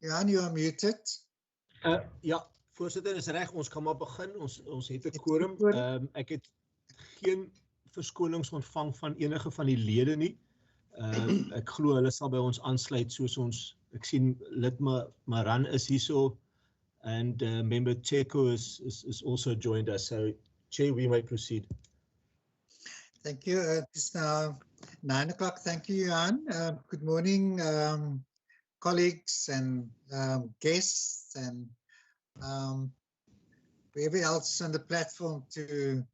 Johan, you are muted. Ja, voorsitter, is reg, ons kan maar begin. Ons het 'n quorum. Ek het geen verskonings ontvang van enige van die lede nie. Ek glo hulle sal by ons aansluit soos ons. Ek sien lid Maran is hierso, and member Checo is also joined us. So, Chair, we may proceed. Thank you. It's now 9 o'clock. Thank you, Johan. Good morning, colleagues and guests and whoever else on the platform to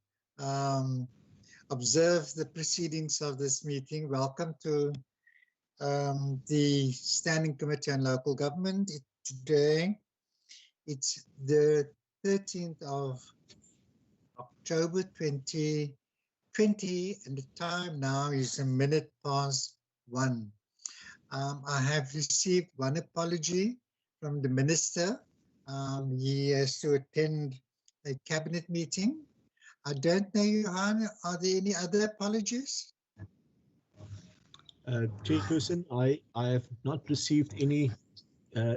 observe the proceedings of this meeting. Welcome to the Standing Committee on Local Government. Today, it's the 13th of October 2020, and the time now is 1:01. I have received one apology from the Minister. He has to attend a cabinet meeting. I don't know, Johan, are there any other apologies? Chairperson, I have not received any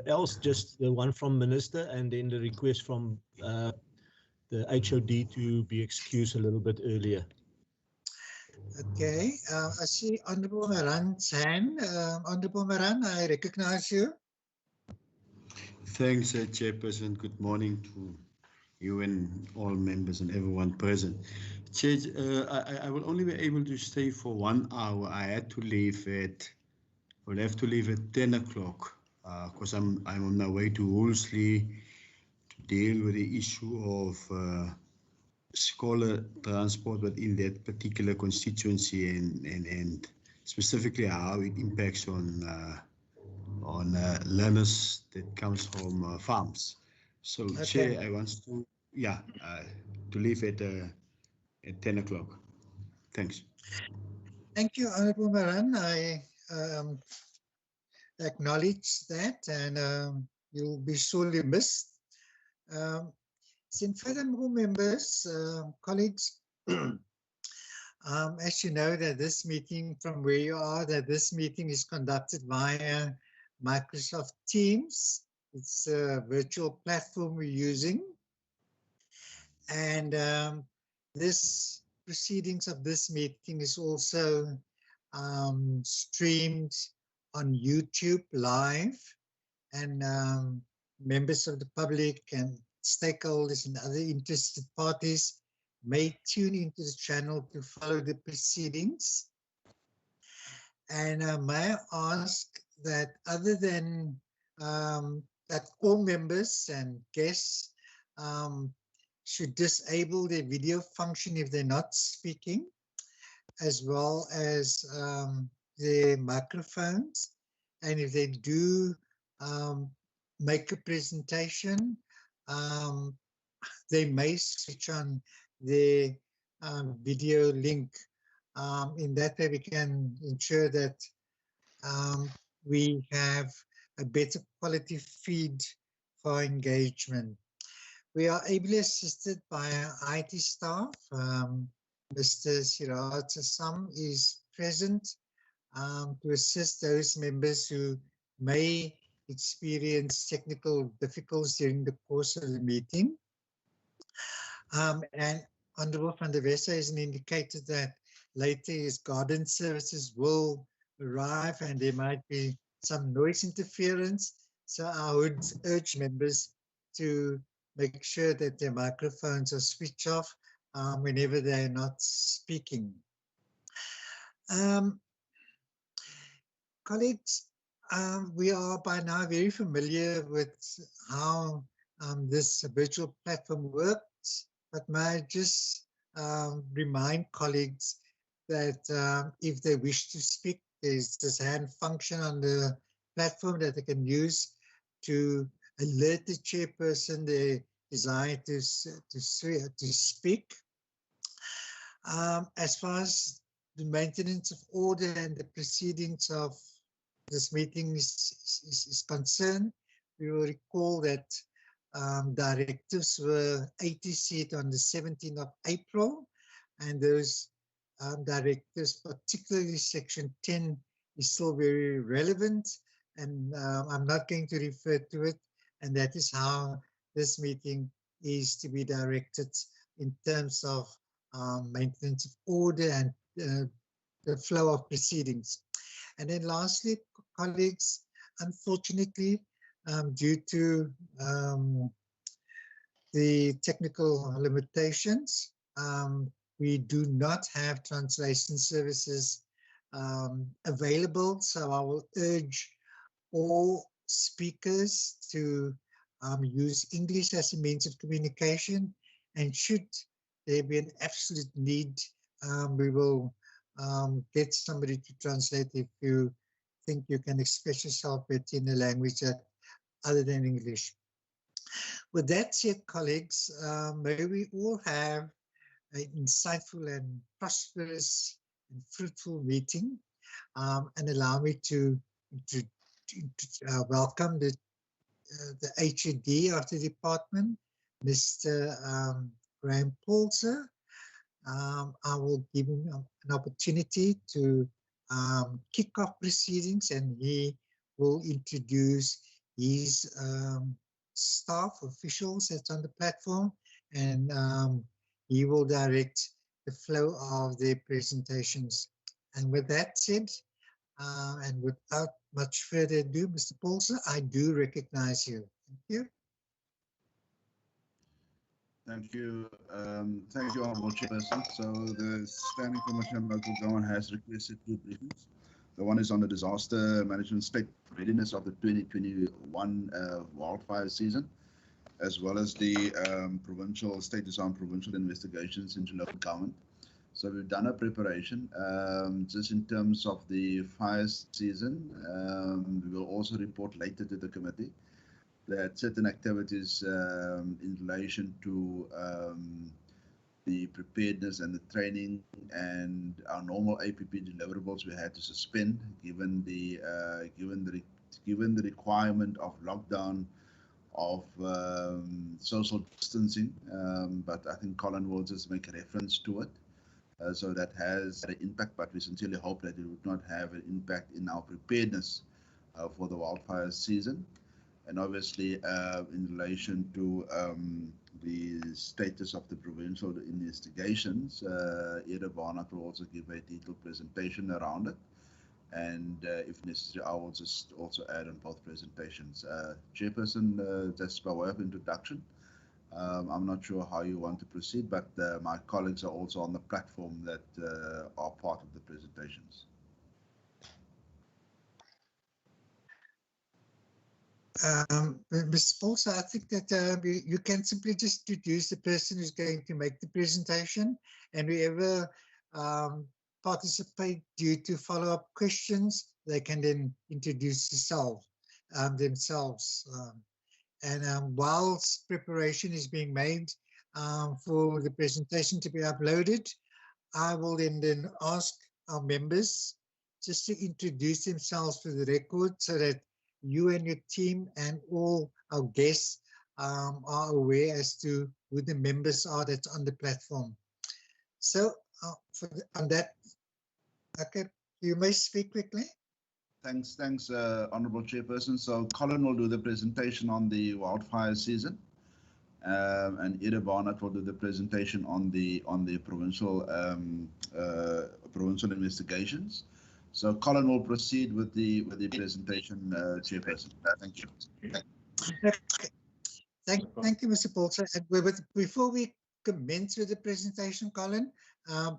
else, just the one from Minister and then the request from the HOD to be excused a little bit earlier. Okay, I see Honorable Maran's hand. Honorable Maran, I recognize you. Thanks, Chairperson. Good morning to you and all members and everyone present. Chair, I will only be able to stay for 1 hour. I had to leave will have to leave at 10 o'clock because I'm on my way to Woolsley to deal with the issue of scholar transport within that particular constituency and specifically how it impacts on learners that comes from farms. So, okay. Chair, I want to leave at 10 o'clock. Thanks. Thank you, Honorable Maran. I acknowledge that, and you'll be sorely missed. Since furthermore, members, colleagues, as you know, that this meeting, from where you are, that this meeting is conducted via Microsoft Teams. It's a virtual platform we're using. And this proceedings of this meeting is also streamed on YouTube live, and members of the public and stakeholders and other interested parties may tune into the channel to follow the proceedings. And may I ask that other than that all members and guests should disable their video function if they're not speaking, as well as their microphones. And if they do make a presentation, they may switch on their video link. In that way, we can ensure that we have a better quality feed for engagement. We are ably assisted by our IT staff. Mr. Siraj Assam is present to assist those members who may experience technical difficulties during the course of the meeting. And Honorable van der Westhuizen has indicated that later his garden services will arrive and there might be some noise interference. So I would urge members to make sure that their microphones are switched off whenever they're not speaking. Colleagues, we are by now very familiar with how this virtual platform works, but may I just remind colleagues that if they wish to speak, there's this hand function on the platform that they can use to alert the chairperson their desire to speak. As far as the maintenance of order and the proceedings of this meeting is concerned, we will recall that directives were 80 on the 17th of April, and those directives, particularly Section 10, is still very relevant, and I'm not going to refer to it. And that is how this meeting is to be directed in terms of maintenance of order and the flow of proceedings. And then lastly, colleagues, unfortunately, due to the technical limitations, we do not have translation services available. So I will urge all speakers to use English as a means of communication. And should there be an absolute need, we will get somebody to translate if you think you can express yourself better in a language that other than English. With that said, colleagues, may we all have an insightful and prosperous and fruitful meeting, and allow me to welcome the HED of the department, Mr. Graham Paulser. I will give him an opportunity to kick off proceedings, and he will introduce his staff officials that's on the platform, and he will direct the flow of their presentations. And with that said, and without much further ado, Mr. Paulser, I do recognize you. Thank you. Thank you. Thank you, Honourable Chairperson. So the Standing Commission on Local Government has requested two briefings. The one is on the disaster management state readiness of the 2021 wildfire season, as well as the provincial status on provincial investigations into local government. So we've done a preparation just in terms of the fire season. We will also report later to the committee that certain activities in relation to the preparedness and the training and our normal APP deliverables we had to suspend given the requirement of lockdown of social distancing. But I think Colin will just make a reference to it. So that has an impact, but we sincerely hope that it would not have an impact in our preparedness for the wildfire season. And obviously, in relation to the status of the provincial investigations, Eda Barnard will also give a detailed presentation around it. And if necessary, I will just also add on both presentations. Chairperson, just by way of introduction, I'm not sure how you want to proceed, but my colleagues are also on the platform that are part of the presentations. Mr. Paulser, I think that you can simply just introduce the person who's going to make the presentation, and whoever participate due to follow-up questions, they can then introduce themselves. And whilst preparation is being made for the presentation to be uploaded, I will then ask our members just to introduce themselves for the record so that you and your team and all our guests are aware as to who the members are that's on the platform. So on that, okay, you may speak quickly. Thanks, Honourable Chairperson. So Colin will do the presentation on the wildfire season, and Eda Barnard will do the presentation on the provincial investigations. So Colin will proceed with the presentation, Chairperson. Thank you. Thank you, Mr. Paulser. Before we commence with the presentation, Colin,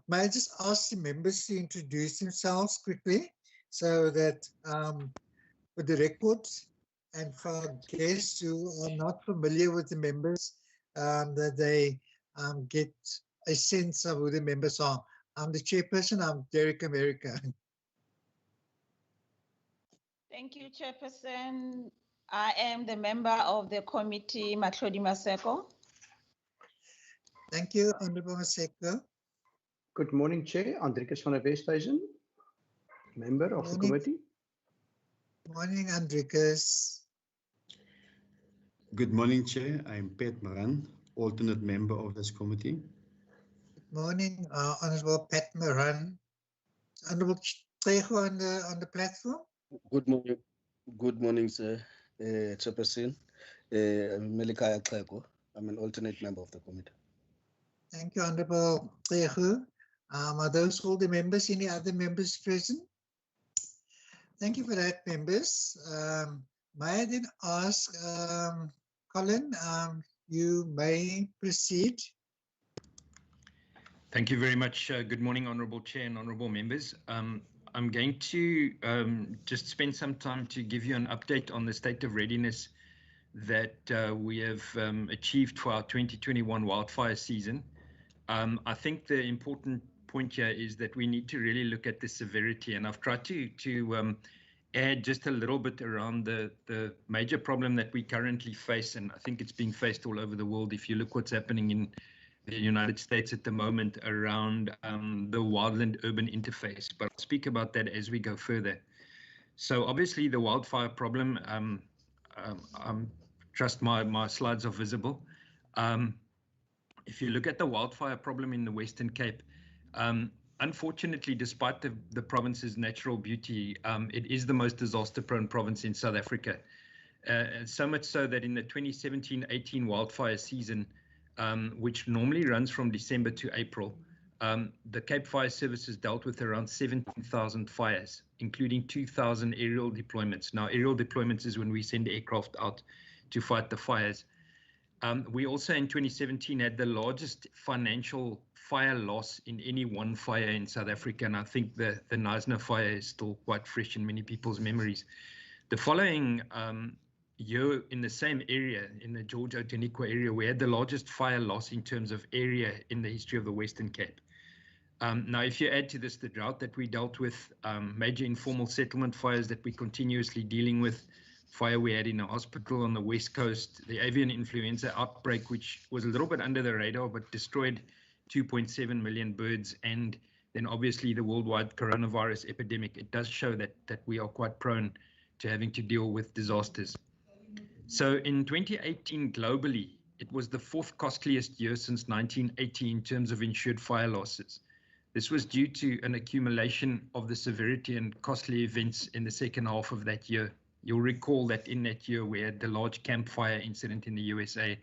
may I just ask the members to introduce themselves quickly so that for the records and for our guests who are not familiar with the members, that they get a sense of who the members are. I'm the chairperson, I'm Derek America. Thank you, Chairperson. I am the member of the committee, Matlodi Maseko. Thank you, Honourable Maseko. Good morning, Chair. Andrikus van der Westhuizen, member of the committee. Morning, Andrikus. Good morning, Chair. I'm Pat Moran, alternate member of this committee. Good morning, Honourable Pat Moran. Honourable Tego on the platform. Good morning. Good morning, sir. Chairperson, I'm Melikaya Xhego. I'm an alternate member of the committee. Thank you, Honorable Xhego. Are those all the members? Any other members present? Thank you for that, members. May I then ask, Colin, you may proceed. Thank you very much. Good morning, Honourable Chair and Honourable members. I'm going to just spend some time to give you an update on the state of readiness that we have achieved for our 2021 wildfire season. I think the important point here is that we need to really look at the severity, and I've tried to add just a little bit around the major problem that we currently face, and I think it's being faced all over the world. If you look what's happening in the United States at the moment around the wildland urban interface, but I'll speak about that as we go further. So obviously the wildfire problem, trust my slides are visible. If you look at the wildfire problem in the Western Cape, unfortunately, despite the province's natural beauty, it is the most disaster-prone province in South Africa. So much so that in the 2017-18 wildfire season, which normally runs from December to April, the Cape Fire Services dealt with around 17,000 fires, including 2,000 aerial deployments. Now, aerial deployments is when we send aircraft out to fight the fires. We also in 2017 had the largest financial fire loss in any one fire in South Africa, and I think the Knysna fire is still quite fresh in many people's memories. The following year in the same area, in the George Outeniqua area, we had the largest fire loss in terms of area in the history of the Western Cape. Now, if you add to this the drought that we dealt with, major informal settlement fires that we're continuously dealing with, fire we had in a hospital on the West Coast, the avian influenza outbreak, which was a little bit under the radar, but destroyed 2.7 million birds, and then obviously the worldwide coronavirus epidemic, it does show that we are quite prone to having to deal with disasters. So in 2018 globally, it was the fourth costliest year since 1980 in terms of insured fire losses. This was due to an accumulation of the severity and costly events in the second half of that year. You'll recall that in that year we had the large Camp Fire incident in the USA.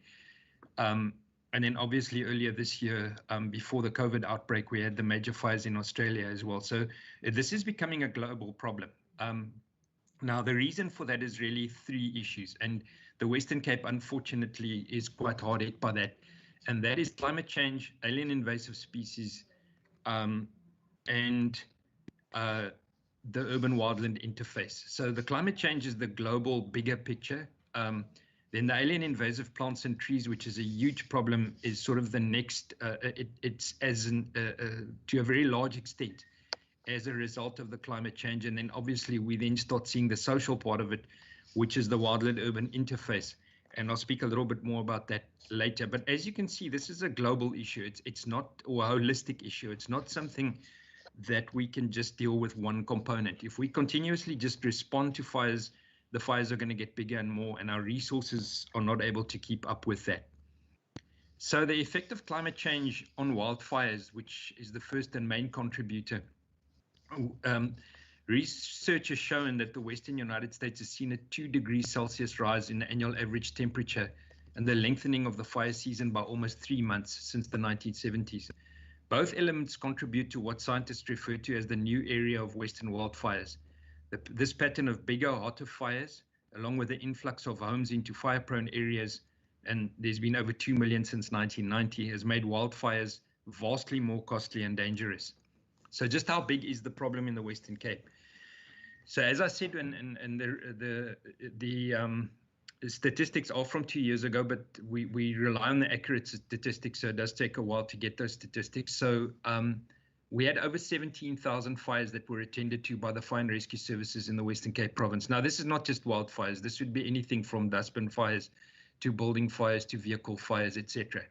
And then obviously earlier this year, before the COVID outbreak, we had the major fires in Australia as well. So this is becoming a global problem. Now, the reason for that is really three issues, and the Western Cape, unfortunately, is quite hard hit by that, and that is climate change, alien invasive species, and the urban wildland interface. So the climate change is the global bigger picture. Then the alien invasive plants and trees, which is a huge problem, is sort of the next, it's as to a very large extent as a result of the climate change. And then obviously we then start seeing the social part of it, which is the wildland urban interface. And I'll speak a little bit more about that later. But as you can see, this is a global issue. It's not a holistic issue. It's not something that we can just deal with one component. If we continuously just respond to fires, the fires are going to get bigger and more, and our resources are not able to keep up with that. So the effect of climate change on wildfires, which is the first and main contributor, research has shown that the Western United States has seen a 2 degrees Celsius rise in the annual average temperature and the lengthening of the fire season by almost 3 months since the 1970s. Both elements contribute to what scientists refer to as the new area of Western wildfires. This pattern of bigger, hotter fires, along with the influx of homes into fire-prone areas, and there's been over 2 million since 1990, has made wildfires vastly more costly and dangerous. So just how big is the problem in the Western Cape? So as I said, and the statistics are from 2 years ago, but we rely on the accurate statistics, so it does take a while to get those statistics. So we had over 17,000 fires that were attended to by the Fire and Rescue Services in the Western Cape province. Now, this is not just wildfires. This would be anything from dustbin fires to building fires to vehicle fires, etc.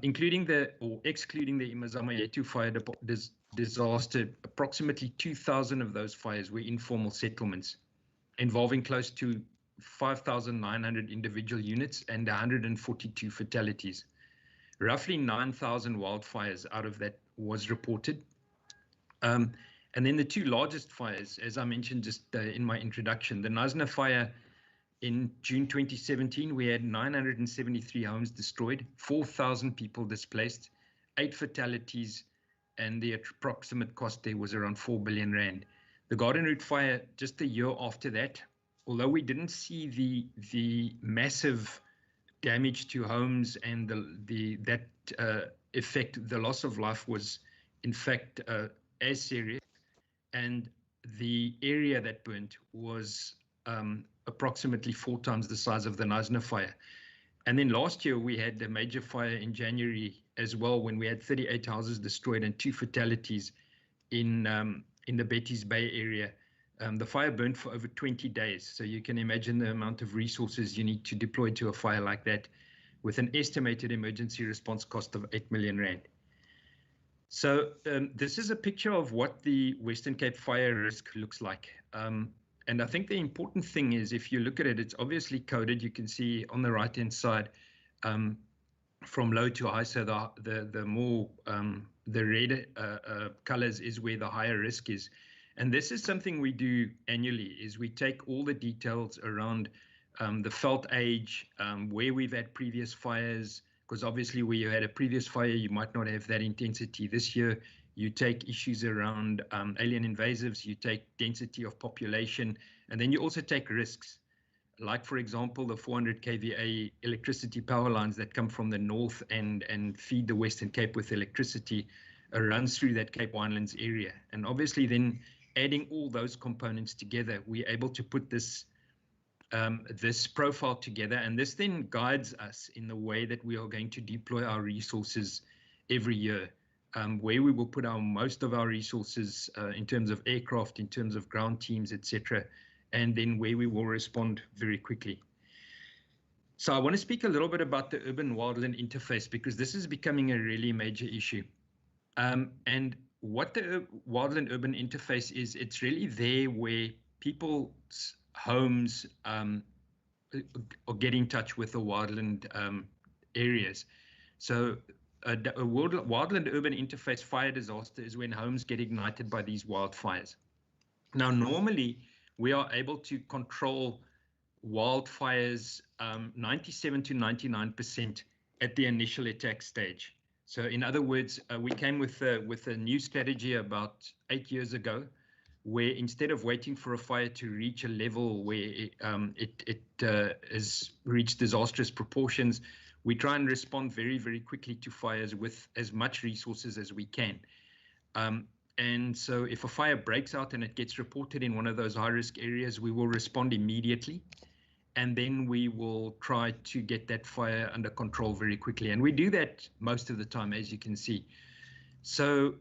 Including or excluding the Imazama-Yetu fire disaster, approximately 2,000 of those fires were informal settlements, involving close to 5,900 individual units and 142 fatalities. Roughly 9,000 wildfires out of that was reported. And And then the two largest fires, as I mentioned just in my introduction, the Knysna fire in June 2017, we had 973 homes destroyed, 4,000 people displaced, 8 fatalities, and the approximate cost there was around 4 billion rand. The Garden Route fire, just a year after that, although we didn't see the massive damage to homes and that effect, the loss of life was in fact as serious, and the area that burnt was approximately 4 times the size of the Knysna fire. And then last year we had a major fire in January as well, when we had 38 houses destroyed and 2 fatalities in the Betty's Bay area. The fire burned for over 20 days, so you can imagine the amount of resources you need to deploy to a fire like that, with an estimated emergency response cost of 8 million rand. So this is a picture of what the Western Cape fire risk looks like. And I think the important thing is, if you look at it, it's obviously coded. You can see on the right-hand side from low to high. So the more the red colors is where the higher risk is. And this is something we do annually, is we take all the details around the felt age, where we've had previous fires, because obviously where you had a previous fire, you might not have that intensity this year. You take issues around alien invasives, you take density of population, and then you also take risks. Like, for example, the 400 kVA electricity power lines that come from the north and feed the Western Cape with electricity runs through that Cape Winelands area. And obviously then adding all those components together, we're able to put this this profile together, and this then guides us in the way that we are going to deploy our resources every year, where we will put most of our resources in terms of aircraft, in terms of ground teams, etc., and then where we will respond very quickly. So I want to speak a little bit about the urban wildland interface, because this is becoming a really major issue. And what the wildland urban interface is, it's really there where people's homes or get in touch with the wildland areas. So a wildland urban interface fire disaster is when homes get ignited by these wildfires. Now, normally we are able to control wildfires 97 to 99% at the initial attack stage. So in other words, we came with a new strategy about 8 years ago, where instead of waiting for a fire to reach a level where it has reached disastrous proportions, we try and respond very, very quickly to fires with as much resources as we can. And so if a fire breaks out and it gets reported in one of those high-risk areas, we will respond immediately. And then we will try to get that fire under control very quickly. And we do that most of the time, as you can see. So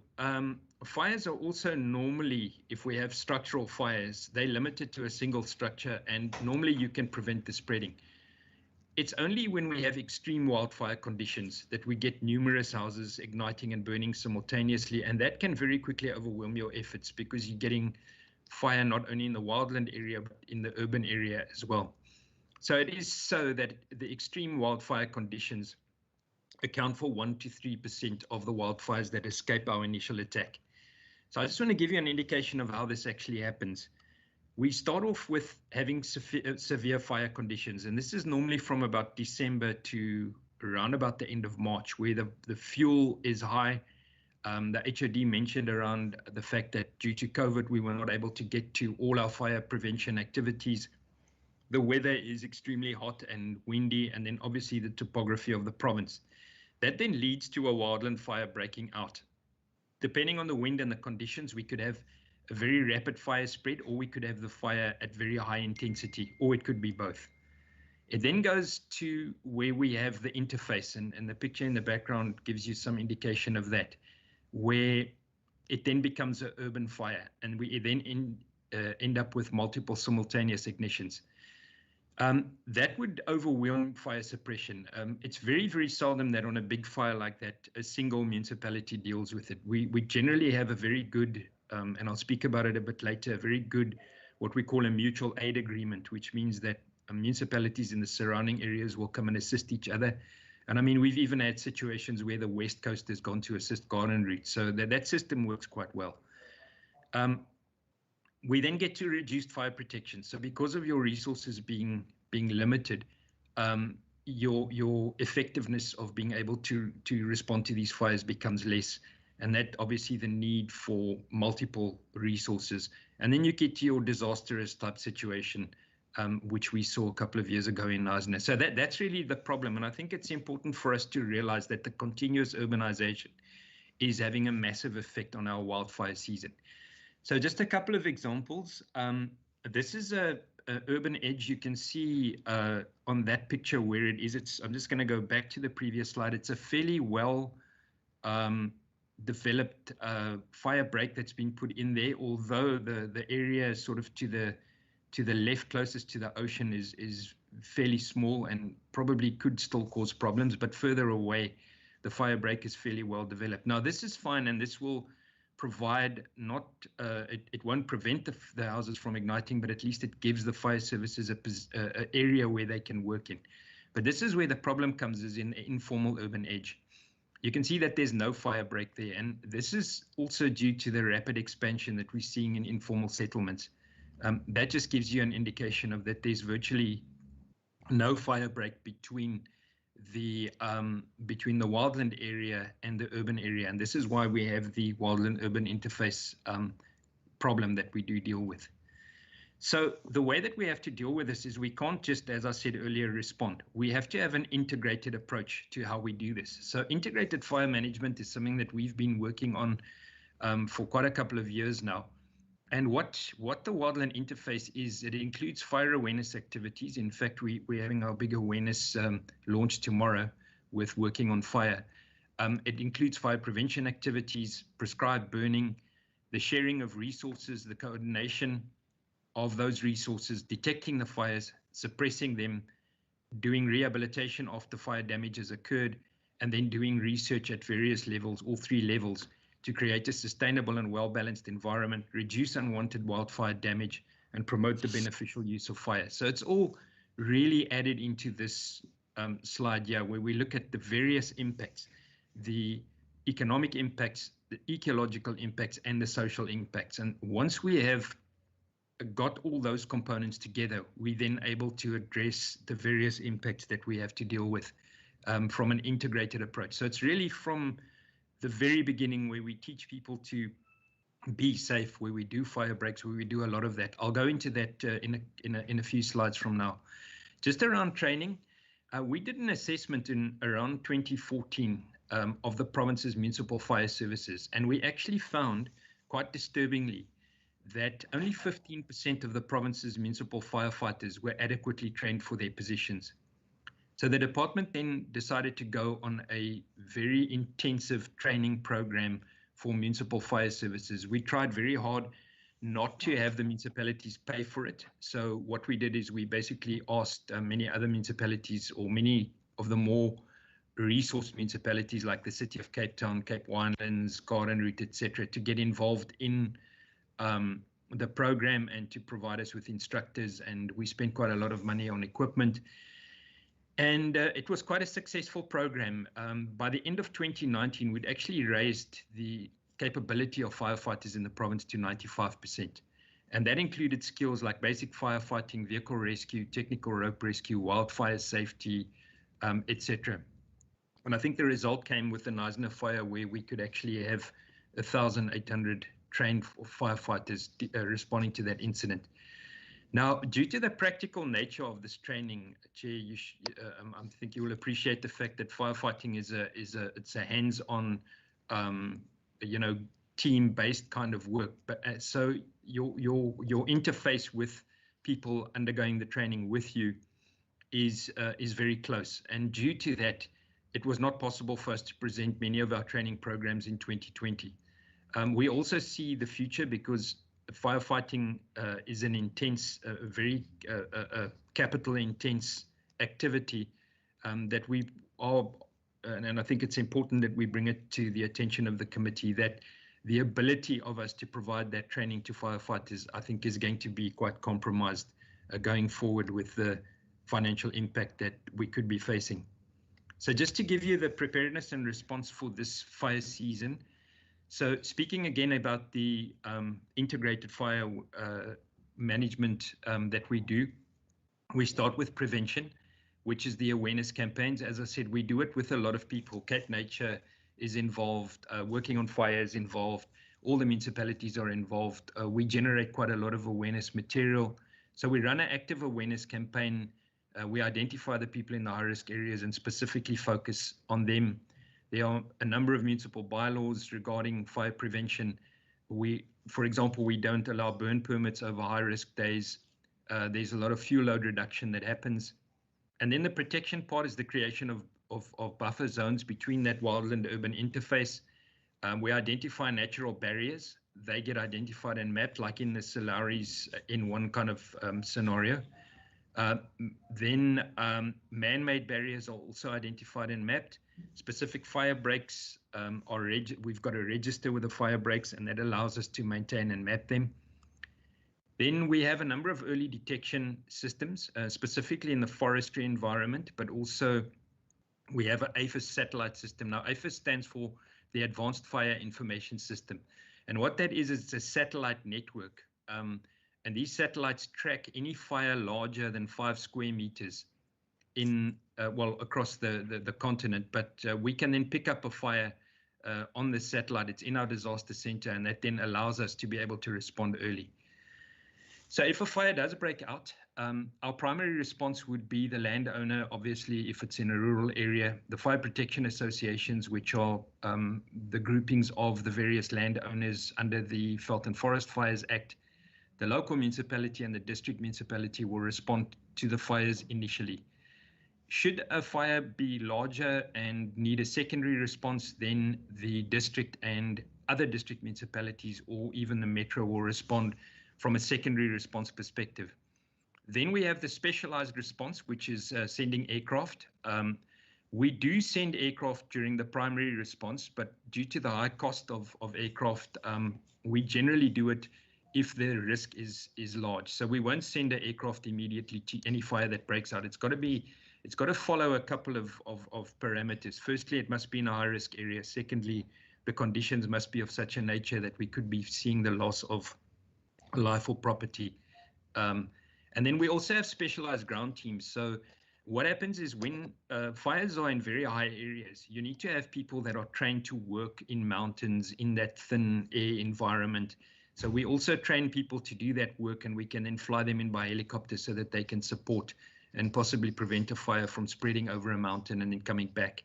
fires are also normally, if we have structural fires, they're limited to a single structure, and normally you can prevent the spreading. It's only when we have extreme wildfire conditions that we get numerous houses igniting and burning simultaneously, and that can very quickly overwhelm your efforts, because you're getting fire not only in the wildland area, but in the urban area as well. So it is so that the extreme wildfire conditions account for 1 to 3% of the wildfires that escape our initial attack. So I just want to give you an indication of how this actually happens. We start off with having severe fire conditions, and this is normally from about December to around about the end of March, where the fuel is high. The HOD mentioned around the fact that due to COVID, we were not able to get to all our fire prevention activities. The weather is extremely hot and windy, and then obviously the topography of the province. That then leads to a wildland fire breaking out. Depending on the wind and the conditions, we could have a very rapid fire spread, or we could have the fire at very high intensity, or it could be both. It then goes to where we have the interface, and the picture in the background gives you some indication of that, where it then becomes an urban fire, and we then end up with multiple simultaneous ignitions. That would overwhelm fire suppression. It's very, very seldom that on a big fire like that, a single municipality deals with it. We generally have a very good, and I'll speak about it a bit later, a very good, what we call a mutual aid agreement, which means that municipalities in the surrounding areas will come and assist each other. And I mean, we've even had situations where the West Coast has gone to assist Garden Route. So that system works quite well. We then get to reduced fire protection. So because of your resources being limited, your effectiveness of being able to respond to these fires becomes less, and that obviously the need for multiple resources. And then you get to your disastrous type situation, which we saw a couple of years ago in Readiness. So that's really the problem. And I think it's important for us to realize that the continuous urbanization is having a massive effect on our wildfire season. So just a couple of examples. This is a urban edge. You can see on that picture where it is. I'm just going to go back to the previous slide. It's a fairly well developed fire break that's been put in there, although the area sort of to the left closest to the ocean is fairly small and probably could still cause problems, but further away the fire break is fairly well developed. Now this is fine, and this will provide it won't prevent the houses from igniting, but at least it gives the fire services a area where they can work in. But this is where the problem comes, is in the informal urban edge. You can see that there's no fire break there, and this is also due to the rapid expansion that we're seeing in informal settlements. That just gives you an indication of that there's virtually no fire break between the wildland area and the urban area, and this is why we have the wildland urban interface problem that we do deal with. So the way that we have to deal with this is we can't just, as I said earlier, respond. We have to have an integrated approach to how we do this. So integrated fire management is something that we've been working on for quite a couple of years now. And what the wildland interface is, it includes fire awareness activities. In fact, we're having our big awareness launch tomorrow with working on fire. It includes fire prevention activities, prescribed burning, the sharing of resources, the coordination of those resources, detecting the fires, suppressing them, doing rehabilitation after fire damage has occurred, and then doing research at various levels, all three levels, to create a sustainable and well-balanced environment, reduce unwanted wildfire damage, and promote the beneficial use of fire. So it's all really added into this slide here, where we look at the various impacts, the economic impacts, the ecological impacts, and the social impacts. And once we have got all those components together, we then able to address the various impacts that we have to deal with from an integrated approach. So it's really from the very beginning where we teach people to be safe, where we do fire breaks, where we do a lot of that. I'll go into that in a few slides from now. Just around training, we did an assessment in around 2014 of the province's municipal fire services, and we actually found, quite disturbingly, that only 15% of the province's municipal firefighters were adequately trained for their positions. So the department then decided to go on a very intensive training program for municipal fire services. We tried very hard not to have the municipalities pay for it. So what we did is we basically asked many other municipalities, or many of the more resource municipalities like the City of Cape Town, Cape Wildlands, Garden Route, etc., to get involved in the program and to provide us with instructors. And we spent quite a lot of money on equipment. And it was quite a successful program. By the end of 2019, we'd actually raised the capability of firefighters in the province to 95%. And that included skills like basic firefighting, vehicle rescue, technical rope rescue, wildfire safety, etc. And I think the result came with the Knysna fire, where we could actually have 1,800 trained firefighters responding to that incident. Now, due to the practical nature of this training, Chair, I think you will appreciate the fact that firefighting it's a hands-on, team-based kind of work. But so your interface with people undergoing the training with you is very close. And due to that, it was not possible for us to present many of our training programs in 2020. We also see the future, because firefighting is an intense, very capital-intense activity that we are, and I think it's important that we bring it to the attention of the committee, that the ability of us to provide that training to firefighters, I think, is going to be quite compromised going forward with the financial impact that we could be facing. So just to give you the preparedness and response for this fire season, So speaking again about the integrated fire management that we do, we start with prevention, which is the awareness campaigns. As I said, we do it with a lot of people. Cape Nature is involved, Working on Fire is involved, all the municipalities are involved. We generate quite a lot of awareness material. So we run an active awareness campaign. We identify the people in the high-risk areas and specifically focus on them. There are a number of municipal bylaws regarding fire prevention. For example, we don't allow burn permits over high-risk days. There's a lot of fuel load reduction that happens. And then the protection part is the creation of buffer zones between that wildland-urban interface. We identify natural barriers. They get identified and mapped, like in the Solaris in one kind of scenario. Then man-made barriers are also identified and mapped. Specific fire breaks we've got a register with the fire breaks, and that allows us to maintain and map them. Then we have a number of early detection systems, specifically in the forestry environment, but also we have an AFIS satellite system. Now, AFIS stands for the Advanced Fire Information System. And what that is it's a satellite network. And these satellites track any fire larger than 5 square meters across the continent. But we can then pick up a fire on the satellite. It's in our disaster center, and that then allows us to be able to respond early. So if a fire does break out, our primary response would be the landowner, obviously, if it's in a rural area, the fire protection associations, which are the groupings of the various landowners under the Veld and Forest Fires Act. The local municipality and the district municipality will respond to the fires initially. Should a fire be larger and need a secondary response, then the district and other district municipalities or even the metro will respond from a secondary response perspective. Then we have the specialized response, which is sending aircraft. We do send aircraft during the primary response, but due to the high cost of aircraft, we generally do it if the risk is large. So we won't send an aircraft immediately to any fire that breaks out. It's got to follow a couple of parameters. Firstly, it must be in a high-risk area. Secondly, the conditions must be of such a nature that we could be seeing the loss of life or property. And then we also have specialized ground teams. So what happens is when fires are in very high areas, you need to have people that are trained to work in mountains in that thin air environment. So we also train people to do that work, and we can then fly them in by helicopter so that they can support and possibly prevent a fire from spreading over a mountain and then coming back.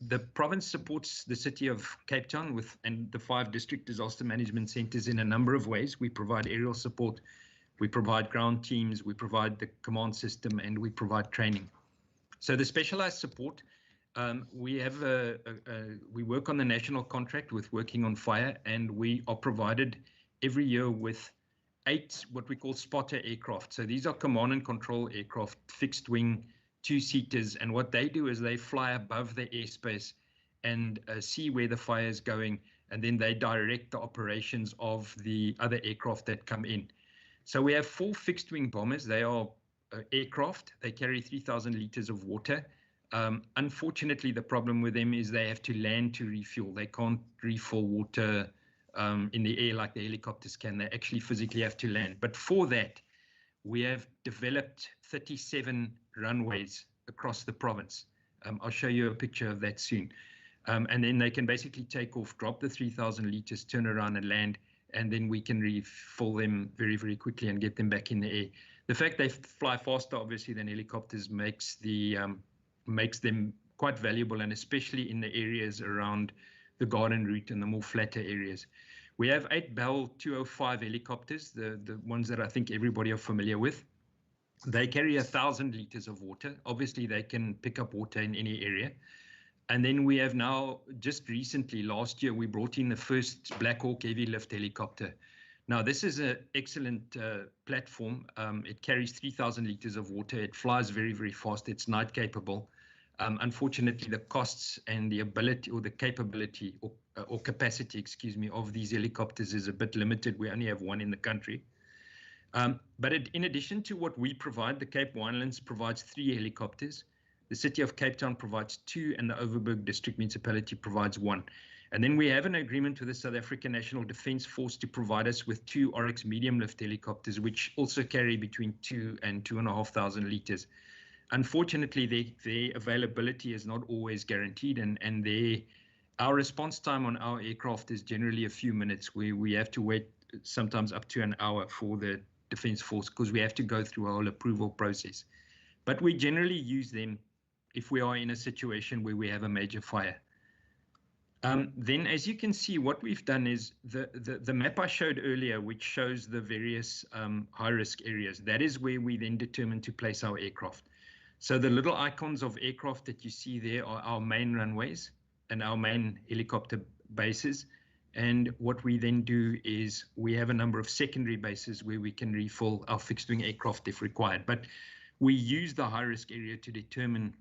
The province supports the city of Cape Town and the 5 district disaster management centers in a number of ways. We provide aerial support, we provide ground teams, we provide the command system, and we provide training. So the specialized support, we work on the national contract with Working on Fire, and we are provided every year with 8 what we call spotter aircraft. So these are command and control aircraft, fixed wing, 2-seaters, and what they do is they fly above the airspace and see where the fire is going, and then they direct the operations of the other aircraft that come in. So we have 4 fixed wing bombers. They are aircraft. They carry 3,000 liters of water. Unfortunately, the problem with them is they have to land to refuel. They can't refill water in the air like the helicopters can. They actually physically have to land. But for that, we have developed 37 runways across the province. I'll show you a picture of that soon. And then they can basically take off, drop the 3,000 liters, turn around and land, and then we can refill them very, very quickly and get them back in the air. The fact they fly faster, obviously, than helicopters makes them quite valuable, and especially in the areas around the garden route and the more flatter areas. We have 8 Bell 205 helicopters, the ones that I think everybody are familiar with. They carry 1,000 liters of water. Obviously, they can pick up water in any area. And then we have now, just recently, last year, we brought in the first Blackhawk heavy lift helicopter. Now, this is an excellent platform. It carries 3,000 liters of water. It flies very, very fast. It's night capable. Unfortunately, the costs and the ability or the capability or capacity, excuse me, of these helicopters is a bit limited. We only have 1 in the country. But in addition to what we provide, the Cape Winelands provides 3 helicopters. The city of Cape Town provides 2, and the Overberg District Municipality provides 1. And then we have an agreement with the South African National Defence Force to provide us with 2 Oryx medium lift helicopters, which also carry between 2 and 2,500 litres. Unfortunately, their availability is not always guaranteed, and our response time on our aircraft is generally a few minutes, where we have to wait sometimes up to an hour for the Defence Force, because we have to go through a whole approval process. But we generally use them if we are in a situation where we have a major fire. Then, as you can see, what we've done is the map I showed earlier, which shows the various high-risk areas. That is where we then determine to place our aircraft. So the little icons of aircraft that you see there are our main runways and our main helicopter bases. And what we then do is we have a number of secondary bases where we can refill our fixed-wing aircraft if required. But we use the high-risk area to determine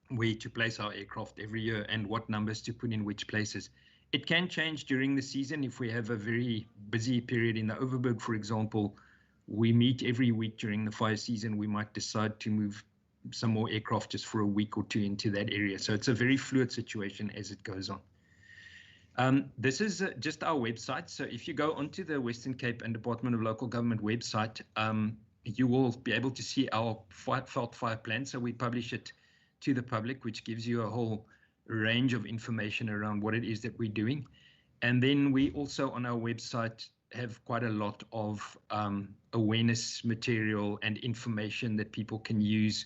where to place our aircraft every year and what numbers to put in which places. It can change during the season. If we have a very busy period in the Overberg, for example, we meet every week during the fire season. We might decide to move some more aircraft just for a week or two into that area. So it's a very fluid situation as it goes on. This is just our website. So if you go onto the Western Cape and Department of Local Government website, you will be able to see our felt fire plan. So we publish it to the public, which gives you a whole range of information around what it is that we're doing. And then we also on our website have quite a lot of awareness material and information that people can use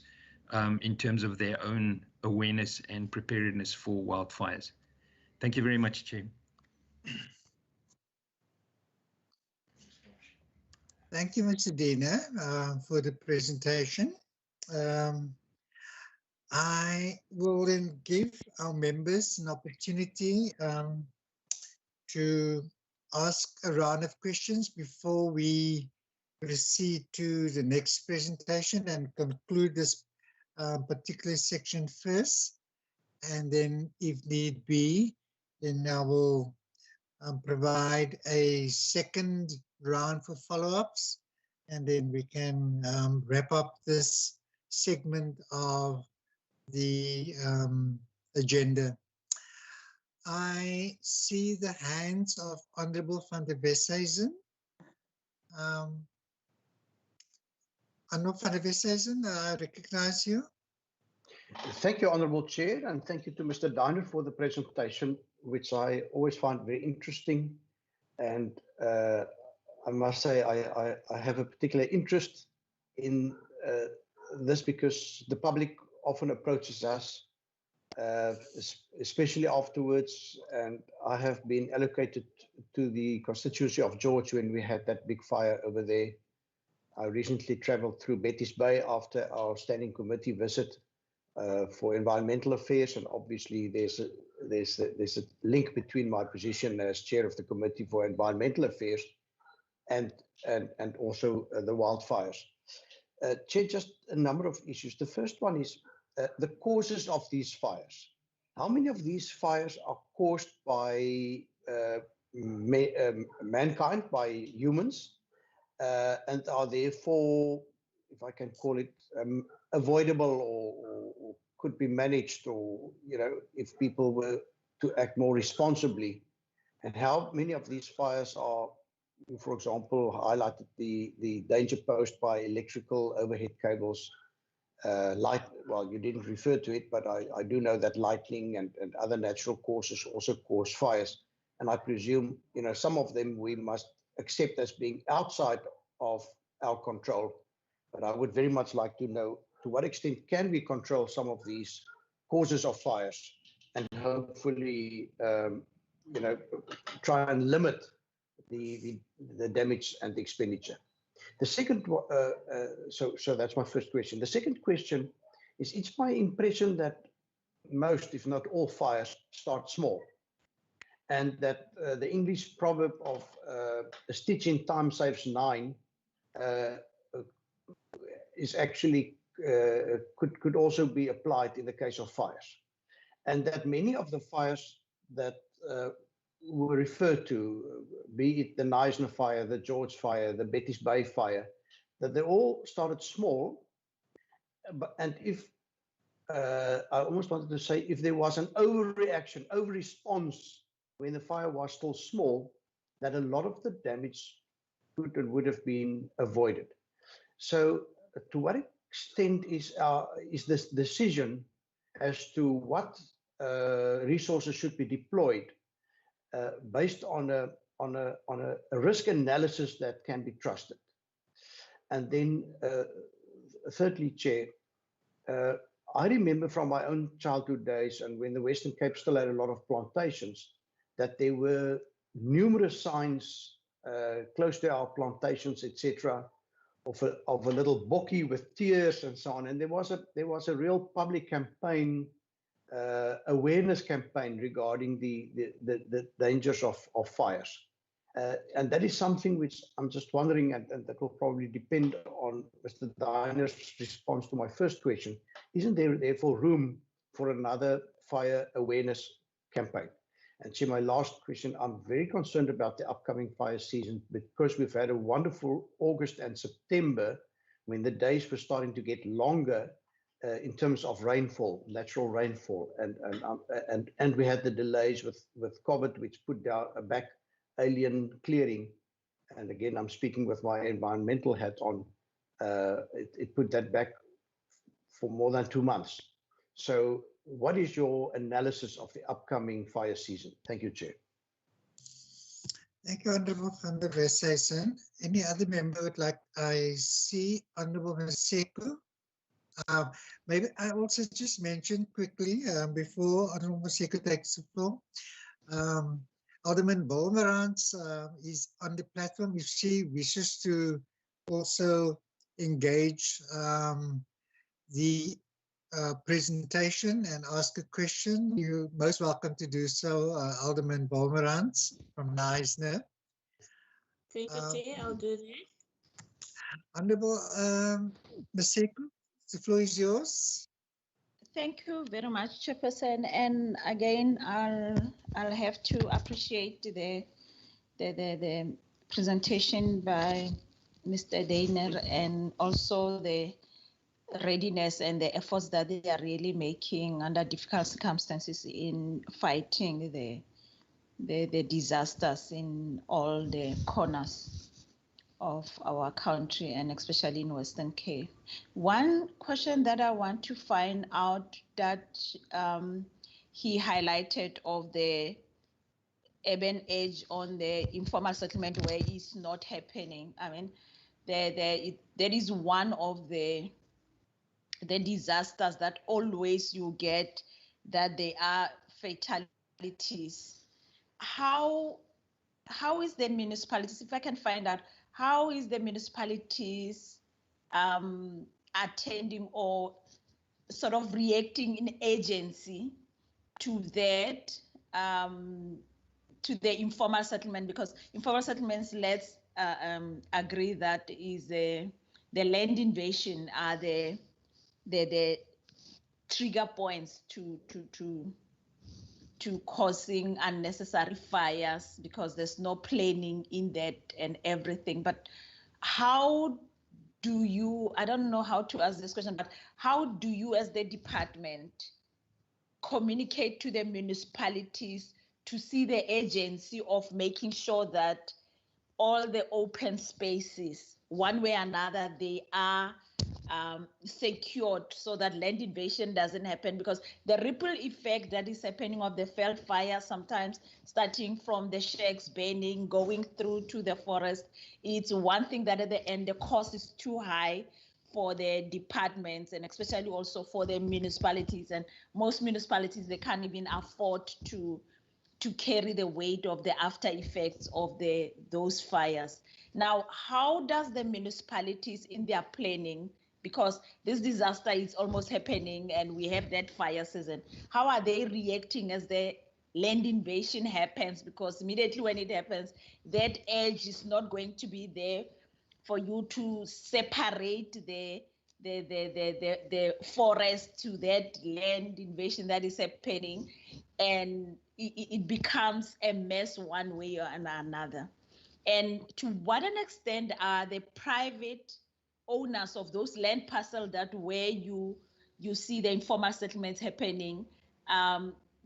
in terms of their own awareness and preparedness for wildfires. Thank you very much, Chair. Thank you, Mr. Dina, for the presentation. I will then give our members an opportunity to ask a round of questions before we proceed to the next presentation and conclude this particular section first. And then if need be, then I will provide a second round for follow-ups, and then we can wrap up this segment of the agenda. I see the hands of Honorable van der Westhuizen. Honorable van der Westhuizen, I recognize you. Thank you, Honourable Chair, and thank you to Mr. Diner for the presentation, which I always find very interesting. And I must say I have a particular interest in this because the public often approaches us, especially afterwards, and I have been allocated to the constituency of George when we had that big fire over there. I recently travelled through Betty's Bay after our standing committee visit for environmental affairs, and obviously there's a link between my position as chair of the committee for environmental affairs and also the wildfires. Chair, just a number of issues. The first one is the causes of these fires. How many of these fires are caused by mankind, by humans, and are therefore, if I can call it, avoidable or could be managed, or, you know, if people were to act more responsibly? And how many of these fires are, for example, highlighted the danger posed by electrical overhead cables, light, well, you didn't refer to it, but I do know that lightning and other natural causes also cause fires. And I presume, you know, some of them we must accept as being outside of our control. But I would very much like to know, to what extent can we control some of these causes of fires and hopefully, you know, try and limit the damage and the expenditure. The second, so that's my first question. The second question is, it's my impression that most, if not all, fires start small, and that the English proverb of a stitch in time saves 9 is actually could also be applied in the case of fires, and that many of the fires that were referred to, be it the Neisner fire, the George fire, the Betty's Bay fire, that they all started small. And if I almost wanted to say, if there was an overreaction, over-response when the fire was still small, that a lot of the damage would have been avoided. So to what extent is this decision as to what resources should be deployed based on a risk analysis that can be trusted? And then thirdly, Chair, I remember from my own childhood days and when the Western Cape still had a lot of plantations, that there were numerous signs close to our plantations, etc., of a little bokkie with tears and so on. And there was a real public campaign, awareness campaign regarding the dangers of fires. And that is something which I'm just wondering, and that will probably depend on Mr. Diner's response to my first question. Isn't there therefore room for another fire awareness campaign? And Chair, my last question, I'm very concerned about the upcoming fire season because we've had a wonderful August and September when the days were starting to get longer in terms of rainfall, natural rainfall. And we had the delays with COVID, which put down back alien clearing. And again, I'm speaking with my environmental hat on. It put that back for more than 2 months. So what is your analysis of the upcoming fire season? Thank you, Chair. Thank you, Honourable van der Westhuizen. Any other member would like? I see Honourable Maseko. Maybe I also just mentioned quickly before Honourable Maseko takes the floor. Alderman Bolmerans is on the platform. If she wishes to also engage the presentation and ask a question, you're most welcome to do so, Alderman Bolmerans from Neisner. Thank you, Chair. I'll do that. Honourable Maseko, the floor is yours. Thank you very much, Chairperson. And again, I'll have to appreciate the presentation by Mr. Dana and also the readiness and the efforts that they are really making under difficult circumstances in fighting the disasters in all the corners of our country and especially in Western Cape. One question that I want to find out that he highlighted of the urban edge on the informal settlement where it's not happening. I mean, there is one of the disasters that always you get that they are fatalities. How is the municipalities, if I can find out, how is the municipalities attending or sort of reacting in agency to that, to the informal settlement? Because informal settlements, let's agree that is the land invasion are the trigger points to causing unnecessary fires because there's no planning in that and everything. But how do you, I don't know how to ask this question, but how do you as the department communicate to the municipalities to see the agency of making sure that all the open spaces, one way or another, they are secured so that land invasion doesn't happen? Because the ripple effect that is happening of the felt fire, sometimes starting from the shacks burning, going through to the forest, it's one thing that at the end the cost is too high for the departments and especially also for the municipalities. And most municipalities, they can't even afford to carry the weight of the after effects of those fires. Now, how does the municipalities in their planning, because this disaster is almost happening and we have that fire season, how are they reacting as the land invasion happens? Because immediately when it happens, that edge is not going to be there for you to separate the forest to that land invasion that is happening, and it becomes a mess one way or another. And to what an extent are the private owners of those land parcels that where you see the informal settlements happening,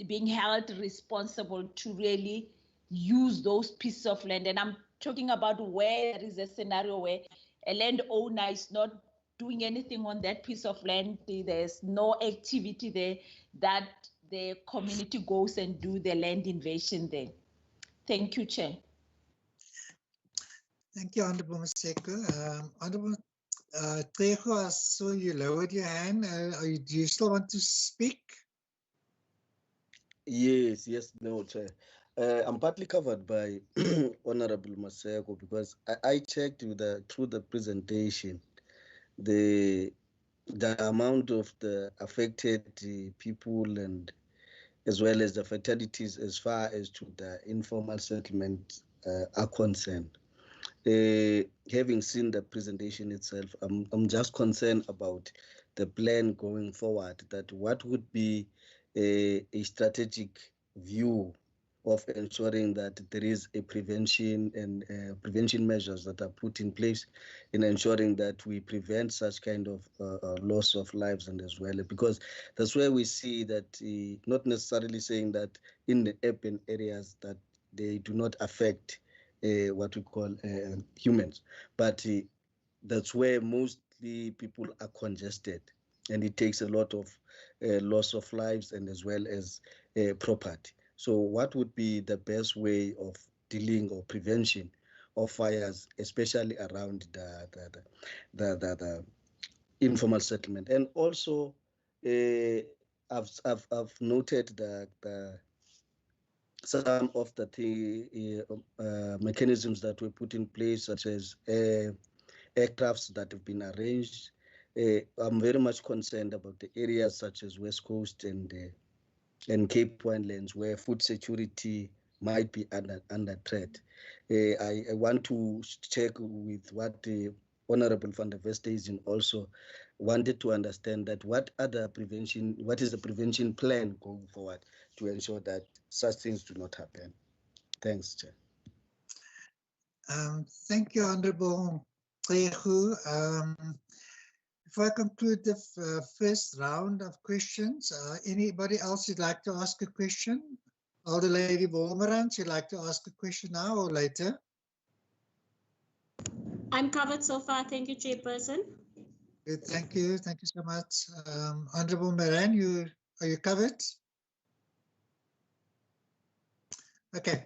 being held responsible to really use those pieces of land. And I'm talking about where there is a scenario where a landowner is not doing anything on that piece of land. There's no activity there, that the community goes and do the land invasion there. Thank you, Chair. Thank you, Honorable Maseko. Honorable Trejo, I saw you lowered your hand. Do you still want to speak? Yes, no, Chair. I'm partly covered by Honorable Maseko because I checked through the presentation, the amount of the affected people and as well as the fatalities as far as to the informal settlement are concerned. Having seen the presentation itself, I'm just concerned about the plan going forward, that what would be a strategic view of ensuring that there is a prevention and prevention measures that are put in place in ensuring that we prevent such kind of loss of lives, and as well, because that's where we see that not necessarily saying that in the urban areas that they do not affect what we call humans, but that's where mostly people are congested, and it takes a lot of loss of lives and as well as property. So what would be the best way of dealing or prevention of fires, especially around the informal settlement? And also I've noted that some of the mechanisms that were put in place, such as aircrafts that have been arranged. I'm very much concerned about the areas such as West Coast and Cape Wildlands, where food security might be under threat. I want to check with what the Honorable van der Westhuizen also wanted to understand, that what is the prevention plan going forward to ensure that such things do not happen. Thanks, Chair. Thank you, Honorable Trejo. Before I conclude the first round of questions, anybody else would like to ask a question? Older Lady Wolmerans, you'd like to ask a question now or later? I'm covered so far. Thank you, Chairperson. Good, thank you. Thank you so much. Honorable Moran, are you covered? Okay.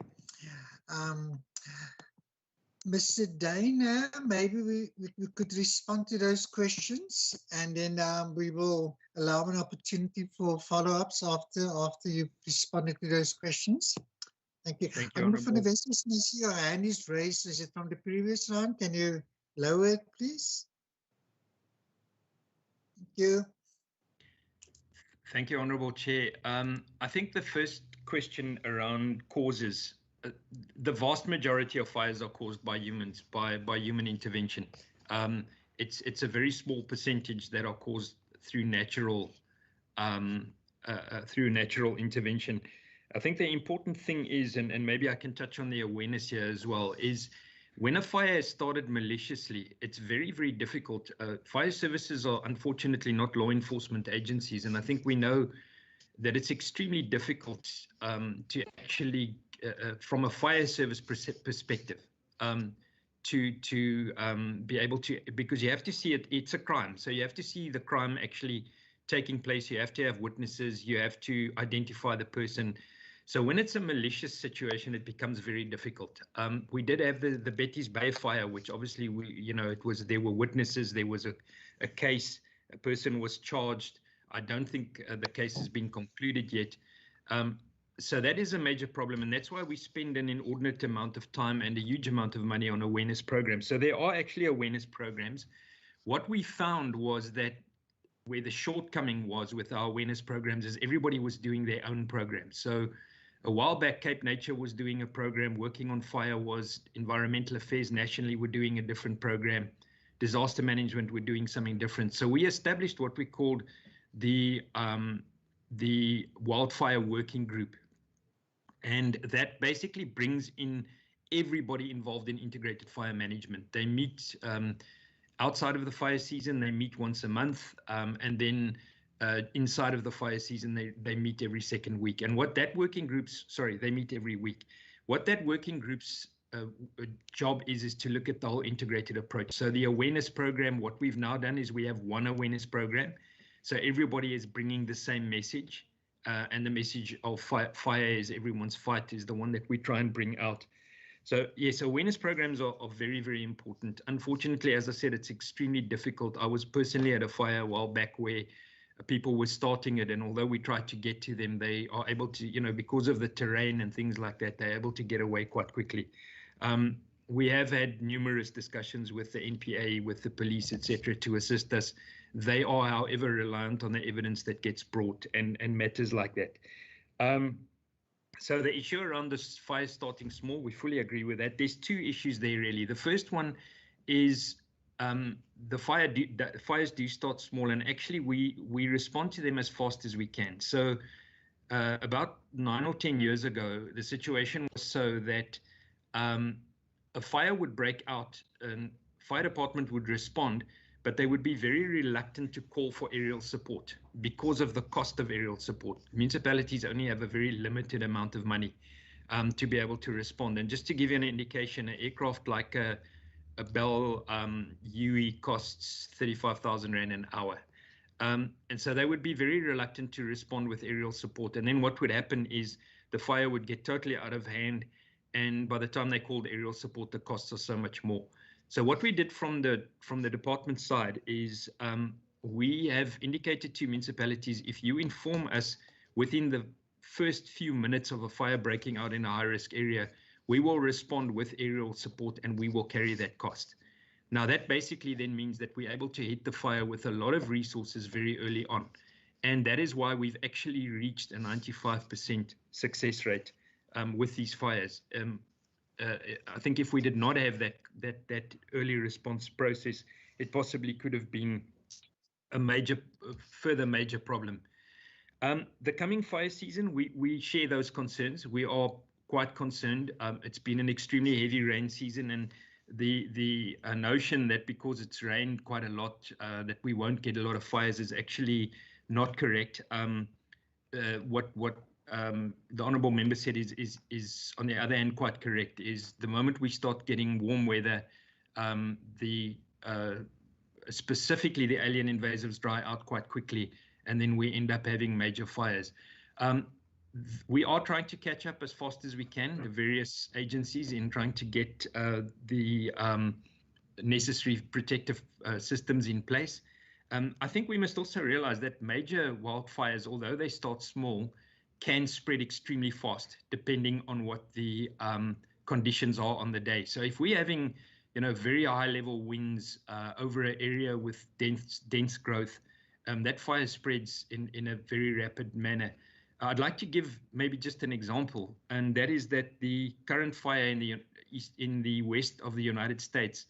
Mr. Dana, maybe we could respond to those questions, and then we will allow an opportunity for follow-ups after you've responded to those questions. Thank you. Thank you, Honorable van der Honorable. Westhuizen, I see your hand is raised. Is it from the previous round? Can you lower it, please? Thank you. Thank you, Honorable Chair. I think the first question around causes, the vast majority of fires are caused by humans, by human intervention. It's a very small percentage that are caused through natural intervention. I think the important thing is, and maybe I can touch on the awareness here as well, is when a fire is started maliciously, it's very, very difficult. Fire services are unfortunately not law enforcement agencies, and I think we know that it's extremely difficult to actually, from a fire service perspective, to be able to, because you have to see it's a crime. So you have to see the crime actually taking place. You have to have witnesses. You have to identify the person. So when it's a malicious situation, it becomes very difficult. We did have the Betty's Bay fire, which obviously there were witnesses. There was a case. A person was charged. I don't think the case has been concluded yet. So that is a major problem, and that's why we spend an inordinate amount of time and a huge amount of money on awareness programs. So there are actually awareness programs. What we found was that where the shortcoming was with our awareness programs is everybody was doing their own programs. So a while back, Cape Nature was doing a program. Working on Fire was Environmental Affairs nationally were doing a different program. Disaster Management were doing something different. So we established what we called the Wildfire Working Group. And that basically brings in everybody involved in integrated fire management. They meet outside of the fire season, they meet once a month, and then inside of the fire season, they meet every second week. And what that working group's, sorry, they meet every week. What that working group's job is to look at the whole integrated approach. So the awareness program, what we've now done is we have one awareness program. So everybody is bringing the same message. And the message of fire is everyone's fight is the one that we try and bring out. So yes, awareness programs are very, very important. Unfortunately, as I said, it's extremely difficult. I was personally at a fire a while back where people were starting it, and although we tried to get to them, they are able to, you know, because of the terrain and things like that, they're able to get away quite quickly. We have had numerous discussions with the NPA, with the police, etc., to assist us. They are, however, reliant on the evidence that gets brought and matters like that. So the issue around this fire starting small, we fully agree with that. There's two issues there, really. The first one is the fires do start small, and actually we respond to them as fast as we can. So about 9 or 10 years ago, the situation was so that a fire would break out and fire department would respond, but they would be very reluctant to call for aerial support because of the cost of aerial support. Municipalities only have a very limited amount of money to be able to respond. And just to give you an indication, an aircraft like a Bell UE costs 35,000 Rand an hour. And so they would be very reluctant to respond with aerial support. And then what would happen is the fire would get totally out of hand. And by the time they called aerial support, the costs are so much more. So what we did from the department side is we have indicated to municipalities, if you inform us within the first few minutes of a fire breaking out in a high-risk area, we will respond with aerial support and we will carry that cost. Now that basically then means that we're able to hit the fire with a lot of resources very early on. And that is why we've actually reached a 95% success rate with these fires. I think if we did not have that early response process, it possibly could have been a further major problem. The coming fire season, we share those concerns. We are quite concerned. It's been an extremely heavy rain season, and the notion that because it's rained quite a lot that we won't get a lot of fires is actually not correct. What the honourable member said is on the other hand quite correct. Is the moment we start getting warm weather, specifically the alien invasives dry out quite quickly, and then we end up having major fires. We are trying to catch up as fast as we can, the various agencies, in trying to get the necessary protective systems in place. I think we must also realize that major wildfires, although they start small, can spread extremely fast depending on what the conditions are on the day. So if we're having, very high level winds over an area with dense growth, that fire spreads in a very rapid manner. I'd like to give maybe just an example, and that is that the current fire in the west of the United States,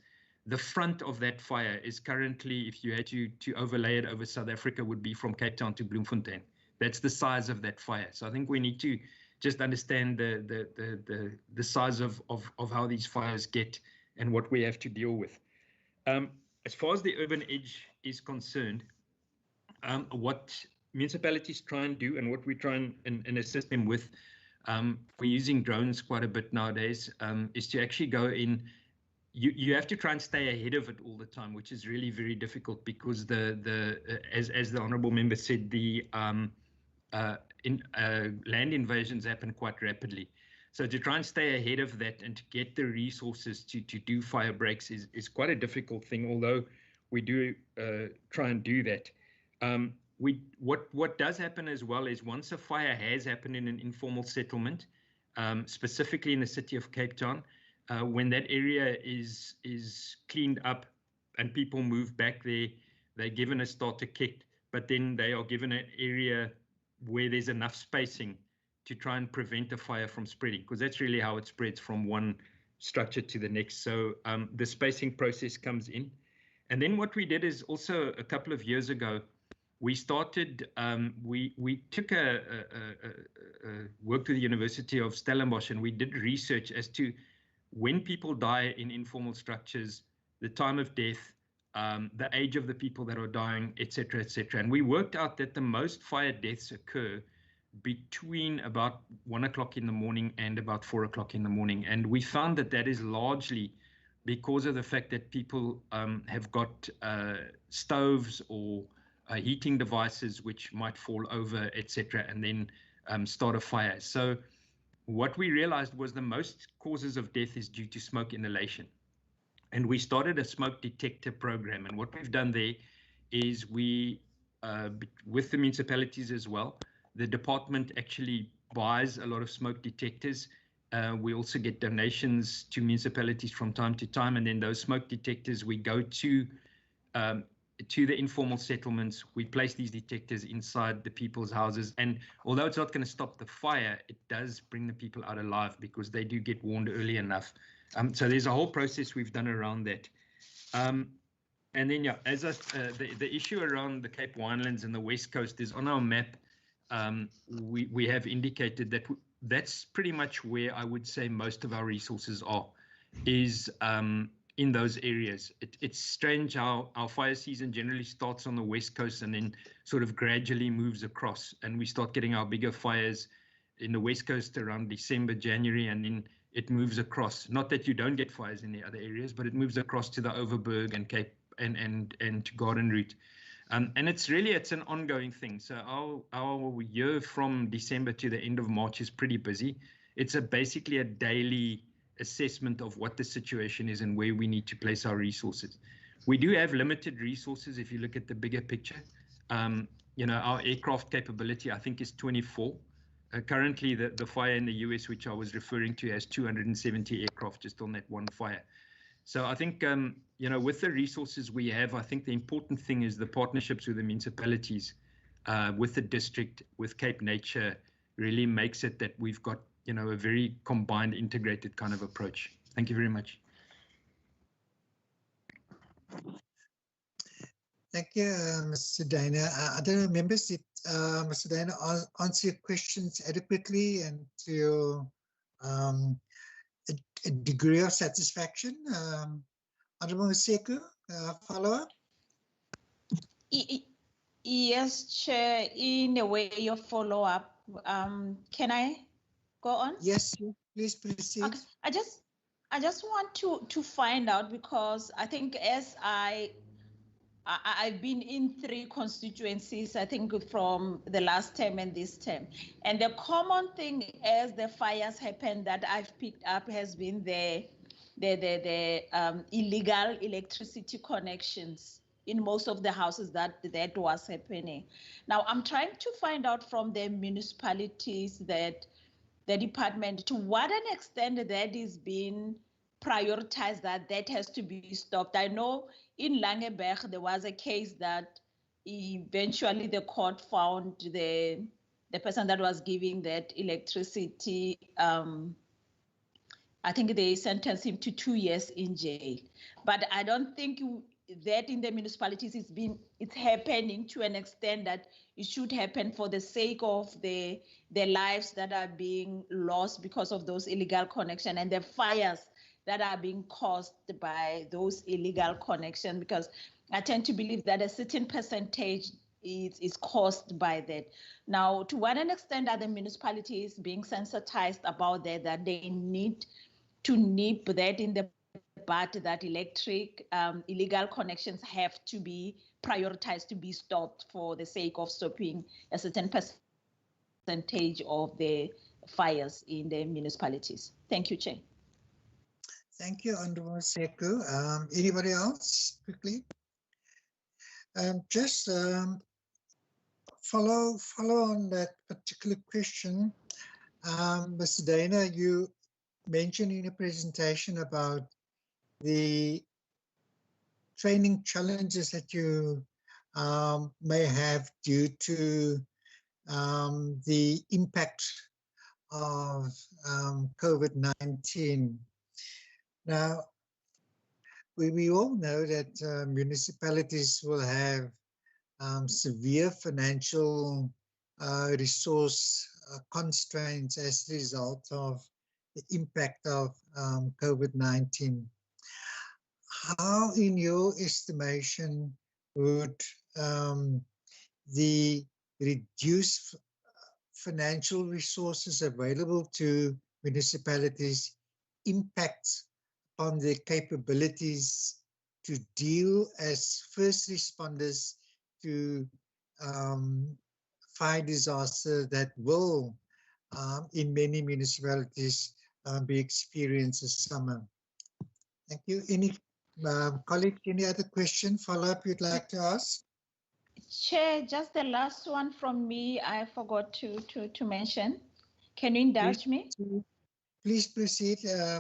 the front of that fire is currently, if you had to overlay it over South Africa, would be from Cape Town to Bloemfontein. That's the size of that fire. So I think we need to just understand the size of how these fires get and what we have to deal with. As far as the urban edge is concerned, what municipalities try and do and what we try and assist them with, we're using drones quite a bit nowadays, is to actually go in. You have to try and stay ahead of it all the time, which is really very difficult because as the honourable member said, the land invasions happen quite rapidly. So to try and stay ahead of that and to get the resources to do fire breaks is quite a difficult thing, although we do try and do that. What does happen as well is once a fire has happened in an informal settlement, specifically in the city of Cape Town, when that area is cleaned up and people move back there, they're given a starter kit, but then they are given an area where there's enough spacing to try and prevent a fire from spreading, because that's really how it spreads from one structure to the next. So the spacing process comes in. And then what we did is also a couple of years ago, we started, we took worked with the University of Stellenbosch, and we did research as to when people die in informal structures, the time of death, the age of the people that are dying, etc., etc. And we worked out that the most fire deaths occur between about 1 o'clock in the morning and about 4 o'clock in the morning. And we found that that is largely because of the fact that people have got stoves or heating devices which might fall over, etc., and then start a fire. So what we realized was the most causes of death is due to smoke inhalation. And we started a smoke detector program. And what we've done there is we, with the municipalities as well, the department actually buys a lot of smoke detectors. We also get donations to municipalities from time to time. And then those smoke detectors, we go to the informal settlements. We place these detectors inside the people's houses. And although it's not going to stop the fire, it does bring the people out alive because they do get warned early enough. So there's a whole process we've done around that. And then, yeah, as the issue around the Cape Winelands and the West Coast is on our map. We have indicated that that's pretty much where I would say most of our resources are, is in those areas. It's strange how our fire season generally starts on the West Coast and then sort of gradually moves across. And we start getting our bigger fires in the West Coast around December, January, and then it moves across. Not that you don't get fires in the other areas, but it moves across to the Overberg and Cape and to Garden Route. And it's an ongoing thing. So our year from December to the end of March is pretty busy. It's basically a daily assessment of what the situation is and where we need to place our resources. We do have limited resources if you look at the bigger picture. Our aircraft capability, I think, is 24. Currently, the fire in the US, which I was referring to, has 270 aircraft just on that one fire. So I think, with the resources we have, I think the important thing is the partnerships with the municipalities, with the district, with Cape Nature, really makes it that we've got, a very combined, integrated kind of approach. Thank you very much. Thank you, Mr. Dana. I don't know, members, did Mr. Dana answer your questions adequately and to your a degree of satisfaction? Honorable Seku, follow-up? Yes, Chair, in a way of follow-up. Can I go on? Yes, please proceed. Okay. I just want to find out, because I think as I've been in 3 constituencies, I think, from the last term and this term. And the common thing as the fires happen that I've picked up has been the illegal electricity connections in most of the houses that was happening. Now, I'm trying to find out from the municipalities, that the department, to what an extent that is being prioritized, that has to be stopped. I know in Langeberg, there was a case that eventually the court found the person that was giving that electricity, I think they sentenced him to 2 years in jail. But I don't think that in the municipalities it's happening to an extent that it should happen for the sake of the lives that are being lost because of those illegal connections and the fires that are being caused by those illegal connections, because I tend to believe that a certain percentage is caused by that. Now, to what an extent are the municipalities being sensitized about that they need to nip that in the bud, that illegal connections have to be prioritized, to be stopped for the sake of stopping a certain percentage of the fires in the municipalities? Thank you, Chair. Thank you, Honorable Seku. Anybody else, quickly? Just follow on that particular question. Mr. Dana, you mentioned in your presentation about the training challenges that you may have due to the impact of COVID-19. Now, we all know that municipalities will have severe financial resource constraints as a result of the impact of COVID-19. how, in your estimation, would the reduced financial resources available to municipalities impact on their capabilities to deal as first responders to fire disaster that will, in many municipalities, be experienced this summer? Thank you. Any colleague, any other question, follow-up you'd like to ask? Chair, just the last one from me, I forgot to mention. Can you indulge me? Please proceed,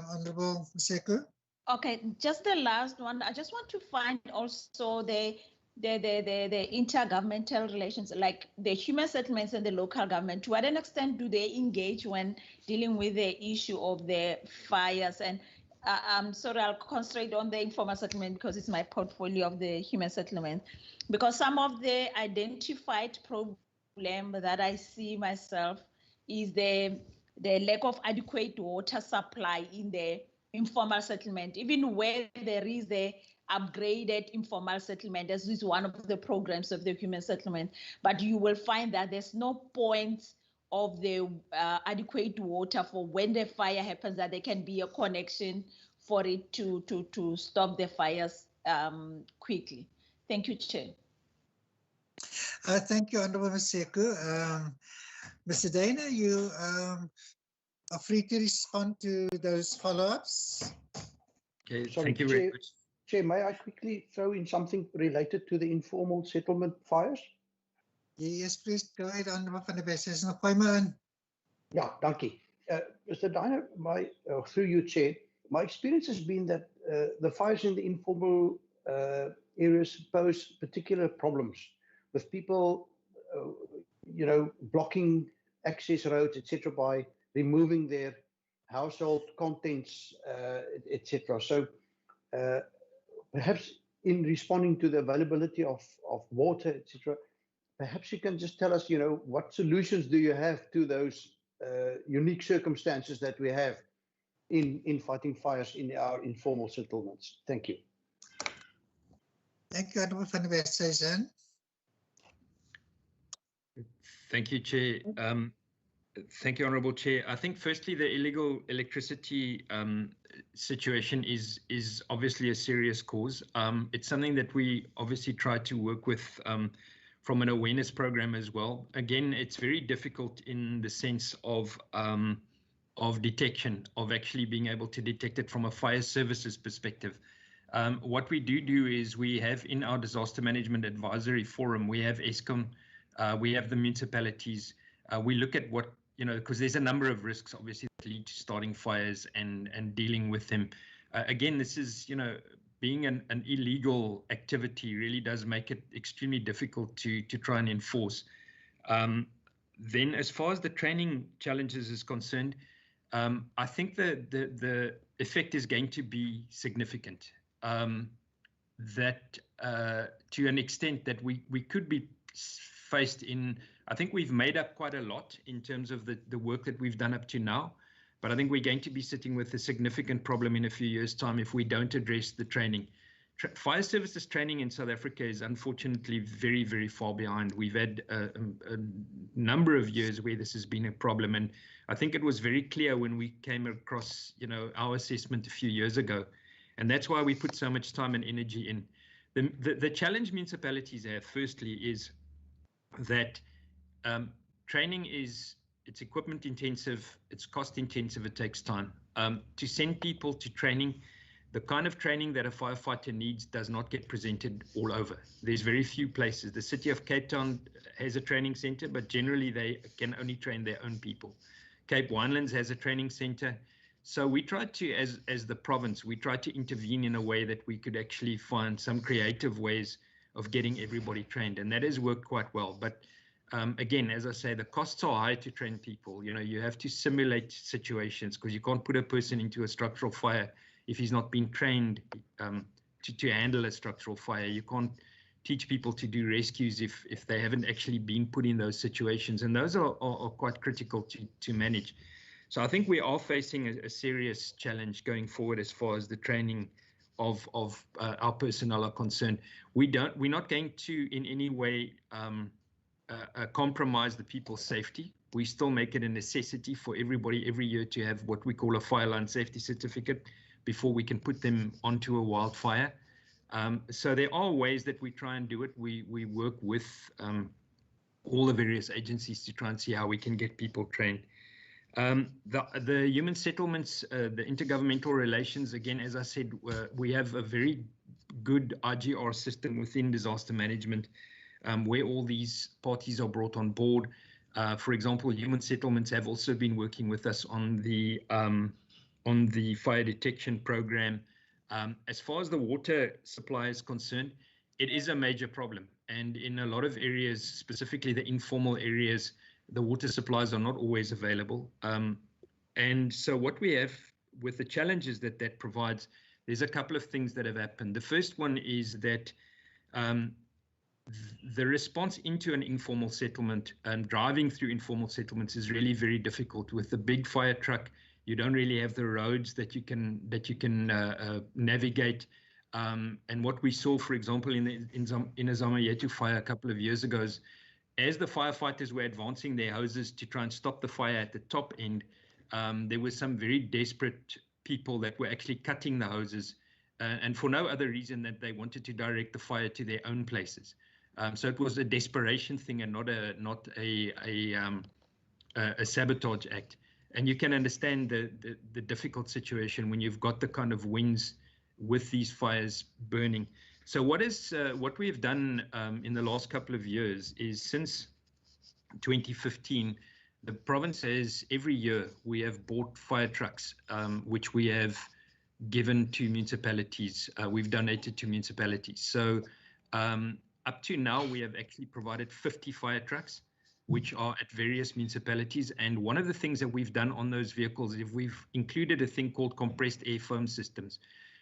Honorable Maseko. Okay, just the last one. I just want to find also the intergovernmental relations, like the human settlements and the local government. To what extent do they engage when dealing with the issue of the fires? And I'm sorry, I'll concentrate on the informal settlement because it's my portfolio of the human settlement. Because some of the identified problem that I see myself is the lack of adequate water supply in the informal settlement, even where there is the upgraded informal settlement. This is one of the programs of the human settlement, but you will find that there's no point of the adequate water for when the fire happens, that there can be a connection for it to stop the fires quickly. Thank you, Chair. Thank you, Honorable Maseko. Mr. Dana, you are free to respond to those follow-ups. Okay, Sorry, thank you very Chair, much. Chair, may I quickly throw in something related to the informal settlement fires? Yes, please go ahead, Honorable van der Bes. Nog gooi maar in. Yeah, dankie. Mr. Diner, through you, Chair, my experience has been that the fires in the informal areas pose particular problems with people, blocking access roads, etc., by removing their household contents, etc. So perhaps in responding to the availability of water, etc., perhaps you can just tell us, what solutions do you have to those unique circumstances that we have in fighting fires in our informal settlements? Thank you. Thank you, Honorable van der Bes. Thank you, Chair. Thank you, Honourable Chair. I think firstly, the illegal electricity situation is obviously a serious cause. It's something that we obviously try to work with from an awareness program as well. Again, it's very difficult in the sense of detection, of actually being able to detect it from a fire services perspective. What we do is we have in our disaster management advisory forum, we have ESCOM, we have the municipalities. We look at what, because there's a number of risks obviously that lead to starting fires and dealing with them. Again, this is, being an illegal activity really does make it extremely difficult to try and enforce. Then as far as the training challenges is concerned, I think the effect is going to be significant. That to an extent that we could be faced in, I think we've made up quite a lot in terms of the work that we've done up to now, but I think we're going to be sitting with a significant problem in a few years' time if we don't address the training. Fire services training in South Africa is unfortunately very, very far behind. We've had a number of years where this has been a problem, and I think it was very clear when we came across, our assessment a few years ago, and that's why we put so much time and energy in. The challenge municipalities have, firstly, is that training it's equipment intensive, it's cost intensive, it takes time. To send people to training, the kind of training that a firefighter needs does not get presented all over. There's very few places. The city of Cape Town has a training center, but generally they can only train their own people. Cape Wildlands has a training center. So we tried to, as the province, we tried to intervene in a way that we could actually find some creative ways of getting everybody trained, and that has worked quite well. But again, as I say, the costs are high to train people. You have to simulate situations because you can't put a person into a structural fire if he's not been trained to handle a structural fire. You can't teach people to do rescues if they haven't actually been put in those situations, and those are quite critical to manage. So I think we are facing a serious challenge going forward as far as the training of our personnel are concerned. We're not going to in any way compromise the people's safety. We still make it a necessity for everybody every year to have what we call a fire line safety certificate before we can put them onto a wildfire. So there are ways that we try and do it. We work with all the various agencies to try and see how we can get people trained. The human settlements, the intergovernmental relations, again, as I said, we have a very good IGR system within disaster management where all these parties are brought on board. For example, human settlements have also been working with us on the fire detection program. As far as the water supply is concerned, it is a major problem. And in a lot of areas, specifically the informal areas, the water supplies are not always available. And so what we have with the challenges that provides, there's a couple of things that have happened. The first one is that the response into an informal settlement and driving through informal settlements is really very difficult. With the big fire truck, you don't really have the roads that you can navigate. And what we saw, for example, in a Zamayetu fire a couple of years ago is, as the firefighters were advancing their hoses to try and stop the fire at the top end, there were some very desperate people that were actually cutting the hoses, and for no other reason than they wanted to direct the fire to their own places. So it was a desperation thing and not a sabotage act. And you can understand the difficult situation when you've got the kind of winds with these fires burning. So what we have done in the last couple of years is, since 2015, the province has, every year, we have bought fire trucks, which we have given to municipalities. We've donated to municipalities. So up to now, we have actually provided 50 fire trucks, which are at various municipalities. And one of the things that we've done on those vehicles is we've included a thing called compressed air foam systems,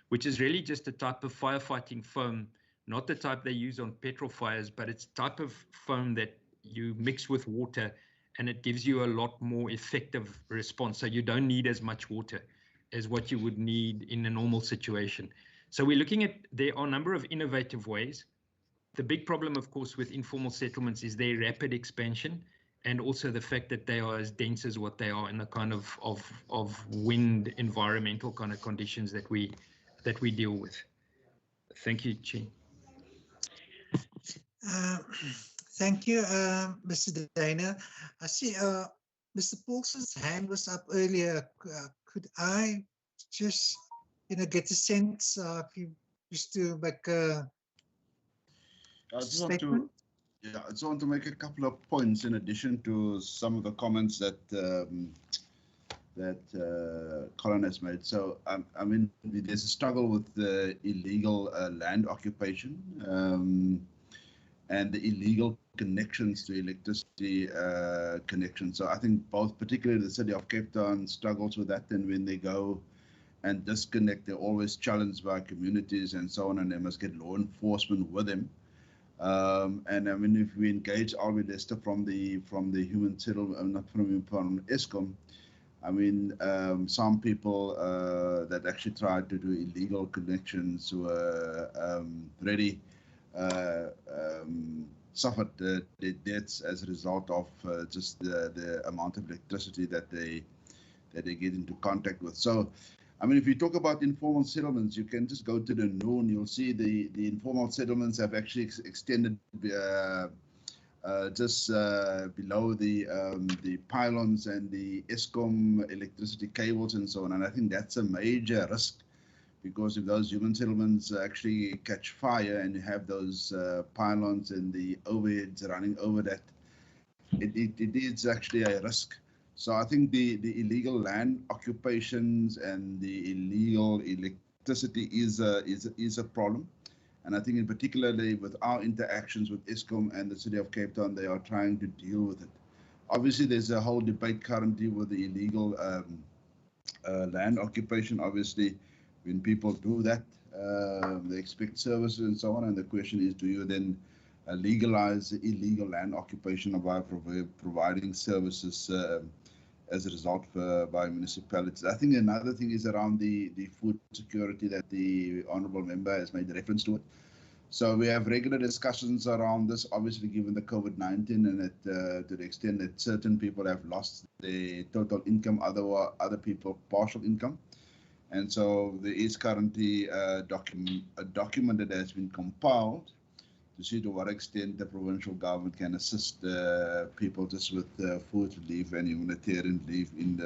which is really just a type of firefighting foam, not the type they use on petrol fires, but it's type of foam that you mix with water, and it gives you a lot more effective response. So you don't need as much water as what you would need in a normal situation. So we're looking at, there are a number of innovative ways. The big problem, of course, with informal settlements is their rapid expansion, and also the fact that they are as dense as what they are in the kind of wind environmental kind of conditions that we deal with. Thank you, Chair. Thank you, Mr. Dana. I see Mr. Paulson's hand was up earlier. Could I just, get a sense if you wish to make a statement? I just want to make a couple of points in addition to some of the comments that Colin has made. So, I mean, there's a struggle with the illegal land occupation and the illegal connections to electricity connections. So I think both, particularly the city of Cape Town, struggles with that. And when they go and disconnect, they're always challenged by communities and so on, and they must get law enforcement with them. And I mean, if we engage Albi Lester from the human settlement, not from ESCOM, I mean, some people that actually tried to do illegal connections were already suffered their deaths as a result of just the amount of electricity that they get into contact with. So, I mean, if you talk about informal settlements, you can just go to the noon. You'll see the informal settlements have actually extended just below the pylons and the ESCOM electricity cables and so on. And I think that's a major risk, because if those human settlements actually catch fire and you have those pylons and the overheads running over that, it is actually a risk. So I think the illegal land occupations and the illegal electricity is a problem. And I think in particularly with our interactions with ESCOM and the city of Cape Town, they are trying to deal with it. Obviously, there's a whole debate currently with the illegal land occupation. Obviously, when people do that, they expect services and so on. And the question is, do you then legalize the illegal land occupation by providing services as a result by municipalities. I think another thing is around the food security that the honourable member has made reference to it. So we have regular discussions around this, obviously given the COVID-19 and that, to the extent that certain people have lost their total income, other people partial income. And so there is currently a document that has been compiled to see to what extent the provincial government can assist people just with food relief and humanitarian relief in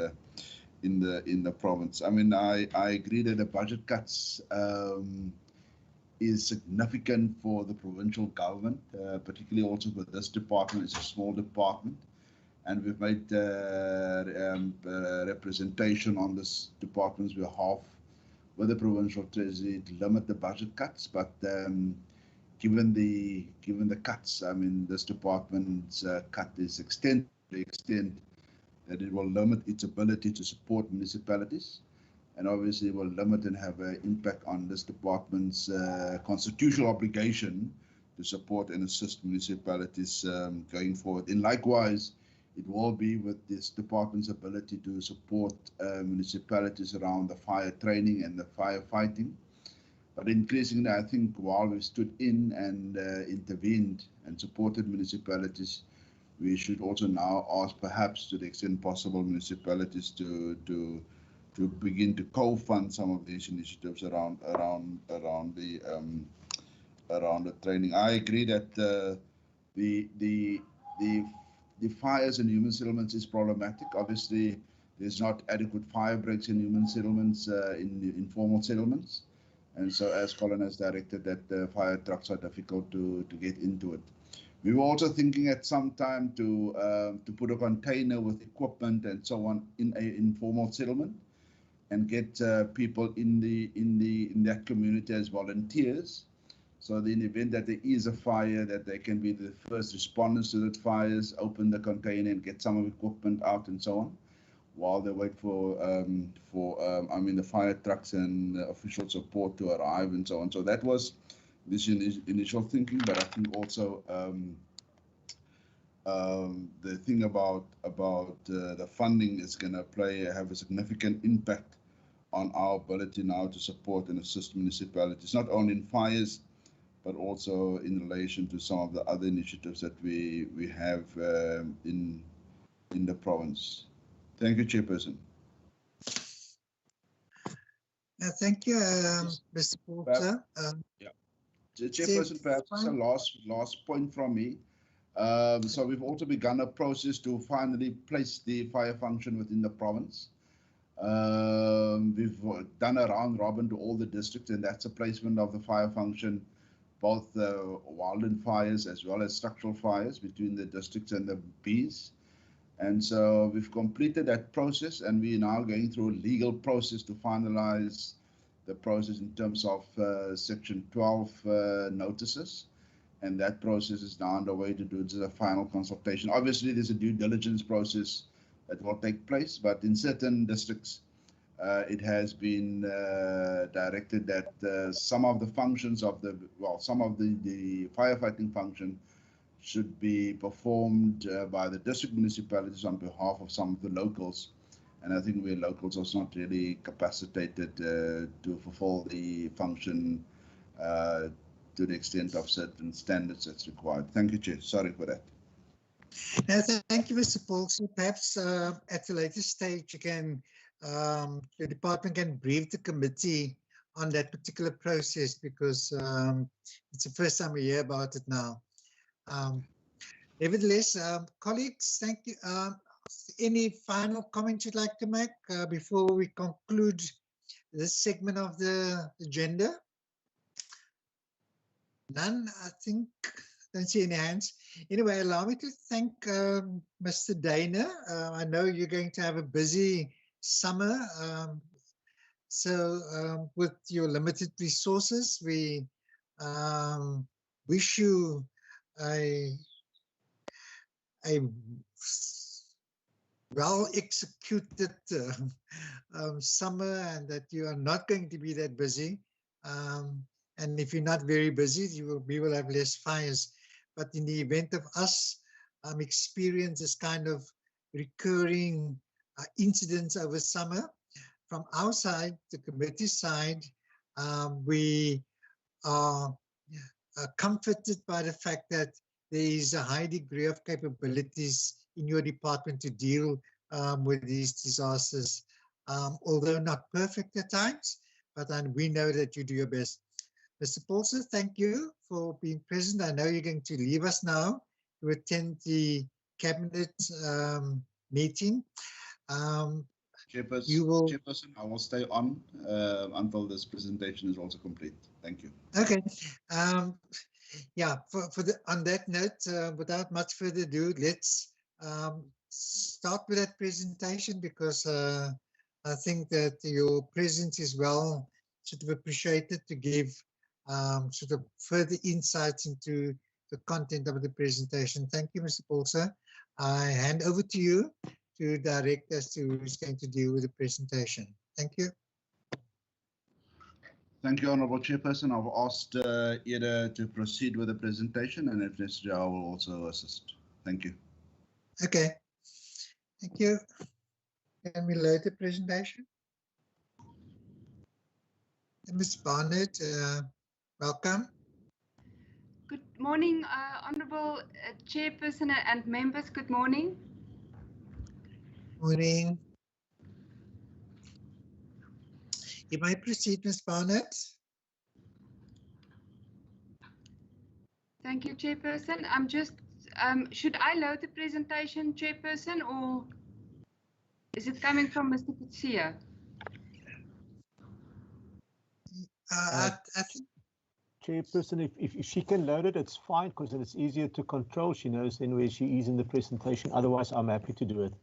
the province. I mean, I agree that the budget cuts is significant for the provincial government, particularly also for this department. It's a small department, and we've made representation on this department's behalf with the provincial treasury to limit the budget cuts. But given the cuts, I mean, this department's cut is to the extent that it will limit its ability to support municipalities, and obviously will limit and have an impact on this department's constitutional obligation to support and assist municipalities going forward. And likewise, it will be with this department's ability to support municipalities around the fire training and the firefighting. But increasingly, I think while we stood in and intervened and supported municipalities, we should also now ask, perhaps to the extent possible, municipalities to begin to co-fund some of these initiatives around the training. I agree that the fires in human settlements is problematic. Obviously, there's not adequate fire breaks in human settlements, in the informal settlements, and so as Colin has directed, that the fire trucks are difficult to get into it. We were also thinking at some time to put a container with equipment and so on in an informal settlement, and get people in that community as volunteers. So in the event that there is a fire, that they can be the first responders to the fires, open the container and get some of the equipment out and so on, while they wait for the fire trucks and official support to arrive and so on. So that was this initial thinking, but I think also the thing about the funding is going to have a significant impact on our ability now to support and assist municipalities, not only in fires, but also in relation to some of the other initiatives that we have in the province. Thank you, Chairperson. Thank you, Mr. Porter. Chairperson, perhaps a last point from me. So we've also begun a process to finally place the fire function within the province. We've done a round robin to all the districts, and that's a placement of the fire function, both the wildland fires as well as structural fires between the districts and the Bs. And so we've completed that process, and we're now going through a legal process to finalize the process in terms of Section 12 notices. And that process is now underway to do the final consultation. Obviously, there's a due diligence process that will take place, but in certain districts, it has been directed that some of the functions of the firefighting function should be performed by the district municipalities on behalf of some of the locals. And I think we locals are not really capacitated to fulfill the function to the extent of certain standards that's required. Thank you, Chair. Sorry for that. Thank you, Mr. Paul. So perhaps at a later stage, you can, the department can brief the committee on that particular process, because it's the first time we hear about it now. Nevertheless, colleagues, thank you. Any final comments you'd like to make before we conclude this segment of the agenda? None, I think. Don't see any hands. Anyway, allow me to thank Mr. Dana. I know you're going to have a busy summer. So with your limited resources, we wish you a well-executed summer, and that you are not going to be that busy. And if you're not very busy, we will have less fires. But in the event of us experience this kind of recurring incidents over summer. From our side, the committee side, we are comforted by the fact that there is a high degree of capabilities in your department to deal with these disasters, although not perfect at times, but we know that you do your best. Mr. Paulson, thank you for being present. I know you're going to leave us now to attend the cabinet meeting. Chairperson, I will stay on until this presentation is also complete. Thank you. Okay. Yeah, on that note, without much further ado, let's start with that presentation, because I think that your presence is well sort of appreciated to give sort of further insights into the content of the presentation. Thank you, Mr. Paulson. I hand over to you to direct us to who's going to deal with the presentation. Thank you. Thank you, Honourable Chairperson. I've asked Ida to proceed with the presentation, and if necessary, I will also assist. Thank you. Okay. Thank you. Can we load the presentation? And Ms. Barnett, welcome. Good morning, Honourable Chairperson and members. Good morning. Morning. You may proceed, Ms. Barnett. Thank you, Chairperson. I'm just, should I load the presentation, Chairperson, or is it coming from Mr. Kutsia? I think, Chairperson, if she can load it, it's fine, because then it's easier to control. She knows then where she is in the presentation. Otherwise, I'm happy to do it.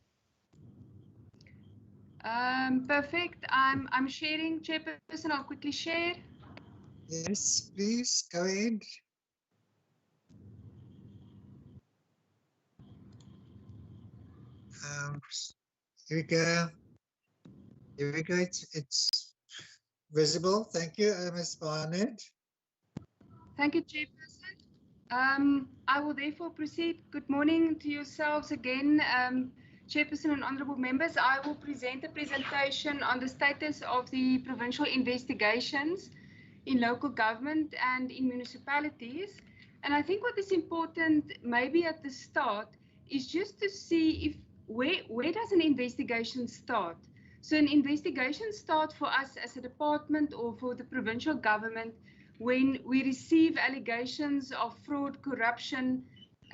Perfect. I'm sharing, Chairperson. I'll quickly share. yes, please go ahead. Here we go. Here we go. It's visible. Thank you, Ms. Barnett. Thank you, Chairperson. I will therefore proceed. Good morning to yourselves again, Chairperson and honourable members. I will present a presentation on the status of the provincial investigations in local government and in municipalities. And I think what is important, maybe at the start, is just to see if where does an investigation start? So an investigation starts for us as a department or for the provincial government when we receive allegations of fraud, corruption,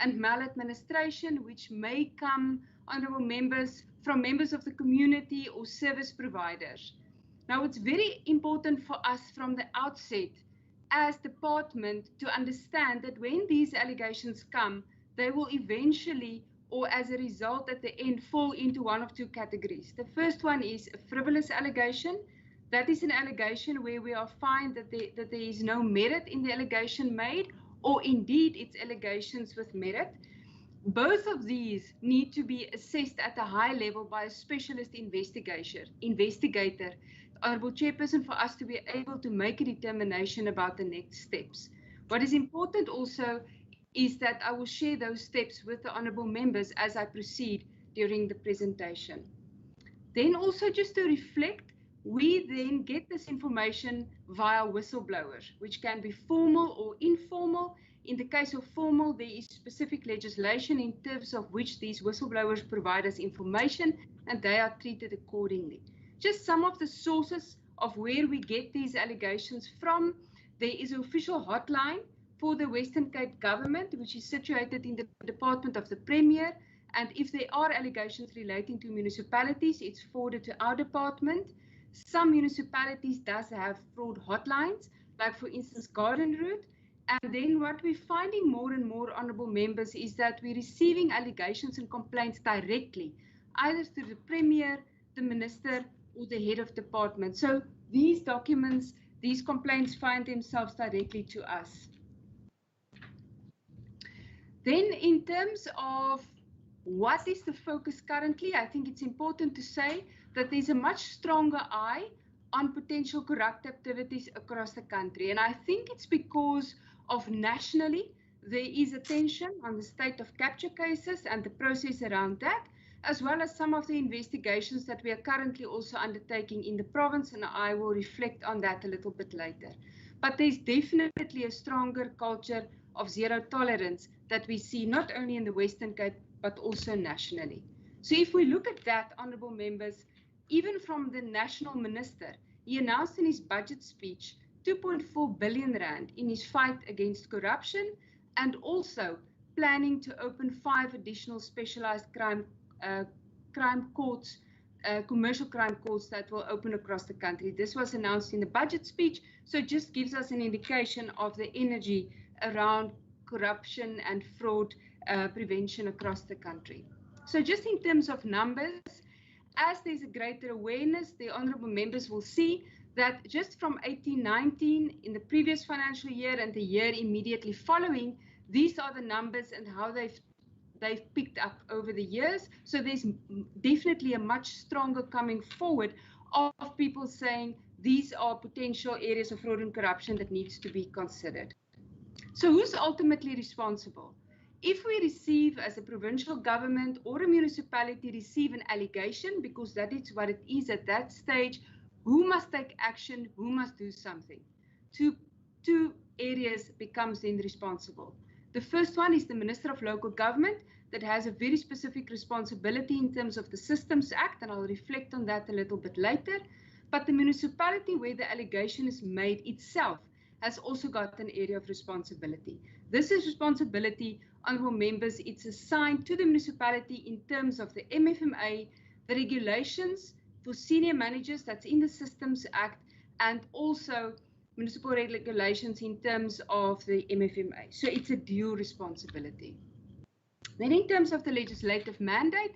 and maladministration, which may come, honourable members, from members of the community or service providers. Now, it's very important for us from the outset as department to understand that when these allegations come, they will eventually, or as a result at the end, fall into one of two categories. The first one is a frivolous allegation. That is an allegation where we find that there is no merit in the allegation made, or indeed it's allegations with merit. Both of these need to be assessed at a high level by a specialist investigator, Honourable Chairperson, for us to be able to make a determination about the next steps. What is important also is that I will share those steps with the honourable members as I proceed during the presentation. Then also just to reflect, we then get this information via whistleblowers, which can be formal or informal. In the case of formal, there is specific legislation in terms of which these whistleblowers provide us information, and they are treated accordingly. Just some of the sources of where we get these allegations from. There is an official hotline for the Western Cape government, which is situated in the Department of the Premier. And if there are allegations relating to municipalities, it's forwarded to our department. Some municipalities does have fraud hotlines, like for instance, Garden Route. And then what we're finding more and more, honourable members, is that we're receiving allegations and complaints directly, either through the Premier, the Minister, or the head of department. So these documents, these complaints find themselves directly to us. Then in terms of what is the focus currently, I think it's important to say that there's a much stronger eye on potential corrupt activities across the country. And I think it's because of nationally, there is attention on the state of capture cases and the process around that. as well as some of the investigations that we are currently also undertaking in the province, and I will reflect on that a little bit later. But there's definitely a stronger culture of zero tolerance that we see not only in the Western Cape, but also nationally. So if we look at that, honourable members, even from the National Minister, he announced in his budget speech 2.4 billion rand in his fight against corruption, and also planning to open 5 additional specialised crime courts, commercial crime courts that will open across the country. This was announced in the budget speech, so it just gives us an indication of the energy around corruption and fraud prevention across the country. So just in terms of numbers, as there's a greater awareness, the honourable members will see that just from 18-19 in the previous financial year and the year immediately following, these are the numbers and how they've picked up over the years. So there's definitely a much stronger coming forward of people saying these are potential areas of fraud and corruption that needs to be considered. So who's ultimately responsible? If we receive, as a provincial government or a municipality, receive an allegation, because that is what it is at that stage, who must take action, who must do something? Two areas becomes then responsible. The first one is the Minister of Local Government, that has a very specific responsibility in terms of the Systems Act, and I'll reflect on that a little bit later. But the municipality where the allegation is made itself has also got an area of responsibility. This is responsibility, honourable members, it's assigned to the municipality in terms of the MFMA, the regulations for senior managers that's in the Systems Act, and also municipal regulations in terms of the MFMA. So it's a dual responsibility. Then in terms of the legislative mandate,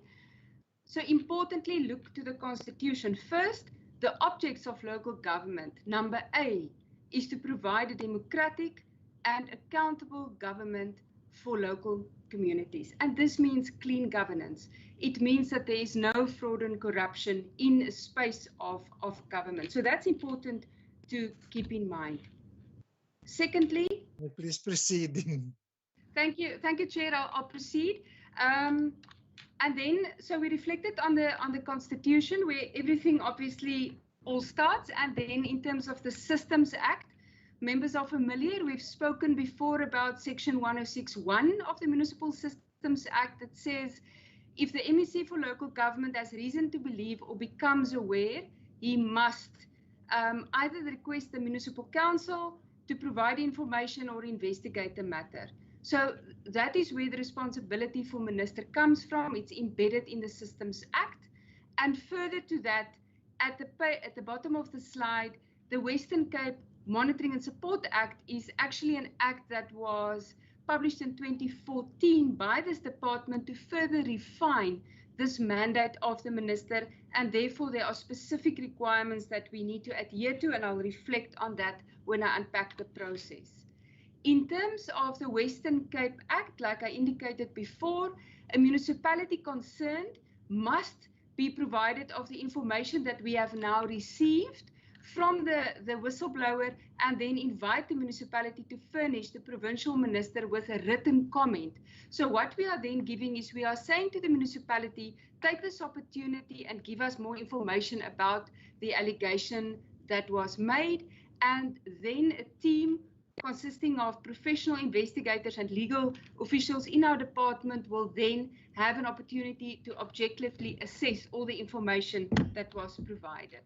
so importantly, look to the Constitution. First, the objects of local government, number A, is to provide a democratic and accountable government for local communities. And this means clean governance. It means that there is no fraud and corruption in a space of government. So that's important to keep in mind. Secondly, please proceed. Thank you, Chair. I'll proceed. And then, so we reflected on the Constitution, where everything obviously all starts, and then in terms of the Systems Act, members are familiar. We've spoken before about Section 106(1) of the Municipal Systems Act that says if the MEC for local government has reason to believe or becomes aware, he must either request the municipal council to provide information or investigate the matter. So that is where the responsibility for minister comes from. It's embedded in the Systems Act. And further to that, at the bottom of the slide, the Western Cape Monitoring and Support Act is actually an act that was published in 2014 by this department to further refine this mandate of the minister, and therefore there are specific requirements that we need to adhere to, and I'll reflect on that when I unpack the process. In terms of the Western Cape Act, like I indicated before, a municipality concerned must be provided of the information that we have now received from the whistleblower, and then invite the municipality to furnish the provincial minister with a written comment. So what we are then giving is, we are saying to the municipality, take this opportunity and give us more information about the allegation that was made, and then a team consisting of professional investigators and legal officials in our department will then have an opportunity to objectively assess all the information that was provided.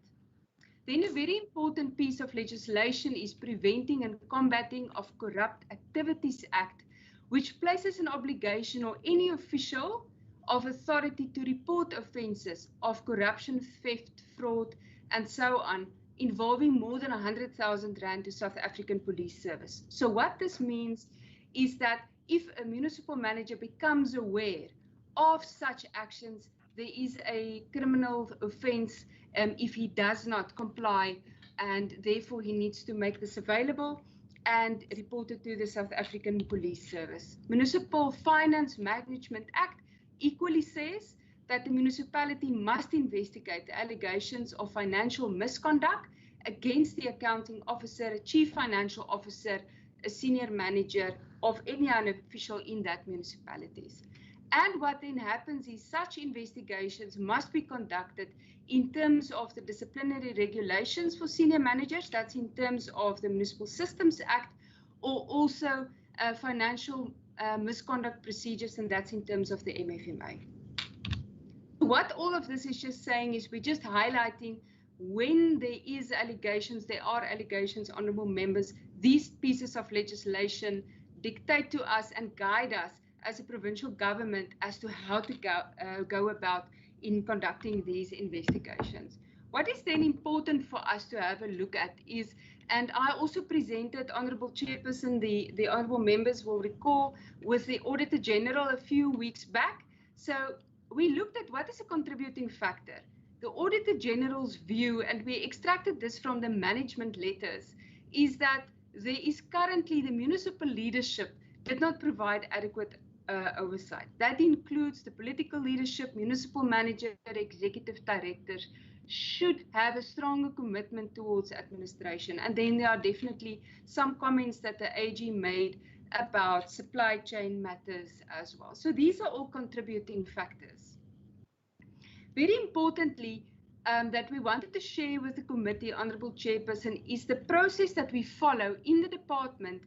Then a very important piece of legislation is Preventing and Combating of Corrupt Activities Act, which places an obligation on any official of authority to report offences of corruption, theft, fraud, and so on, involving more than 100,000 rand to South African Police Service. So what this means is that if a municipal manager becomes aware of such actions, there is a criminal offence if he does not comply, and therefore he needs to make this available and report it to the South African Police Service. Municipal Finance Management Act equally says that the municipality must investigate the allegations of financial misconduct against the accounting officer, a chief financial officer, a senior manager of any other official in that municipalities. And what then happens is such investigations must be conducted in terms of the disciplinary regulations for senior managers, that's in terms of the Municipal Systems Act, or also financial misconduct procedures, and that's in terms of the MFMA. What all of this is just saying is we're just highlighting when there are allegations, honourable members, these pieces of legislation dictate to us and guide us as a provincial government as to how to go about in conducting these investigations. What is then important for us to have a look at is, and I also presented, Honourable Chairperson, the Honourable members will recall, with the Auditor General a few weeks back. So we looked at what is a contributing factor. The Auditor General's view, and we extracted this from the management letters, is that there is currently the municipal leadership did not provide adequate oversight. That includes the political leadership, municipal manager, executive directors should have a stronger commitment towards administration. And then there are definitely some comments that the AG made about supply chain matters as well. So these are all contributing factors. Very importantly, that we wanted to share with the committee, Honourable Chairperson, is the process that we follow in the department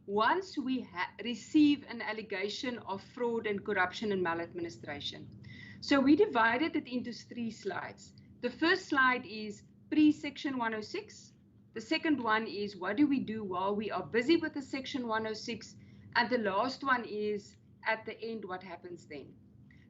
once we receive an allegation of fraud and corruption and maladministration. So we divided it into 3 slides. The first slide is pre-Section 106. The second one is what do we do while we are busy with the Section 106. And the last one is at the end, what happens then.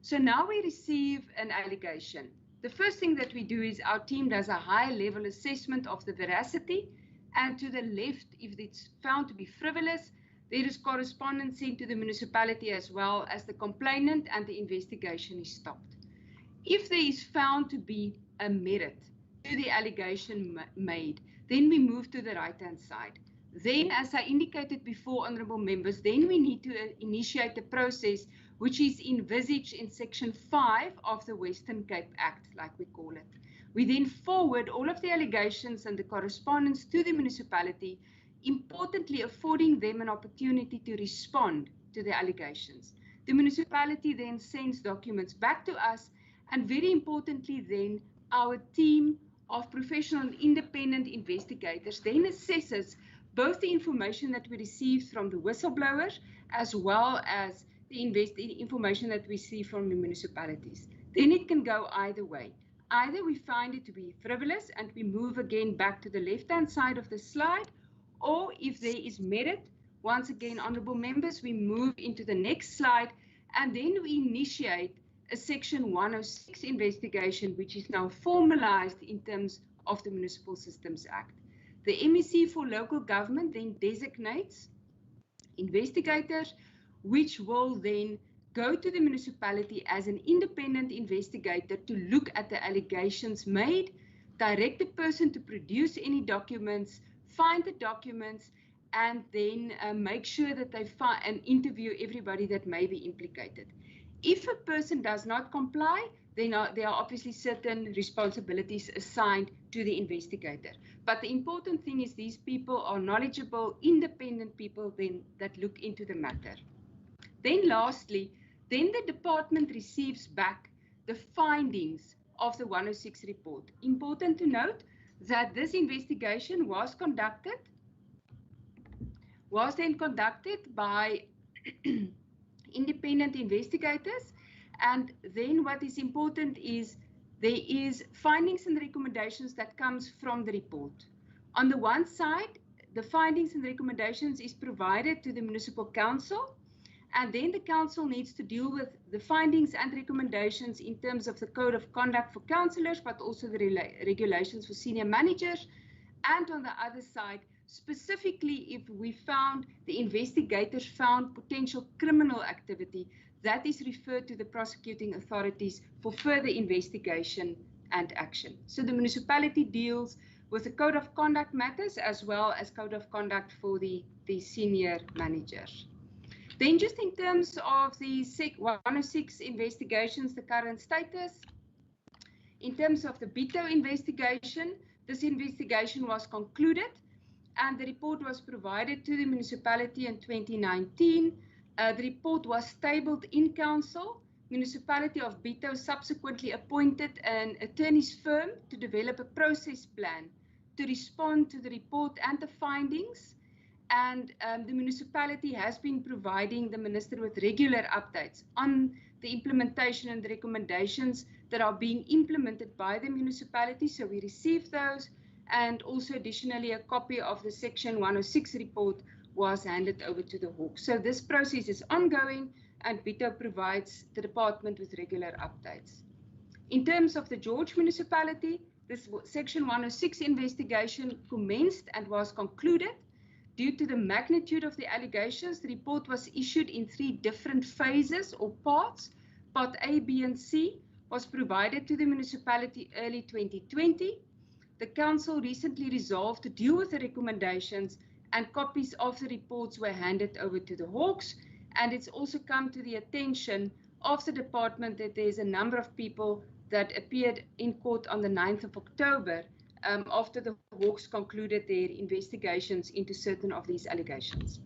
So now we receive an allegation. The first thing that we do is our team does a high-level assessment of the veracity, and to the left, if it's found to be frivolous, there is correspondence sent to the municipality as well as the complainant, and the investigation is stopped. If there is found to be a merit to the allegation made, then we move to the right-hand side. Then, as I indicated before, honourable members, then we need to initiate the process which is envisaged in Section 5 of the Western Cape Act, like we call it. We then forward all of the allegations and the correspondence to the municipality, importantly affording them an opportunity to respond to the allegations. The municipality then sends documents back to us, and very importantly then, our team of professional and independent investigators then assesses both the information that we receive from the whistleblowers as well as the information that we see from the municipalities. Then it can go either way. Either we find it to be frivolous and we move again back to the left-hand side of the slide, or if there is merit, once again, honourable members, we move into the next slide and then we initiate a Section 106 investigation, which is now formalized in terms of the Municipal Systems Act. The MEC for local government then designates investigators, which will then go to the municipality as an independent investigator to look at the allegations made, direct the person to produce any documents, find the documents, and then make sure that they find and interview everybody that may be implicated. If a person does not comply, then there are obviously certain responsibilities assigned to the investigator. But the important thing is these people are knowledgeable, independent people then that look into the matter. Then lastly, then the department receives back the findings of the 106 report. Important to note that this investigation was then conducted by independent investigators. And then what is important is there is findings and recommendations that comes from the report. On the one side, the findings and recommendations is provided to the municipal council, and then the council needs to deal with the findings and recommendations in terms of the code of conduct for councillors, but also the regulations for senior managers. And on the other side, specifically if we found, the investigators found potential criminal activity, that is referred to the prosecuting authorities for further investigation and action. So the municipality deals with the code of conduct matters as well as code of conduct for the senior managers. Then just in terms of the 106 investigations, the current status, in terms of the BITO investigation, this investigation was concluded and the report was provided to the municipality in 2019. The report was tabled in council Municipality of Bito subsequently appointed an attorney's firm to develop a process plan to respond to the report and the findings. And the municipality has been providing the minister with regular updates on the implementation and the recommendations that are being implemented by the municipality. So we received those, and also additionally a copy of the Section 106 report was handed over to the Hawks. So this process is ongoing, and Bito provides the department with regular updates. In terms of the George municipality, this Section 106 investigation commenced and was concluded. Due to the magnitude of the allegations, the report was issued in 3 different phases or parts. Part A, B, and C was provided to the municipality early 2020. The council recently resolved to deal with the recommendations, and copies of the reports were handed over to the Hawks. And it's also come to the attention of the department that there's a number of people that appeared in court on the 9th of October after the Hawks concluded their investigations into certain of these allegations.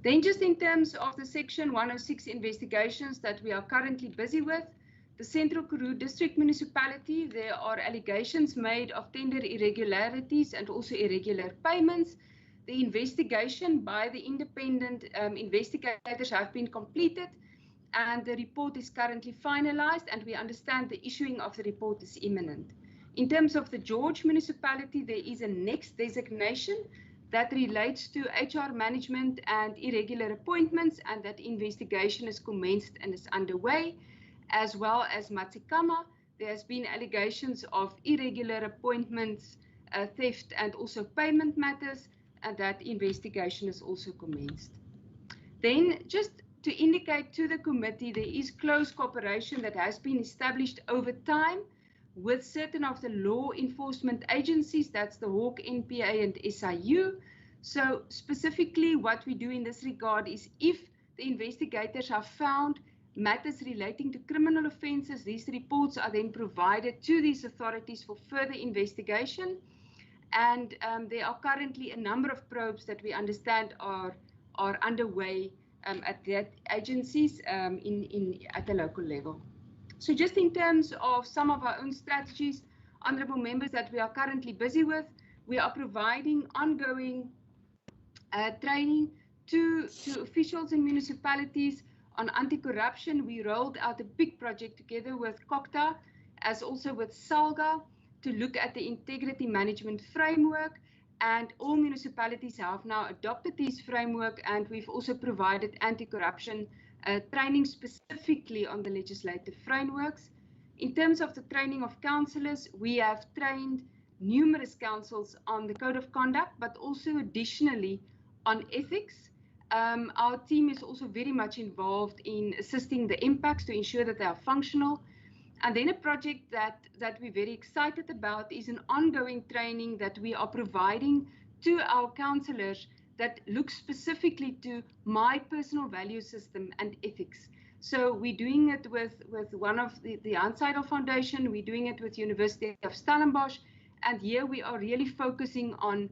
Then just in terms of the Section 106 investigations that we are currently busy with, the Central Karoo District Municipality, there are allegations made of tender irregularities and also irregular payments. The investigation by the independent investigators have been completed, and the report is currently finalized, and we understand the issuing of the report is imminent. In terms of the George municipality, there is a next designation that relates to HR management and irregular appointments, and that investigation is commenced and is underway, as well as Matsikama. There has been allegations of irregular appointments, theft, and also payment matters, and that investigation is also commenced. Then just to indicate to the committee, there is close cooperation that has been established over time with certain of the law enforcement agencies, that's the Hawk, NPA, and SIU. So specifically what we do in this regard is, if the investigators have found matters relating to criminal offences, these reports are then provided to these authorities for further investigation. And there are currently a number of probes that we understand are underway at that agencies at the local level. So just in terms of some of our own strategies, honourable members, that we are currently busy with, we are providing ongoing training to officials in municipalities on anti-corruption. We rolled out a big project together with COCTA, as also with SALGA, to look at the integrity management framework, and all municipalities have now adopted this framework, and we've also provided anti-corruption training specifically on the legislative frameworks. In terms of the training of councillors, we have trained numerous councils on the code of conduct, but also additionally on ethics. Our team is also very much involved in assisting the impacts to ensure that they are functional. And then a project that we're very excited about is an ongoing training that we are providing to our councillors that looks specifically to my personal value system and ethics. So we're doing it with one of the Untitled Foundation, we're doing it with University of Stellenbosch, and here we are really focusing on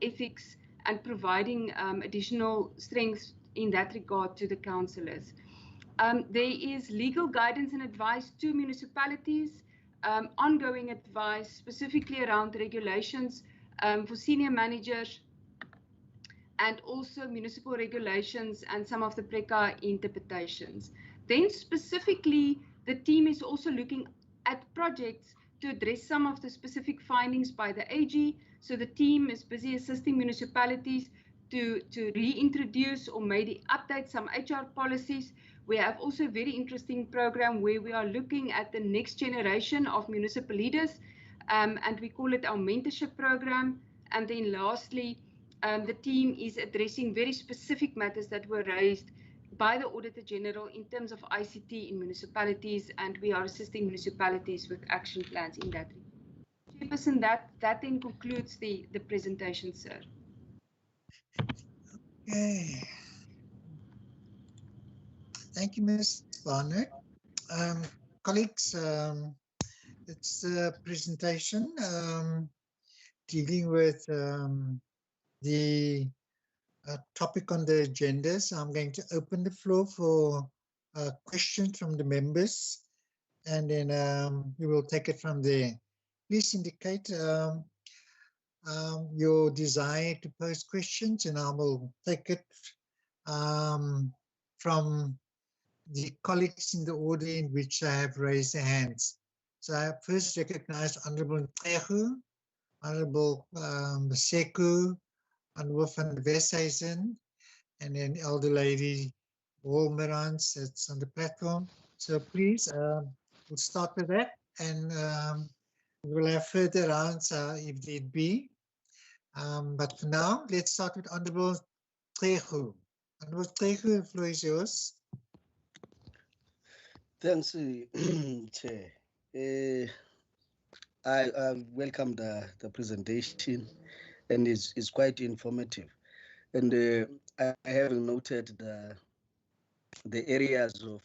ethics and providing additional strengths in that regard to the councillors. There is legal guidance and advice to municipalities, ongoing advice specifically around regulations for senior managers, and also municipal regulations and some of the PRECA interpretations. Then specifically, the team is also looking at projects to address some of the specific findings by the AG. So the team is busy assisting municipalities to reintroduce or maybe update some HR policies. We have also a very interesting program where we are looking at the next generation of municipal leaders, and we call it our mentorship program. And then lastly, the team is addressing very specific matters that were raised by the Auditor General in terms of ICT in municipalities, and we are assisting municipalities with action plans in that. Chairperson, that then concludes the presentation, sir. Okay. Thank you, Ms. Barnett. Colleagues, it's a presentation dealing with the topic on the agenda. So I'm going to open the floor for questions from the members, and then we will take it from there. Please indicate your desire to pose questions, and I will take it from the colleagues in the order in which I have raised their hands. So I first recognize Honorable Ntegu, Honorable Seku, Honorable van Westhuizen, and then Elder Lady Wolmerans that's on the platform. So please, we'll start with that, and we'll have further rounds if need be. But for now, let's start with Honorable Ntegu. Honorable Ntegu, the floor is yours. Thanks, Chair. I welcome the presentation, and it's quite informative. And I have noted the areas of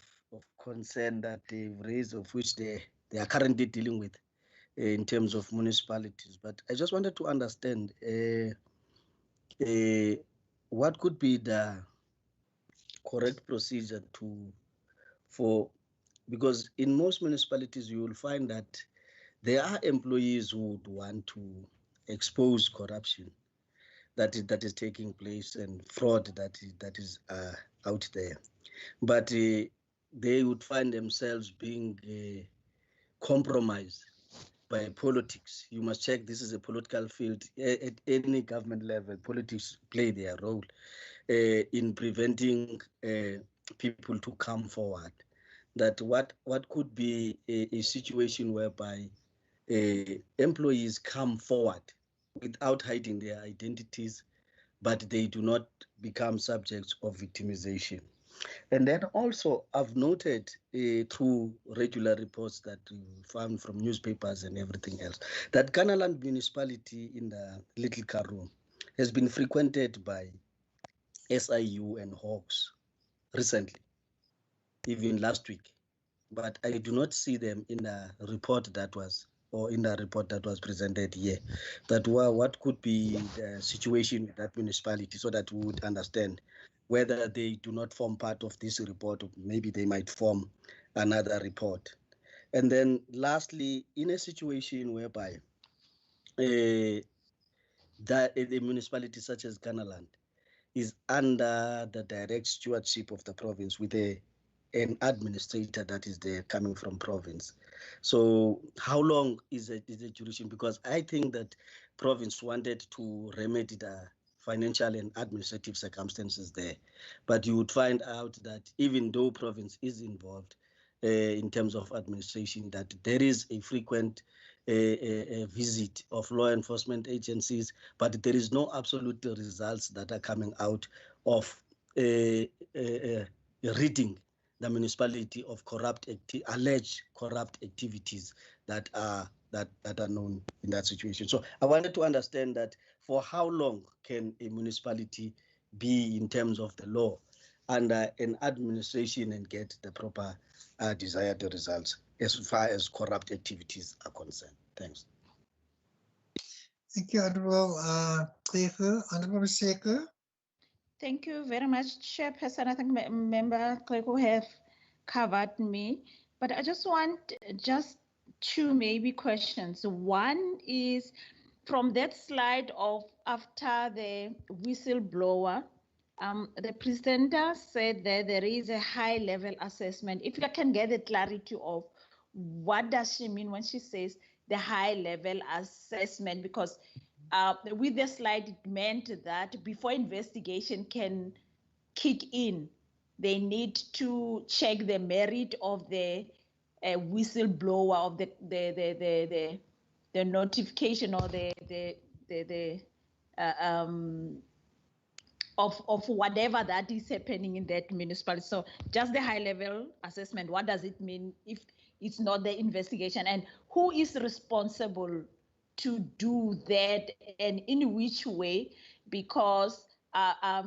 concern that they've raised, of which they are currently dealing with in terms of municipalities. But I just wanted to understand what could be the correct procedure because in most municipalities you will find that there are employees who would want to expose corruption that is taking place and fraud that is out there, but they would find themselves being compromised by politics. You must check, this is a political field. At any government level, politics play their role in preventing people to come forward. That what could be a situation whereby employees come forward without hiding their identities, but they do not become subjects of victimization. And then also I've noted through regular reports that we found from newspapers and everything else, that Kanaland municipality in the Little Karoo has been frequented by SIU and Hawks recently, even last week. But I do not see them in the report that was presented here. That what could be the situation with that municipality, so that we would understand whether they do not form part of this report, or maybe they might form another report. And then lastly, in a situation whereby that a municipality such as Kanaland is under the direct stewardship of the province with an administrator that is there coming from province. So how long is the duration? Because I think that province wanted to remedy the financial and administrative circumstances there, but you would find out that even though province is involved in terms of administration, that there is a frequent a visit of law enforcement agencies, but there is no absolute results that are coming out of reading the municipality of alleged corrupt activities that are known in that situation. So I wanted to understand that for how long can a municipality be in terms of the law under an administration and get the proper desired results as far as corrupt activities are concerned. Thanks. Thank you, Honorable Ntegu. Honorable Seku. Thank you very much, Chairperson. I think Member Ntegu have covered me, but I just want two maybe questions. One is from that slide of after the whistleblower, the presenter said that there is a high-level assessment. If you can get the clarity of what does she mean when she says the high-level assessment, because with the slide, it meant that before investigation can kick in, they need to check the merit of the whistleblower, of the notification, or of whatever that is happening in that municipality. So just the high-level assessment, what does it mean if it's not the investigation, and who is responsible to do that, and in which way? Because I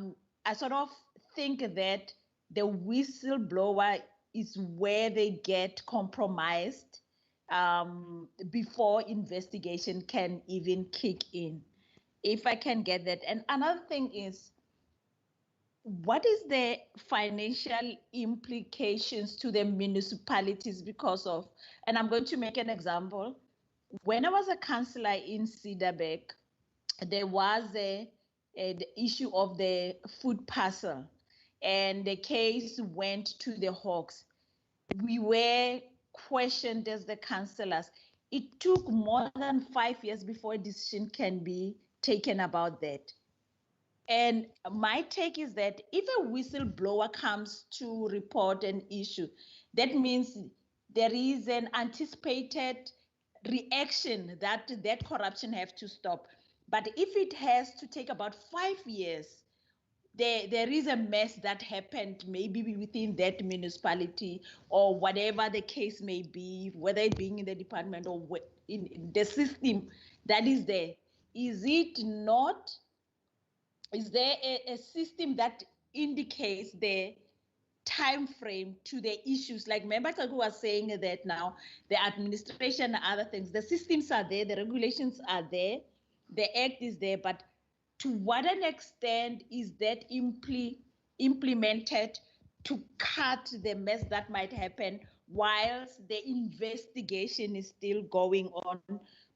sort of think that the whistleblower is where they get compromised before investigation can even kick in. If I can get that. And another thing is, what is the financial implications to the municipalities because of, and I'm going to make an example. When I was a councillor in Cedarburg, there was the issue of the food parcel, and the case went to the Hawks. We were questioned as the councillors. It took more than 5 years before a decision can be taken about that. And my take is that if a whistleblower comes to report an issue, that means there is an anticipated reaction that that corruption have to stop. But if it has to take about 5 years, there is a mess that happened maybe within that municipality or whatever the case may be, whether it being in the department or in the system that is there. Is it not? Is there a system that indicates the time frame to the issues? Like Member Taku was saying that now the administration and other things, the systems are there, the regulations are there, the act is there, but to what an extent is that implemented to cut the mess that might happen whilst the investigation is still going on,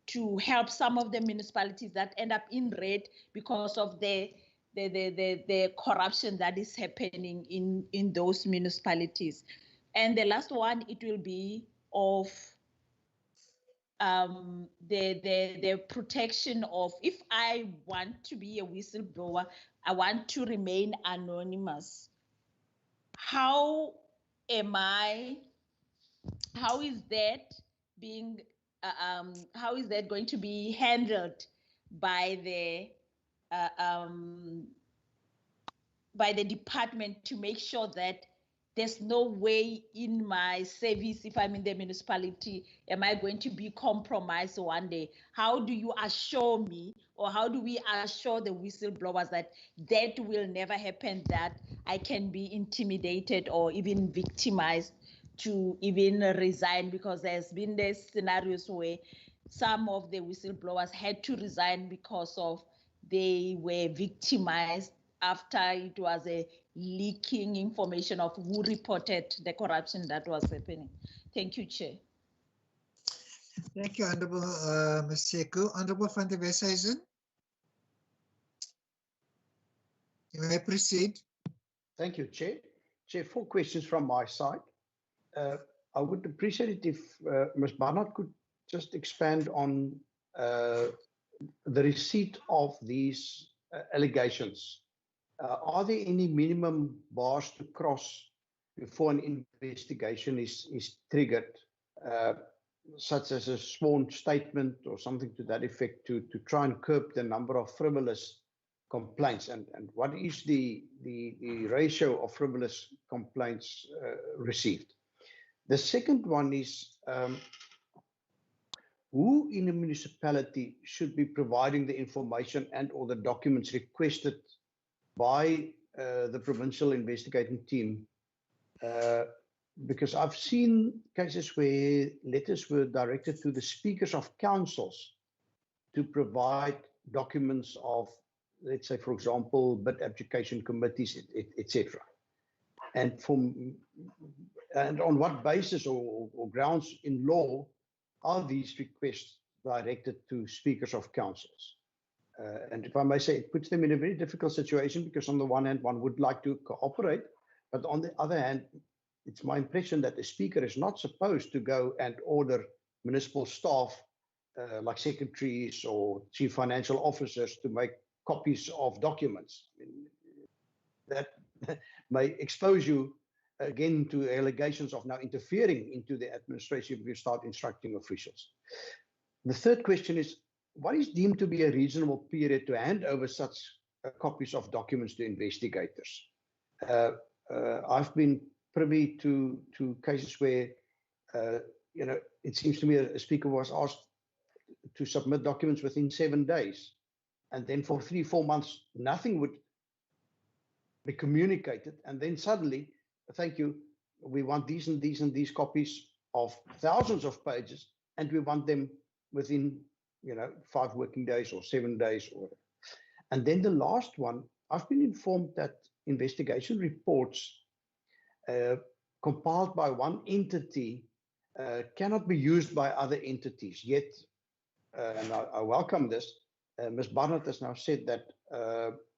to help some of the municipalities that end up in red because of the corruption that is happening in those municipalities? And the last one, it will be of the protection of, if I want to be a whistleblower, I want to remain anonymous. How is that being, how is that going to be handled by the department to make sure that there's no way in my service, if I'm in the municipality, am I going to be compromised one day? How do you assure me, or how do we assure the whistleblowers that that will never happen, that I can be intimidated or even victimized to even resign? Because there's been the scenarios where some of the whistleblowers had to resign because of they were victimized after it was a leaking information of who reported the corruption that was happening. Thank you, Chair. Thank you, Honorable Ms. Seku. Honorable van der Westhuizen. You may proceed. Thank you, Chair. Chair, 4 questions from my side. I would appreciate it if Ms. Barnard could just expand on the receipt of these allegations. Are there any minimum bars to cross before an investigation is triggered, such as a sworn statement or something to that effect, to try and curb the number of frivolous complaints? And what is the ratio of frivolous complaints received? The second one is, who in a municipality should be providing the information and or the documents requested by the provincial investigating team? Because I've seen cases where letters were directed to the speakers of councils to provide documents of, let's say, for example, bid application committees, etc. And on what basis or grounds in law are these requests directed to speakers of councils? And if I may say, it puts them in a very difficult situation, because on the one hand, one would like to cooperate, but on the other hand, it's my impression that the speaker is not supposed to go and order municipal staff, like secretaries or chief financial officers, to make copies of documents. That may expose you again to allegations of now interfering into the administration if you start instructing officials. The third question is, what is deemed to be a reasonable period to hand over such copies of documents to investigators? I've been privy to cases where, it seems to me a speaker was asked to submit documents within 7 days, and then for 3-4 months, nothing would be communicated. And then suddenly, thank you, we want these and these and these copies of thousands of pages, and we want them within 5 working days or 7 days. And then the last one, I've been informed that investigation reports compiled by one entity cannot be used by other entities. Yet, and I welcome this, Ms. Barnett has now said that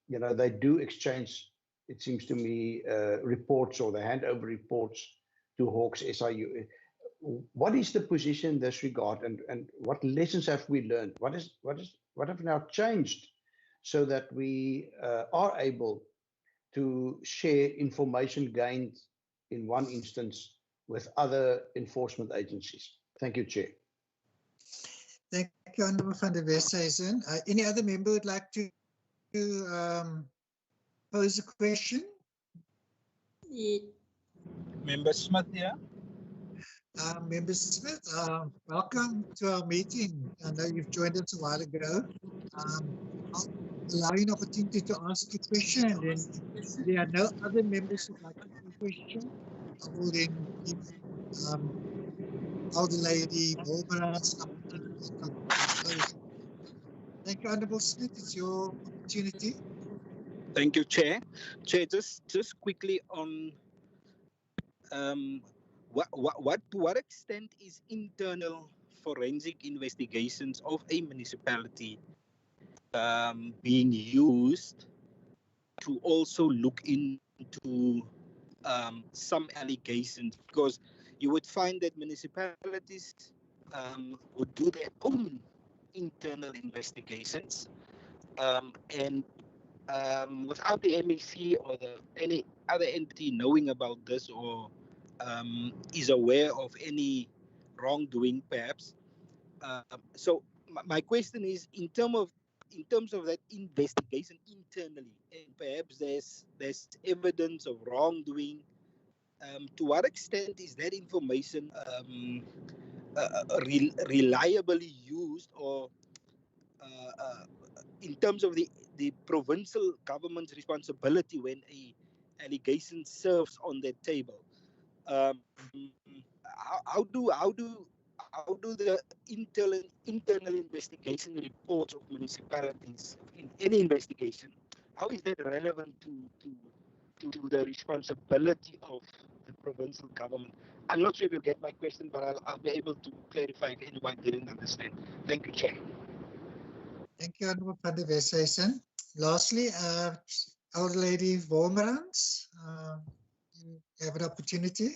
they do exchange, it seems to me, reports, or they hand over reports to Hawks SIU. What is the position in this regard, and what lessons have we learned? What have now changed so that we are able to share information gained in one instance with other enforcement agencies? Thank you, Chair. Thank you, Honourable van der Westhuizen. Any other member would like to pose a question? Member Smith, yeah. Member Smith, welcome to our meeting. I know you've joined us a while ago. I'll allow you an opportunity to ask a question, and then if there are no other members who'd like to ask a question, I will then give Elder Lady Wolberans an opportunity to close. Thank you, Honourable Smith. It's your opportunity. Thank you, Chair. Chair, just quickly on to what extent is internal forensic investigations of a municipality being used to also look into some allegations? Because you would find that municipalities would do their own internal investigations, and without the MEC or any other entity knowing about this, or is aware of any wrongdoing, perhaps. So my question is, in terms of that investigation internally, and perhaps there's evidence of wrongdoing, to what extent is that information reliably used, or in terms of the provincial government's responsibility when a allegation serves on their table? How do the internal investigation reports of municipalities in any investigation, how is that relevant to the responsibility of the provincial government? I'm not sure if you get my question, but I'll be able to clarify if anyone didn't understand. Thank you, Chair. Thank you, Honourable van der Westhuizen. Lastly, Elder Lady Wolberans, you have an opportunity.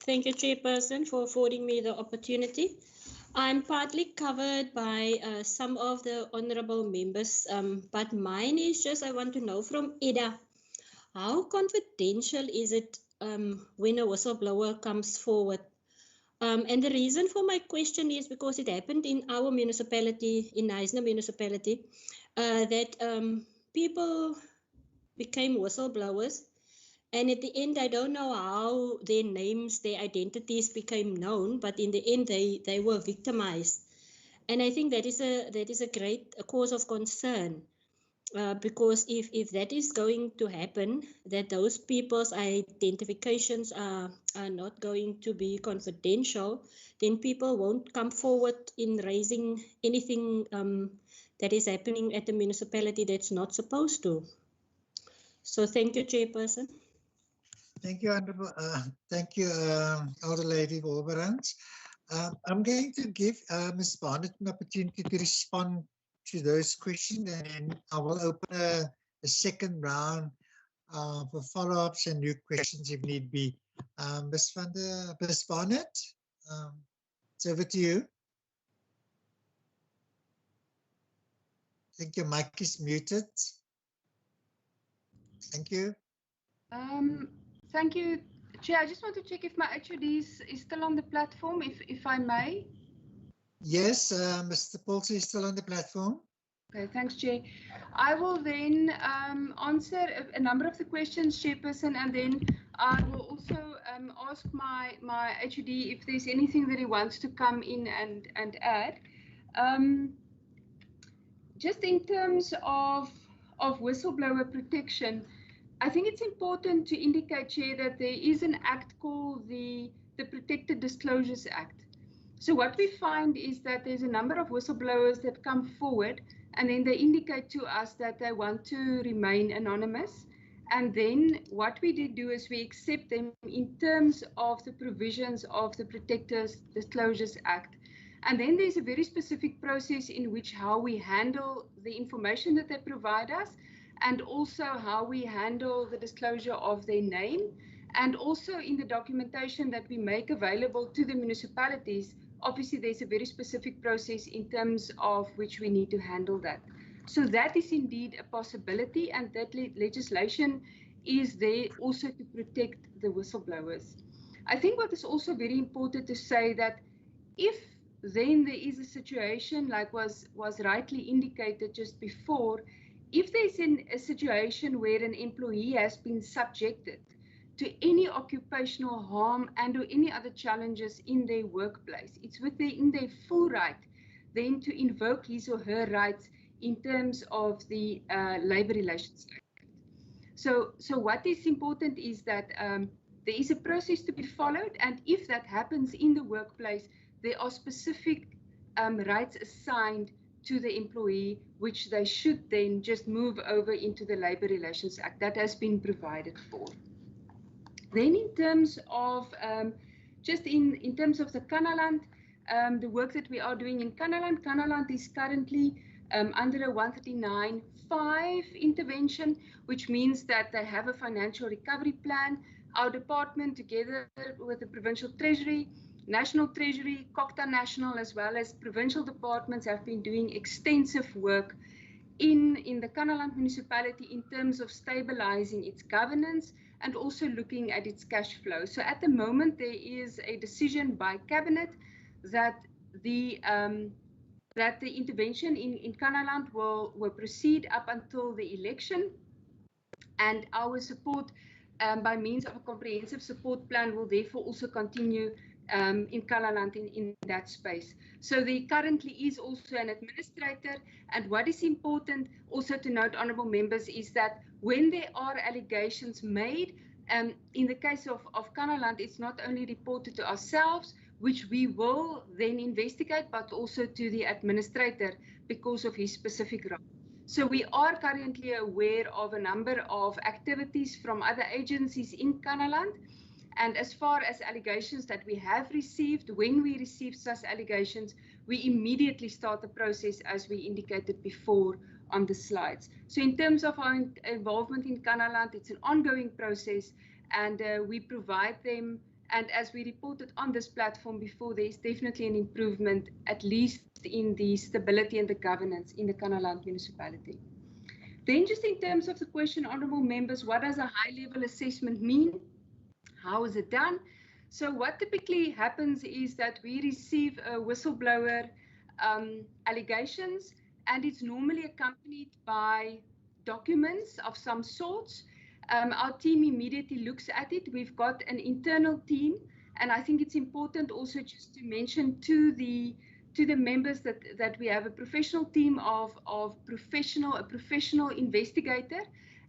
Thank you, Chairperson, for affording me the opportunity. I'm partly covered by some of the honourable members, but mine is just, I want to know from Ida, how confidential is it when a whistleblower comes forward? And the reason for my question is because it happened in our municipality, in Knysna municipality, that people became whistleblowers. And at the end, I don't know how their names, their identities became known, but in the end, they were victimized. And I think that is a great cause of concern, because if that is going to happen, that those people's identifications are not going to be confidential, then people won't come forward in raising anything that is happening at the municipality that's not supposed to. So thank you, Chairperson. Thank you, Honourable. Thank you, Elder Lady Wolberans. I'm going to give Ms. Barnett an opportunity to respond to those questions, and then I will open a second round for follow-ups and new questions if need be. Ms. Barnett, it's over to you. I think your mic is muted. Thank you. Thank you, Chair. I just want to check if my HOD is still on the platform, if I may. Yes, Mr. Paulson is still on the platform. Okay, thanks, Chair. I will then answer a number of the questions, Chairperson, and then I will also ask my HOD if there's anything that he wants to come in and add. Just in terms of whistleblower protection, I think it's important to indicate, Chair, that there is an act called the Protected Disclosures Act. So what we find is that there's a number of whistleblowers that come forward, and then they indicate to us that they want to remain anonymous. And then what we did do is we accept them in terms of the provisions of the Protectors Disclosures Act. And then there's a very specific process in which how we handle the information that they provide us, and also how we handle the disclosure of their name, and also in the documentation that we make available to the municipalities. Obviously, there's a very specific process in terms of which we need to handle that. So that is indeed a possibility, and that legislation is there also to protect the whistleblowers. I think what is also very important to say that if then there is a situation like was rightly indicated just before, if there's a situation where an employee has been subjected to any occupational harm and or any other challenges in their workplace, it's within their full right then to invoke his or her rights in terms of the Labour Relations Act. So what is important is that there is a process to be followed, and if that happens in the workplace, there are specific rights assigned to the employee, which they should then just move over into the Labour Relations Act. That has been provided for. Then in terms of, just in terms of the Kannaland, the work that we are doing in Kannaland is currently under a 139.5 intervention, which means that they have a financial recovery plan. Our department, together with the Provincial Treasury, National Treasury, Cocta National, as well as provincial departments, have been doing extensive work in the Kannaland municipality in terms of stabilizing its governance and also looking at its cash flow. So at the moment, there is a decision by Cabinet that the intervention in Kannaland will proceed up until the election, and our support by means of a comprehensive support plan will therefore also continue in Kannaland in that space. So there currently is also an administrator, and what is important also to note, honourable members, is that when there are allegations made, in the case of Kannaland, it's not only reported to ourselves, which we will then investigate, but also to the administrator because of his specific role. So we are currently aware of a number of activities from other agencies in Kannaland. And as far as allegations that we have received, when we receive such allegations, we immediately start the process as we indicated before on the slides. So in terms of our involvement in Kannaland, it's an ongoing process, and we provide them. And as we reported on this platform before, there is definitely an improvement, at least in the stability and the governance in the Kannaland municipality. Then just in terms of the question, honourable members, what does a high-level assessment mean? How is it done? So what typically happens is that we receive a whistleblower allegations, and it's normally accompanied by documents of some sorts. Our team immediately looks at it. We've got an internal team, and I think it's important also just to mention to the members that we have a professional team of a professional investigator,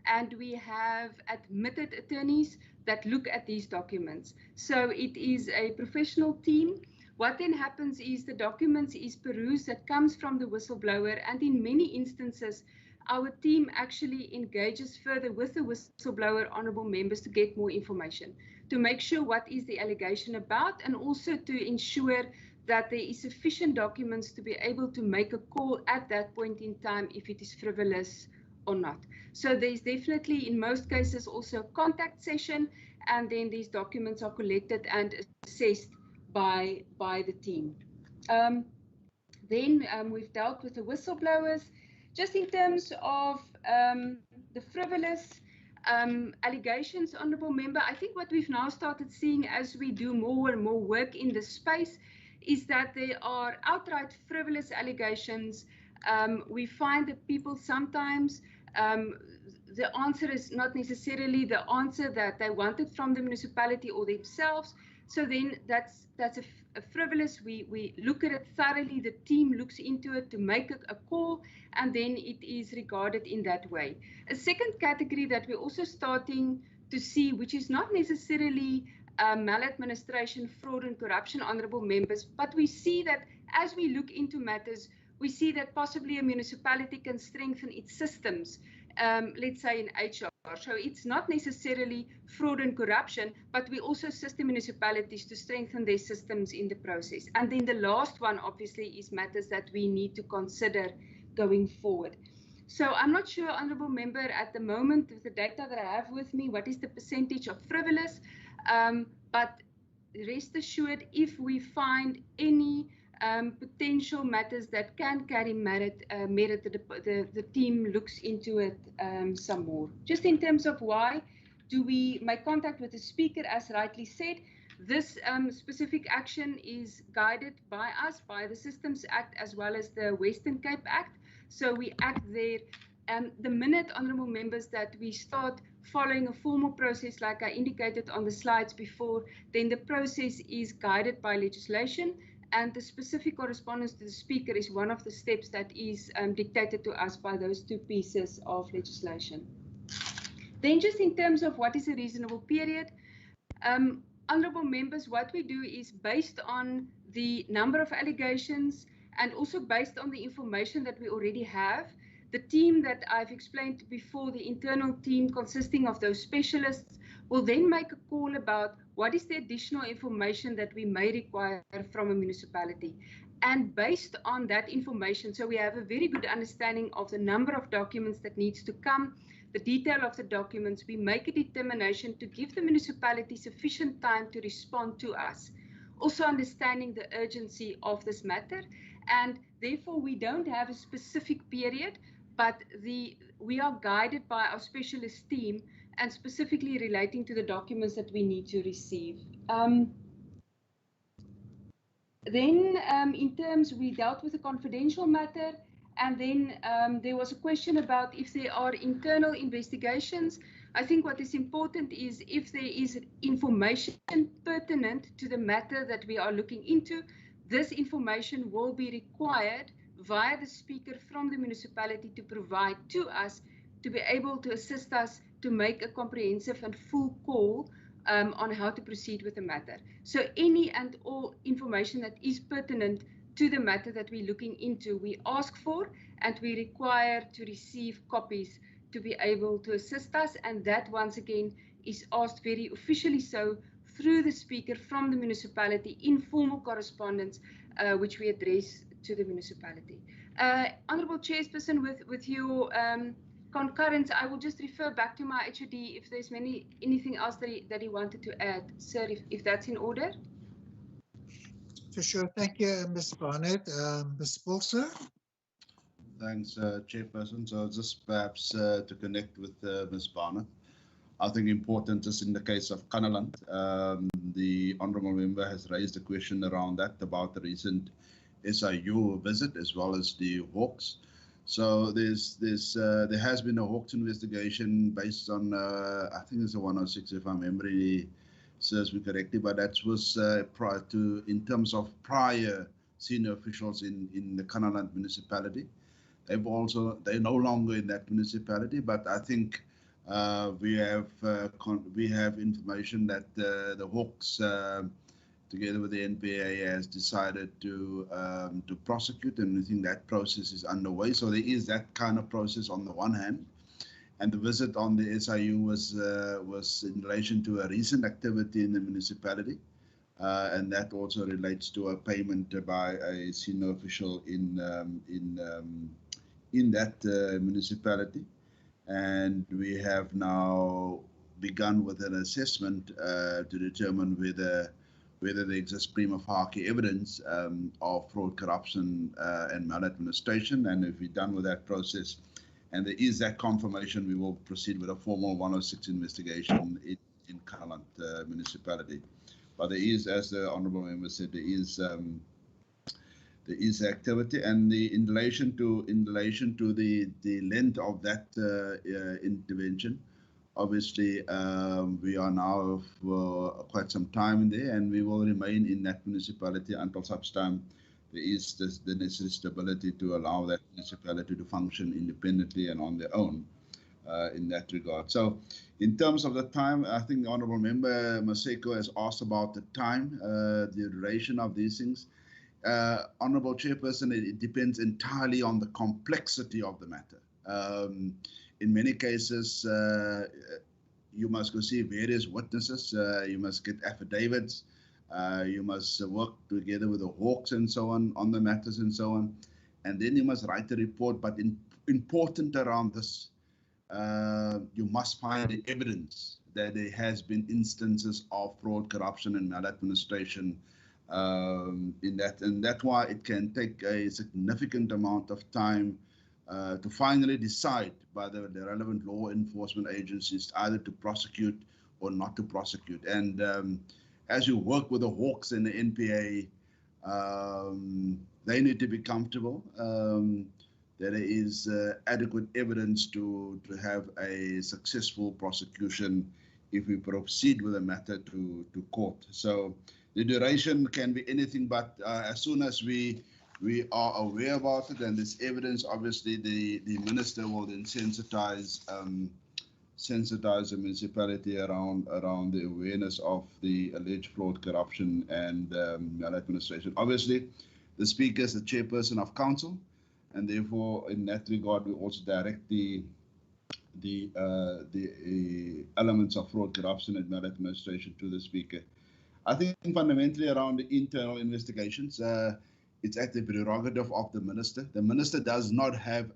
and we have admitted attorneys that look at these documents. So it is a professional team. What then happens is the documents is perused that comes from the whistleblower, and in many instances, our team actually engages further with the whistleblower, honourable members, to get more information, to make sure what is the allegation about, and also to ensure that there is sufficient documents to be able to make a call at that point in time if it is frivolous or not. So there's definitely, in most cases, also a contact session, and then these documents are collected and assessed by the team. Then we've dealt with the whistleblowers. Just in terms of the frivolous allegations, honourable member, I think what we've now started seeing as we do more and more work in this space is that there are outright frivolous allegations. We find that people sometimes, the answer is not necessarily the answer that they wanted from the municipality or themselves. So then that's a frivolous. We look at it thoroughly. The team looks into it to make a call, and then it is regarded in that way. A second category that we're also starting to see, which is not necessarily maladministration, fraud and corruption, honourable members, but we see that as we look into matters, we see that possibly a municipality can strengthen its systems, let's say in HR, So it's not necessarily fraud and corruption, but we also assist the municipalities to strengthen their systems in the process. And then the last one, obviously, is matters that we need to consider going forward. So I'm not sure, Honourable Member, at the moment, with the data that I have with me, what is the percentage of frivolous, but rest assured, if we find any potential matters that can carry merit, the team looks into it some more. Just in terms of why do we make contact with the speaker, as rightly said, this specific action is guided by us, by the Systems Act, as well as the Western Cape Act. So we act there. The minute, Honourable Members, that we start following a formal process, like I indicated on the slides before, then the process is guided by legislation, and the specific correspondence to the speaker is one of the steps that is dictated to us by those two pieces of legislation. Then just in terms of what is a reasonable period, Honourable Members, what we do is based on the number of allegations and also based on the information that we already have. The team that I've explained before, the internal team consisting of those specialists, will then make a call about what is the additional information that we may require from a municipality. And based on that information, so we have a very good understanding of the number of documents that needs to come, the detail of the documents, we make a determination to give the municipality sufficient time to respond to us. Also understanding the urgency of this matter, and therefore we don't have a specific period, but we are guided by our specialist team and specifically relating to the documents that we need to receive. Then in terms, we dealt with a confidential matter, and then there was a question about if there are internal investigations. I think what is important is if there is information pertinent to the matter that we are looking into, this information will be required via the speaker from the municipality to provide to us to be able to assist us to make a comprehensive and full call on how to proceed with the matter. So any and all information that is pertinent to the matter that we're looking into, we ask for, and we require to receive copies to be able to assist us. And that, once again, is asked very officially so through the speaker from the municipality in formal correspondence, which we address to the municipality. Honourable Chairperson, with your concurrence, I will just refer back to my HOD if there's anything else that he wanted to add. Sir, if that's in order. For sure. Thank you, Ms. Barnett. Mr. Paul, sir? Thanks, Chairperson. So just perhaps to connect with Ms. Barnett, I think important just in the case of Canaland, the Honourable Member has raised a question around that, about the recent SIU visit as well as the Hawks. So there has been a Hawks investigation based on, I think it's a 106 if my memory serves me correctly, but that was prior to, in terms of prior senior officials in the Canaland municipality. They're no longer in that municipality, but I think we have information that the Hawks, together with the NPA, has decided to prosecute, and I think that process is underway. So there is that kind of process on the one hand, and the visit on the SIU was in relation to a recent activity in the municipality, and that also relates to a payment by a senior official in that municipality. And we have now begun with an assessment to determine whether there exists prima facie evidence of fraud, corruption, and maladministration. And if we're done with that process, and there is that confirmation, we will proceed with a formal 106 investigation in Canaland municipality. But there is, as the Honourable Member said, there is activity, and in relation to the length of that intervention. Obviously, we are now for quite some time in there, and we will remain in that municipality until such time there is the necessary stability to allow that municipality to function independently and on their own in that regard. So in terms of the time, I think the Honourable Member Maseko has asked about the time, the duration of these things. Honourable Chairperson, it depends entirely on the complexity of the matter. In many cases, you must go see various witnesses. You must get affidavits. You must work together with the Hawks and so on the matters and so on. And then you must write a report. But important around this, you must find the evidence that there has been instances of fraud, corruption, and maladministration in that. And that's why it can take a significant amount of time to finally decide by the relevant law enforcement agencies either to prosecute or not to prosecute. And as you work with the Hawks and the NPA, they need to be comfortable that there is adequate evidence to have a successful prosecution if we proceed with the matter to court. So the duration can be anything, but as soon as we are aware about it and there's evidence, obviously the minister will then sensitize the municipality around the awareness of the alleged fraud, corruption, and maladministration. Obviously, the speaker is the chairperson of council, and therefore, in that regard, we also direct the elements of fraud, corruption, and maladministration to the speaker. I think fundamentally around the internal investigations, it's at the prerogative of the minister. The minister does not have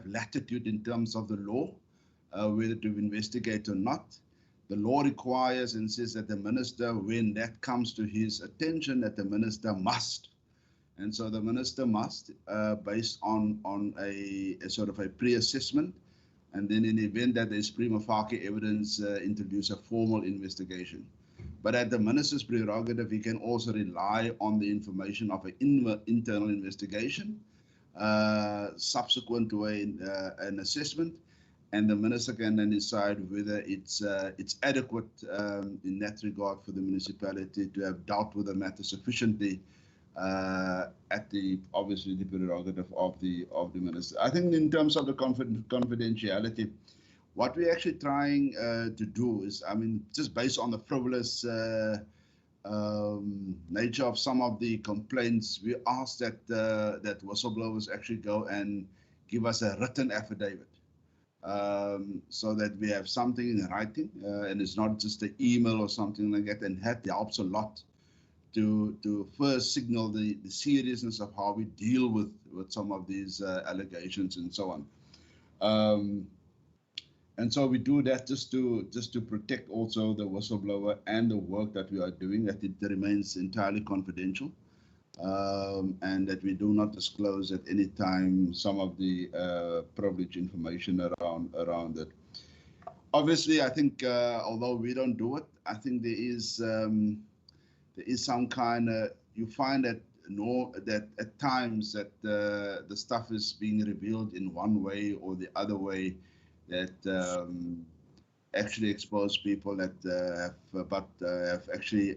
latitude in terms of the law, whether to investigate or not. The law requires and says that the minister, when that comes to his attention, that the minister must. And so the minister must, based on a sort of a pre-assessment, and then in the event that there's prima facie evidence, introduce a formal investigation. But at the minister's prerogative, he can also rely on the information of an internal investigation subsequent to an assessment, and the minister can then decide whether it's adequate in that regard for the municipality to have dealt with the matter sufficiently at obviously the prerogative of the minister. I think in terms of the confidentiality, what we're actually trying to do is, I mean, just based on the frivolous nature of some of the complaints, we ask that that whistleblowers actually go and give us a written affidavit, so that we have something in writing, and it's not just an email or something like that. And that helps a lot to first signal the seriousness of how we deal with some of these allegations and so on. And so we do that just to protect also the whistleblower and the work that we are doing, that it remains entirely confidential, and that we do not disclose at any time some of the privileged information around it. Obviously, I think although we don't do it, I think there is some kind of, you find that that at times that the stuff is being revealed in one way or the other way, that actually expose people that have actually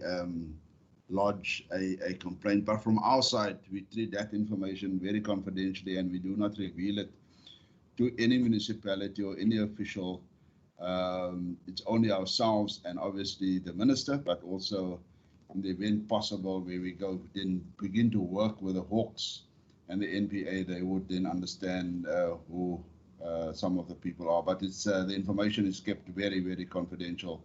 lodged a complaint. But from our side, we treat that information very confidentially, and we do not reveal it to any municipality or any official. It's only ourselves and obviously the minister, but also in the event possible where we go then begin to work with the Hawks and the NPA, they would then understand who some of the people are, but it's the information is kept very, very confidential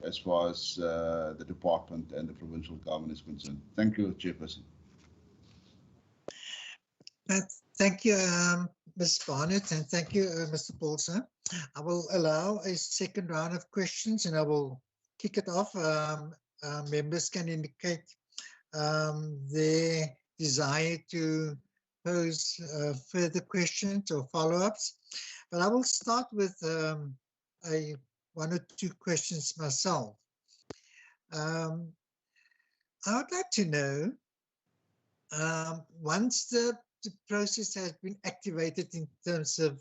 as far as the department and the provincial government is concerned. Thank you, Chairperson. Thank you, Ms. Barnett, and thank you, Mr. Paulson. I will allow a second round of questions, and I will kick it off. Members can indicate their desire to pose further questions or follow-ups. But I will start with one or two questions myself. I would like to know, once the process has been activated in terms of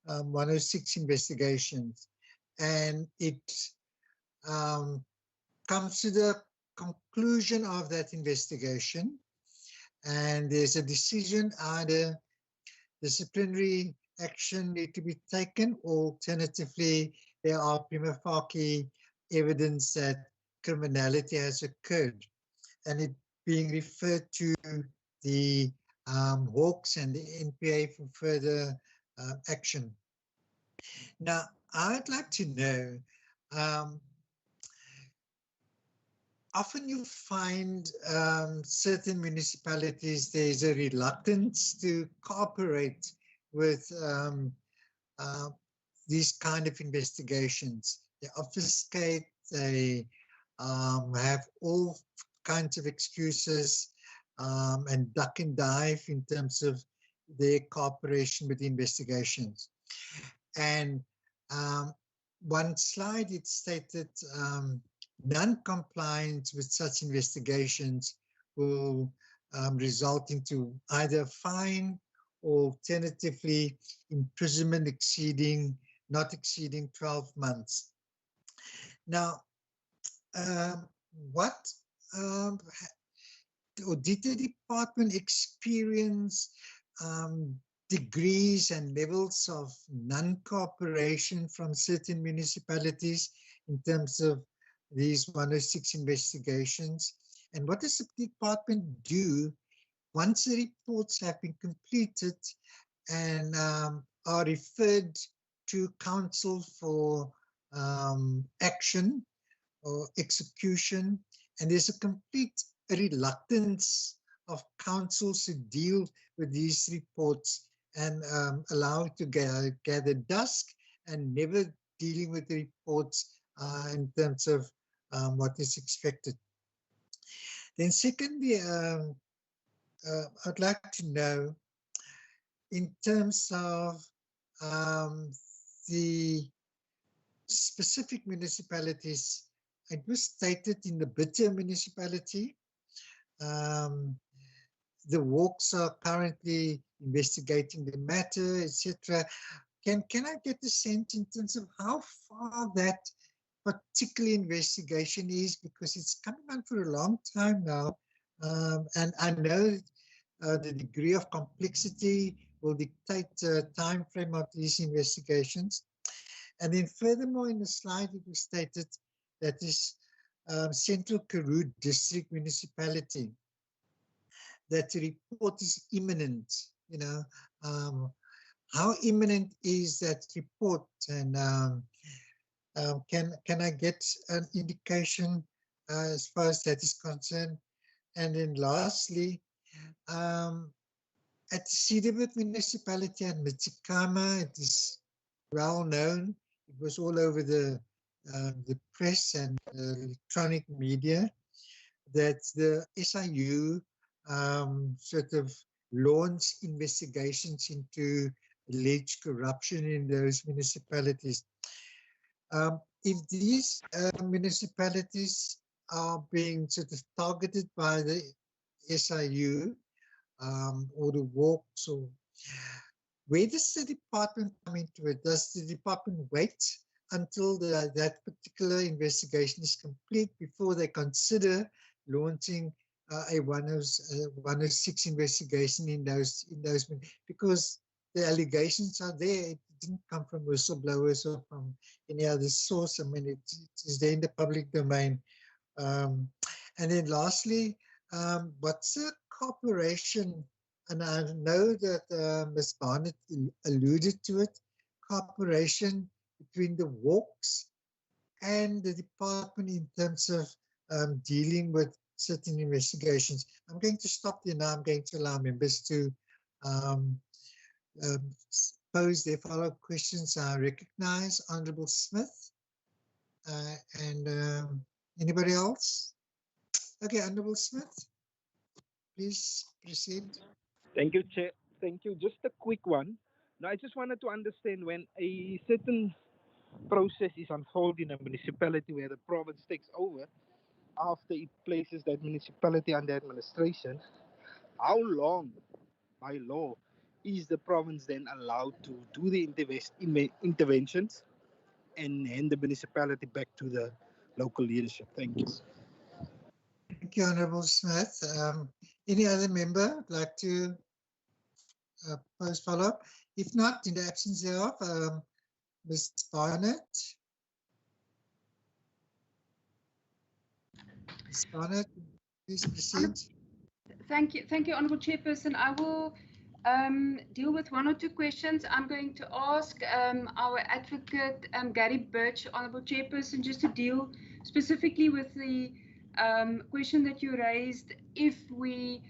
106 investigations, and it comes to the conclusion of that investigation, and there's a decision, either disciplinary action need to be taken, or alternatively, there are prima facie evidence that criminality has occurred, and it being referred to the Hawks and the NPA for further action. Now, I'd like to know, often you find certain municipalities, there's a reluctance to cooperate with these kind of investigations. They obfuscate, they have all kinds of excuses and duck and dive in terms of their cooperation with the investigations. And one slide, it stated non-compliance with such investigations will result into either a fine or alternatively imprisonment not exceeding 12 months. Now, or did the department experience degrees and levels of non-cooperation from certain municipalities in terms of these 106 investigations? And what does the department do once the reports have been completed and are referred to council for action or execution, and there's a complete reluctance of councils to deal with these reports and allow it to gather dust and never dealing with the reports in terms of what is expected. Then secondly, I'd like to know, in terms of the specific municipalities, it was stated in the Bitter municipality, the Walks are currently investigating the matter, etc. Can I get a sense in terms of how far that particular investigation is, because it's coming on for a long time now, and I know the degree of complexity will dictate the time frame of these investigations. And then furthermore, in the slide, it was stated that this Central Karoo District Municipality, that the report is imminent. You know, how imminent is that report? And can I get an indication as far as that is concerned? And then lastly, at Cedarbit Municipality and Mitsikama, it is well known. It was all over the press and electronic media that the SIU sort of launched investigations into alleged corruption in those municipalities. If these municipalities are being sort of targeted by the SIU or the Walks, or where does the department come into it? Does the department wait until that particular investigation is complete before they consider launching a 106 investigation in those, because the allegations are there? It didn't come from whistleblowers or from any other source. I mean, it is there in the public domain. And then lastly, what's the cooperation? And I know that Ms. Barnett alluded to it, cooperation between the Walks and the department in terms of dealing with certain investigations. I'm going to stop there now. I'm going to allow members to pose their follow-up questions. I recognize Honourable Smith and anybody else? Okay, Honourable Smith, please proceed. Thank you, Chair. Thank you. Just a quick one. Now, I just wanted to understand, when a certain process is unfolding in a municipality where the province takes over, after it places that municipality under administration, how long, by law, is the province then allowed to do the interventions and hand the municipality back to the local leadership? Thank you. Thank you, Honourable Smith. Any other member would like to pose follow-up? If not, in the absence thereof, Ms. Barnett. Ms. Barnett, please proceed. Thank you, Honourable Chairperson. I will deal with one or two questions. I'm going to ask our advocate Gary Birch, Honourable Chairperson, just to deal specifically with the question that you raised. If we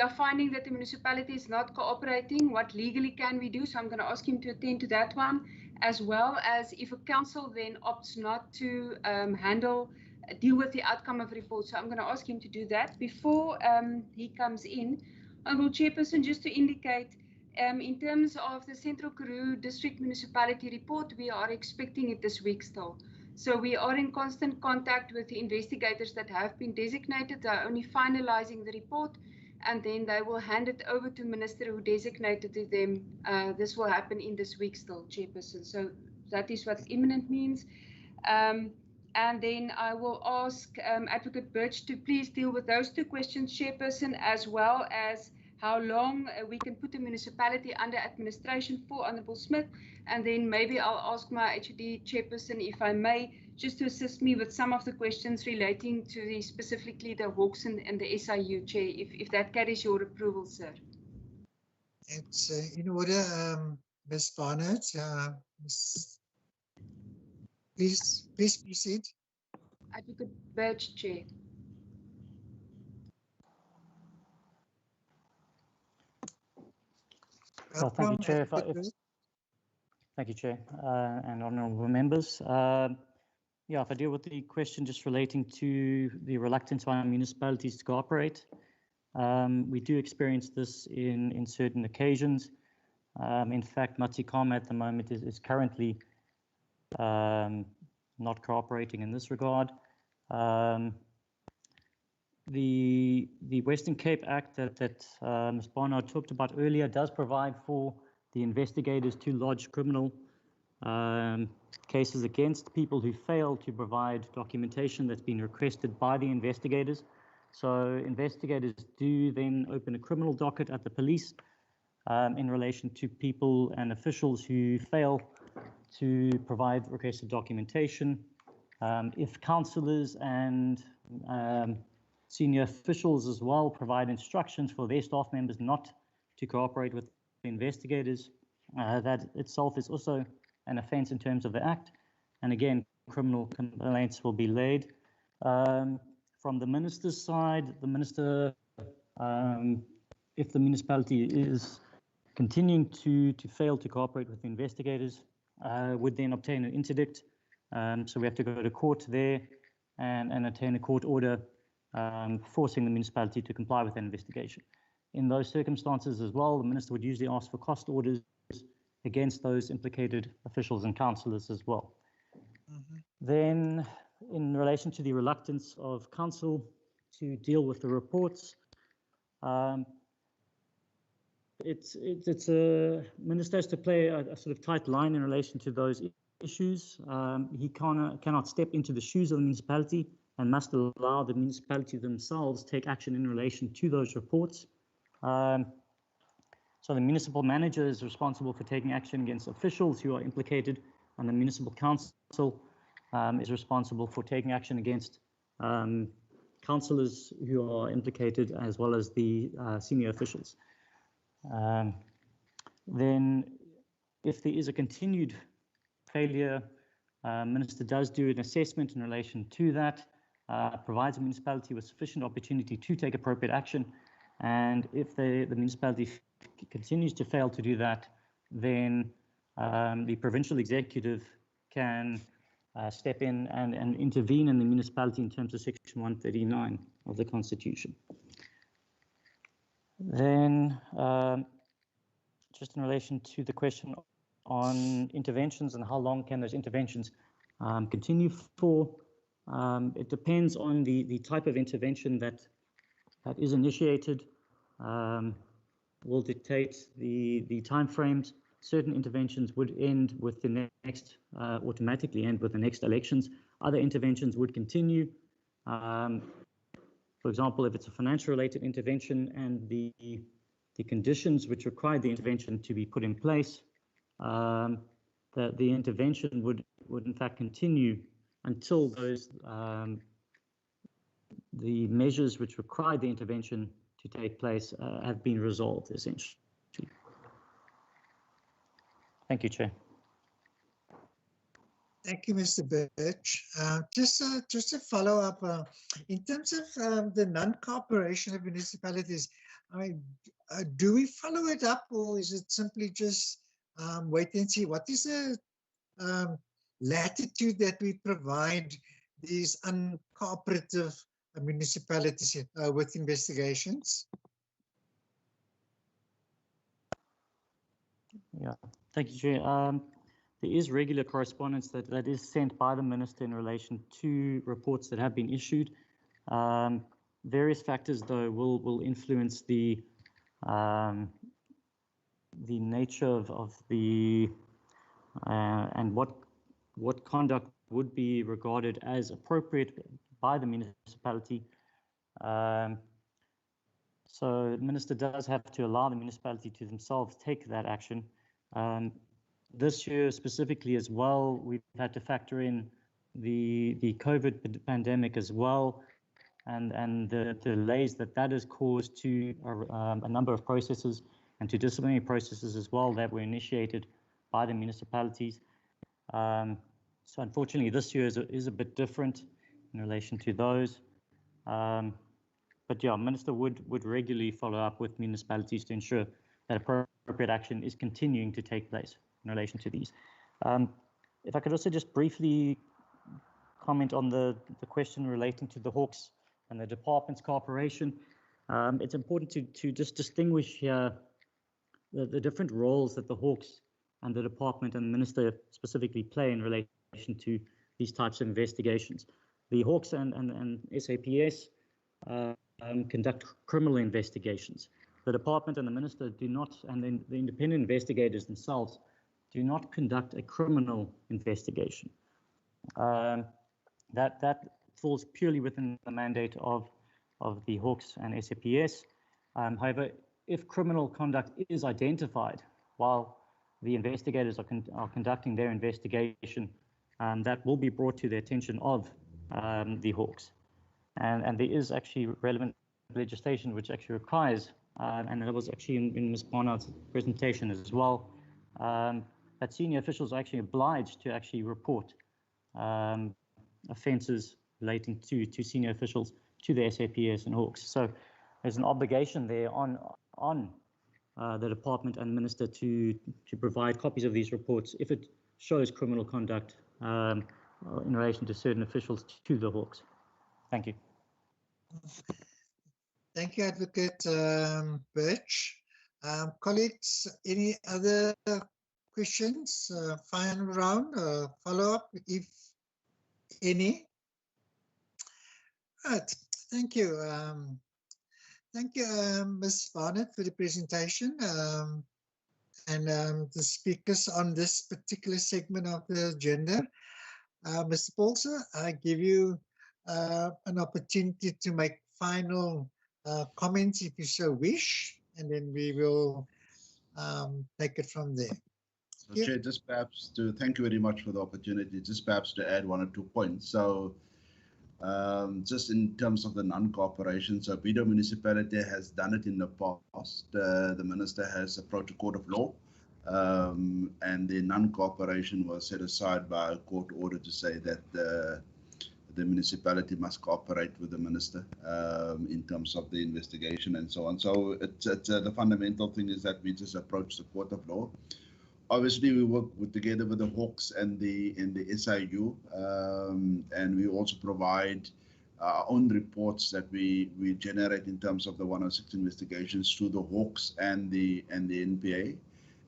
are finding that the municipality is not cooperating, what legally can we do? So I'm going to ask him to attend to that one, as well as if a council then opts not to deal with the outcome of reports. So I'm going to ask him to do that. Before he comes in, Honourable Chairperson, just to indicate, in terms of the Central Karoo District Municipality report, we are expecting it this week still. So we are in constant contact with the investigators that have been designated. They are only finalizing the report, and then they will hand it over to Minister who designated to them. This will happen in this week still, Chairperson. So that is what imminent means. And then I will ask Advocate Birch to please deal with those two questions, Chairperson, as well as how long we can put the municipality under administration for, Honourable Smith. And then maybe I'll ask my HOD Chairperson, if I may, just to assist me with some of the questions relating to specifically the Hawks and the SIU, Chair, if that carries your approval, sir. It's in order, Ms. Barnett. Please proceed. Advocate Birch, Chair. Well, thank you, Chair. Thank you, Chair, and honourable members. Yeah, if I deal with the question just relating to the reluctance by municipalities to cooperate, we do experience this in certain occasions. In fact, Matikama at the moment is currently not cooperating in this regard. The Western Cape Act that Ms. Barnard talked about earlier does provide for the investigators to lodge criminal cases against people who fail to provide documentation that's been requested by the investigators. So investigators do then open a criminal docket at the police in relation to people and officials who fail to provide requested documentation. If councillors and senior officials as well provide instructions for their staff members not to cooperate with the investigators, that itself is also an offence in terms of the Act. And again, criminal complaints will be laid. From the Minister's side, the Minister, if the municipality is continuing to fail to cooperate with the investigators, would then obtain an interdict. So we have to go to court there and obtain a court order forcing the municipality to comply with the investigation. In those circumstances as well, the Minister would usually ask for cost orders against those implicated officials and councillors as well. Then, in relation to the reluctance of council to deal with the reports, it's a minister has to play a sort of tight line in relation to those issues. He cannot step into the shoes of the municipality and must allow the municipality themselves take action in relation to those reports. So the municipal manager is responsible for taking action against officials who are implicated, and the municipal council is responsible for taking action against councillors who are implicated, as well as the senior officials. Then, if there is a continued failure, Minister does do an assessment in relation to that, provides the municipality with sufficient opportunity to take appropriate action, and if the municipality continues to fail to do that, then the provincial executive can step in and intervene in the municipality in terms of Section 139 of the Constitution. Then, just in relation to the question on interventions and how long can those interventions continue for, it depends on the type of intervention that is initiated. Will dictate the timeframes. Certain interventions would end with the next, automatically end with the next elections. Other interventions would continue. For example, if it's a financial related intervention and the conditions which require the intervention to be put in place, the intervention would in fact continue until those the measures which require the intervention to take place have been resolved, essentially. Thank you, Chair. Thank you, Mr. Birch. Just a follow-up. In terms of the non-cooperation of municipalities, I mean, do we follow it up, or is it simply just wait and see? What is the latitude that we provide these uncooperative municipalities with investigations? Yeah, thank you, Chair. There is regular correspondence that is sent by the Minister in relation to reports that have been issued. Various factors, though, will influence the nature of the and what conduct would be regarded as appropriate by the municipality. So the Minister does have to allow the municipality to themselves take that action. This year specifically as well, we've had to factor in the COVID pandemic as well, and the delays that has caused to a number of processes and to disciplinary processes as well that were initiated by the municipalities. So unfortunately, this year is a bit different in relation to those. But yeah, Minister would regularly follow up with municipalities to ensure that appropriate action is continuing to take place in relation to these. If I could also just briefly comment on the question relating to the Hawks and the department's cooperation. It's important to just distinguish here the different roles that the Hawks and the department and the Minister specifically play in relation to these types of investigations. The Hawks and SAPS conduct criminal investigations. The department and the Minister do not, and then the independent investigators themselves do not conduct a criminal investigation. That falls purely within the mandate of the Hawks and SAPS. However, if criminal conduct is identified while the investigators are conducting their investigation, that will be brought to the attention of the Hawks. And there is actually relevant legislation which actually requires, and that was actually in Ms. Barnard's presentation as well, that senior officials are actually obliged to actually report offences relating to senior officials to the SAPS and Hawks. So there's an obligation there on the department and Minister to provide copies of these reports if it shows criminal conduct in relation to certain officials to the Hawks. Thank you. Thank you, Advocate Birch. Colleagues, any other questions? Final round, follow-up, if any? Right, thank you. Thank you, Ms. Barnett, for the presentation and the speakers on this particular segment of the agenda. Mr. Paulser, I give you an opportunity to make final comments if you so wish, and then we will take it from there. So, Chair, just perhaps to thank you very much for the opportunity, just perhaps to add 1 or 2 points. So just in terms of the non-cooperation, so Bido Municipality has done it in the past. The Minister has approached a court of law, and the non-cooperation was set aside by a court order to say that the municipality must cooperate with the Minister in terms of the investigation and so on. So it's the fundamental thing is that we just approach the court of law. Obviously, we work together with the Hawks and the SIU, and we also provide our own reports that we generate in terms of the 106 investigations through the Hawks and the NPA,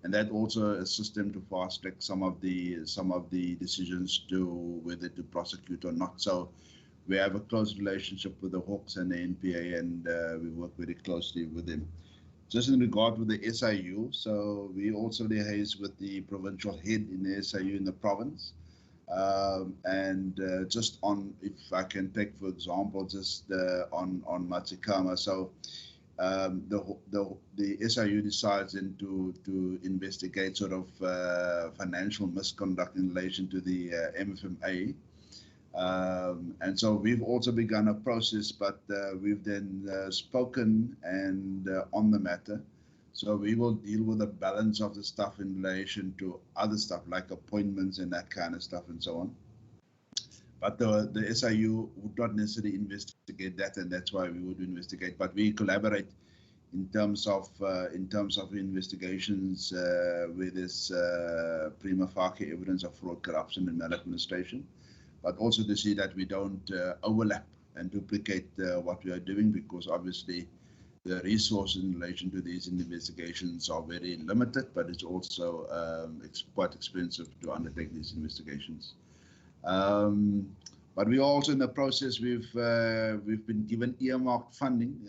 and that also assists them to fast track some of the decisions to whether to prosecute or not. So we have a close relationship with the Hawks and the NPA, and we work very closely with them. Just in regard with the SIU, so we also liaise with the provincial head in the SIU in the province. And just on, if I can take, for example, just on Matsikama, so the SIU decides then to investigate sort of financial misconduct in relation to the MFMA. And so we've also begun a process, but we've then spoken and on the matter. So we will deal with the balance of the stuff in relation to other stuff like appointments and that kind of stuff and so on. But the SIU would not necessarily investigate that, and that's why we would investigate. But we collaborate in terms of investigations where there's prima facie evidence of fraud, corruption, and maladministration. But also to see that we don't overlap and duplicate what we are doing, because obviously the resources in relation to these investigations are very limited, but it's also quite expensive to undertake these investigations. But we are also in the process. We've been given earmarked funding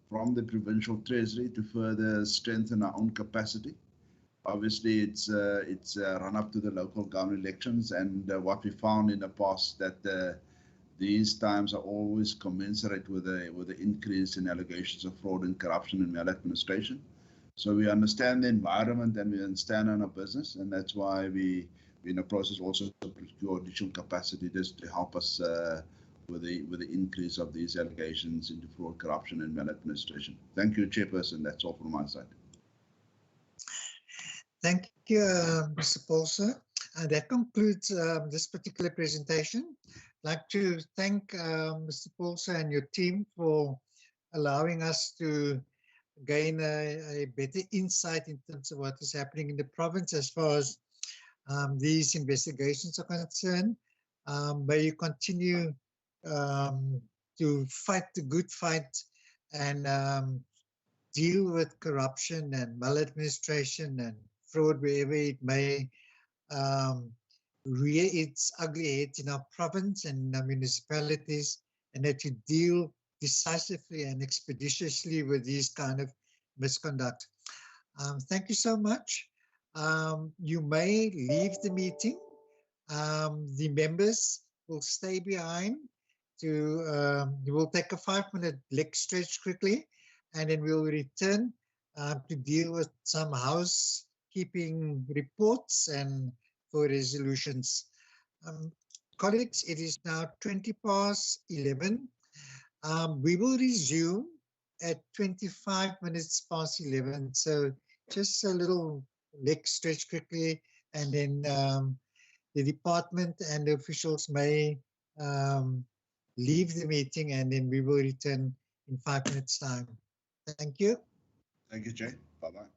from the provincial treasury to further strengthen our own capacity. Obviously, it's run up to the local government elections, and what we found in the past that these times are always commensurate with the increase in allegations of fraud and corruption and maladministration. So we understand the environment and we understand our business, and that's why we're in the process also to procure additional capacity just to help us with the increase of these allegations into fraud, corruption, and maladministration. Thank you, Chairperson. That's all from my side. Thank you, Mr. Paulsen. That concludes this particular presentation. I'd like to thank Mr. Paulsen and your team for allowing us to gain a better insight in terms of what is happening in the province as far as these investigations are concerned. May you continue to fight the good fight and deal with corruption and maladministration and fraud wherever it may rear its ugly head in our province and our municipalities, and that you deal decisively and expeditiously with these kind of misconduct. Thank you so much. You may leave the meeting. The members will stay behind we'll take a 5-minute leg stretch quickly, and then we'll return to deal with some housekeeping reports and for resolutions. Colleagues, it is now 11:20. We will resume at 25 minutes past 11. So just a little leg stretch quickly, and then the department and the officials may leave the meeting, and then we will return in 5 minutes' time. Thank you. Thank you, Jay. Bye-bye.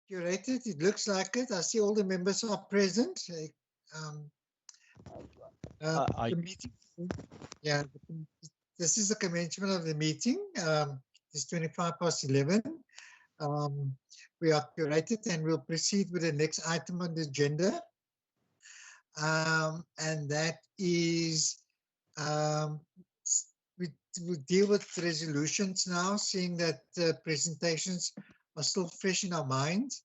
curated. It looks like it. I see all the members are present. The meeting, yeah, this is the commencement of the meeting. It's 11:25. We are curated and we'll proceed with the next item on the agenda. And that is, we deal with resolutions now, seeing that presentations are still fresh in our minds.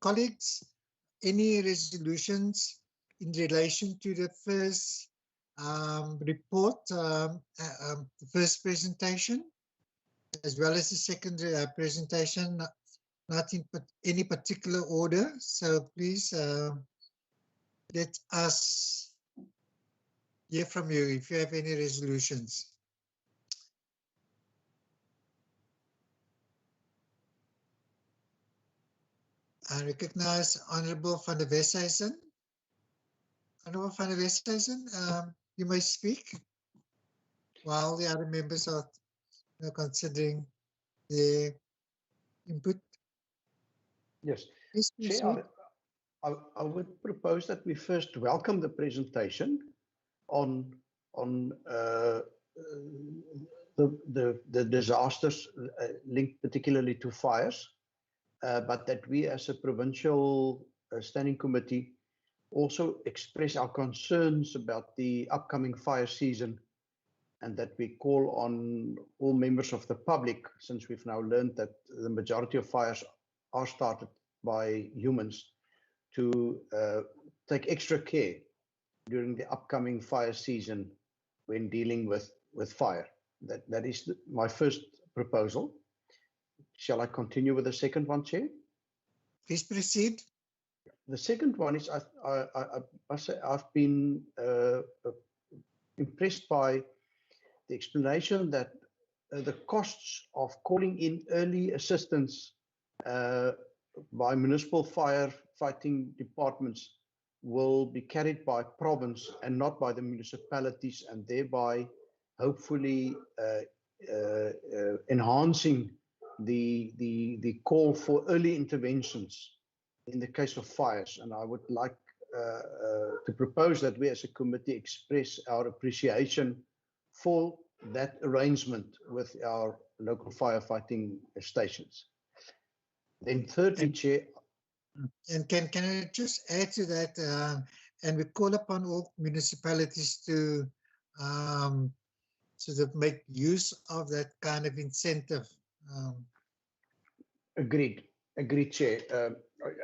Colleagues, any resolutions in relation to the first report, the first presentation, as well as the second presentation, not in any particular order. So please let us hear from you if you have any resolutions. I recognize Honorable van der Westhuizen. Honorable van der Westhuizen, you may speak while the other members are considering their input. Yes. Please Chair, I would propose that we first welcome the presentation on the disasters linked particularly to fires, but that we as a provincial standing committee also express our concerns about the upcoming fire season, and that we call on all members of the public, since we've now learned that the majority of fires are started by humans, to take extra care during the upcoming fire season when dealing with fire. That is my first proposal. Shall I continue with the second one, Chair? Please proceed. The second one is I've been impressed by the explanation that the costs of calling in early assistance by municipal firefighting departments will be carried by province and not by the municipalities, and thereby hopefully enhancing the call for early interventions in the case of fires. And I would like to propose that we as a committee express our appreciation for that arrangement with our local firefighting stations. Then thirdly, Chair. And can I just add to that, and we call upon all municipalities to sort of make use of that kind of incentive. Agreed, Chair.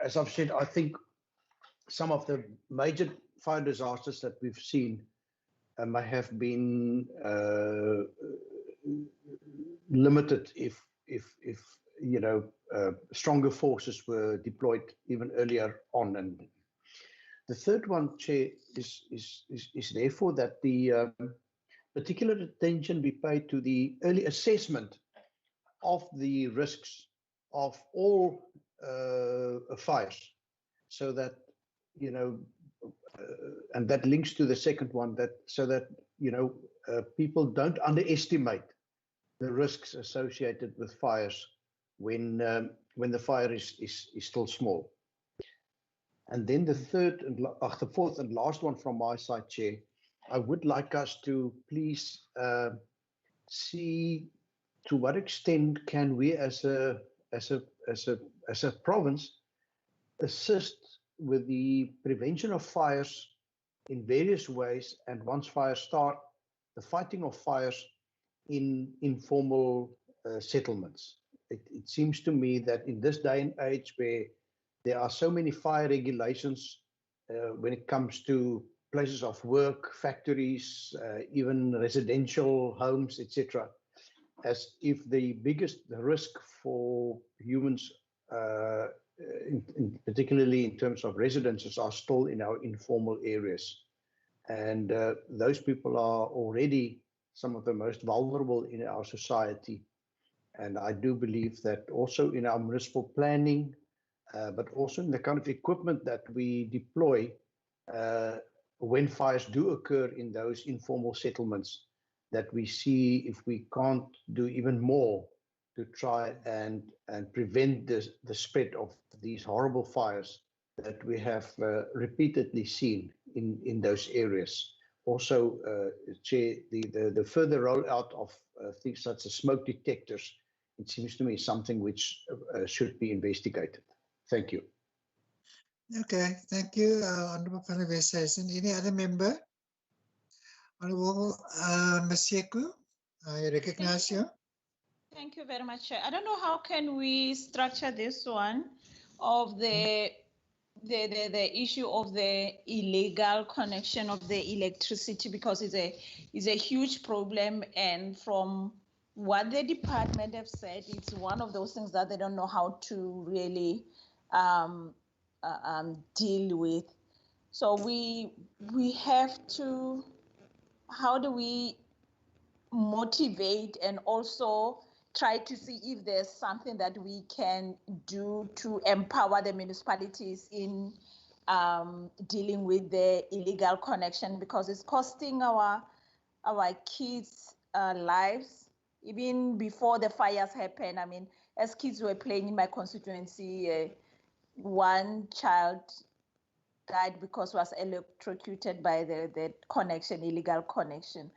As I've said, I think some of the major fire disasters that we've seen may have been limited if you know, stronger forces were deployed even earlier on. And the third one, Chair, is therefore that the particular attention be paid to the early assessment of the risks of all fires, so that, you know, and that links to the second one, that so that, you know, people don't underestimate the risks associated with fires when the fire is still small. And then the the fourth and last one from my side, Chair, I would like us to please see to what extent can we as a province assist with the prevention of fires in various ways, and once fires start, the fighting of fires in informal settlements. It seems to me that in this day and age, where there are so many fire regulations when it comes to places of work, factories, even residential homes, etc., as if the risk for humans, particularly in terms of residences, are still in our informal areas. And those people are already some of the most vulnerable in our society. And I do believe that also in our municipal planning, but also in the kind of equipment that we deploy when fires do occur in those informal settlements, that we see if we can't do even more to try and prevent the spread of these horrible fires that we have repeatedly seen in those areas. Also, Chair, the further rollout of things such as smoke detectors, it seems to me something which should be investigated. Thank you. Okay, thank you, Honourable van der Westhuizen. Any other member? Honourable Maseko, I recognize you. Thank you very much, Chair. I don't know how can we structure this one of the issue of the illegal connection of the electricity, because it's a huge problem, and from what the department have said, it's one of those things that they don't know how to really deal with. So we have to, how do we motivate and also try to see if there's something that we can do to empower the municipalities in dealing with the illegal connection, because it's costing our kids lives. Even before the fires happen, I mean, as kids were playing in my constituency, one child died because was electrocuted by the connection, illegal connection.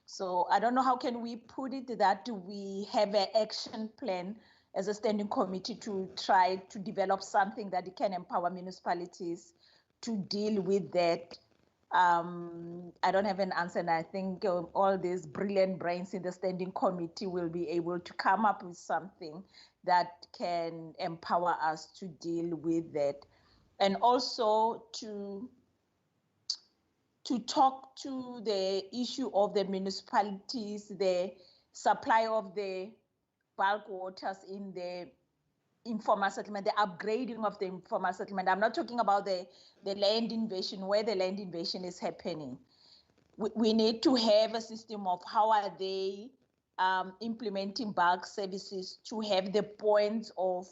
So I don't know how can we put it that we have an action plan as a standing committee to try to develop something that can empower municipalities to deal with that. I don't have an answer, and I think all these brilliant brains in the standing committee will be able to come up with something that can empower us to deal with that. And also to talk to the issue of the municipalities, the supply of the bulk waters in the informal settlement, the upgrading of the informal settlement. I'm not talking about the land invasion, where the land invasion is happening. We need to have a system of how are they implementing bulk services to have the points of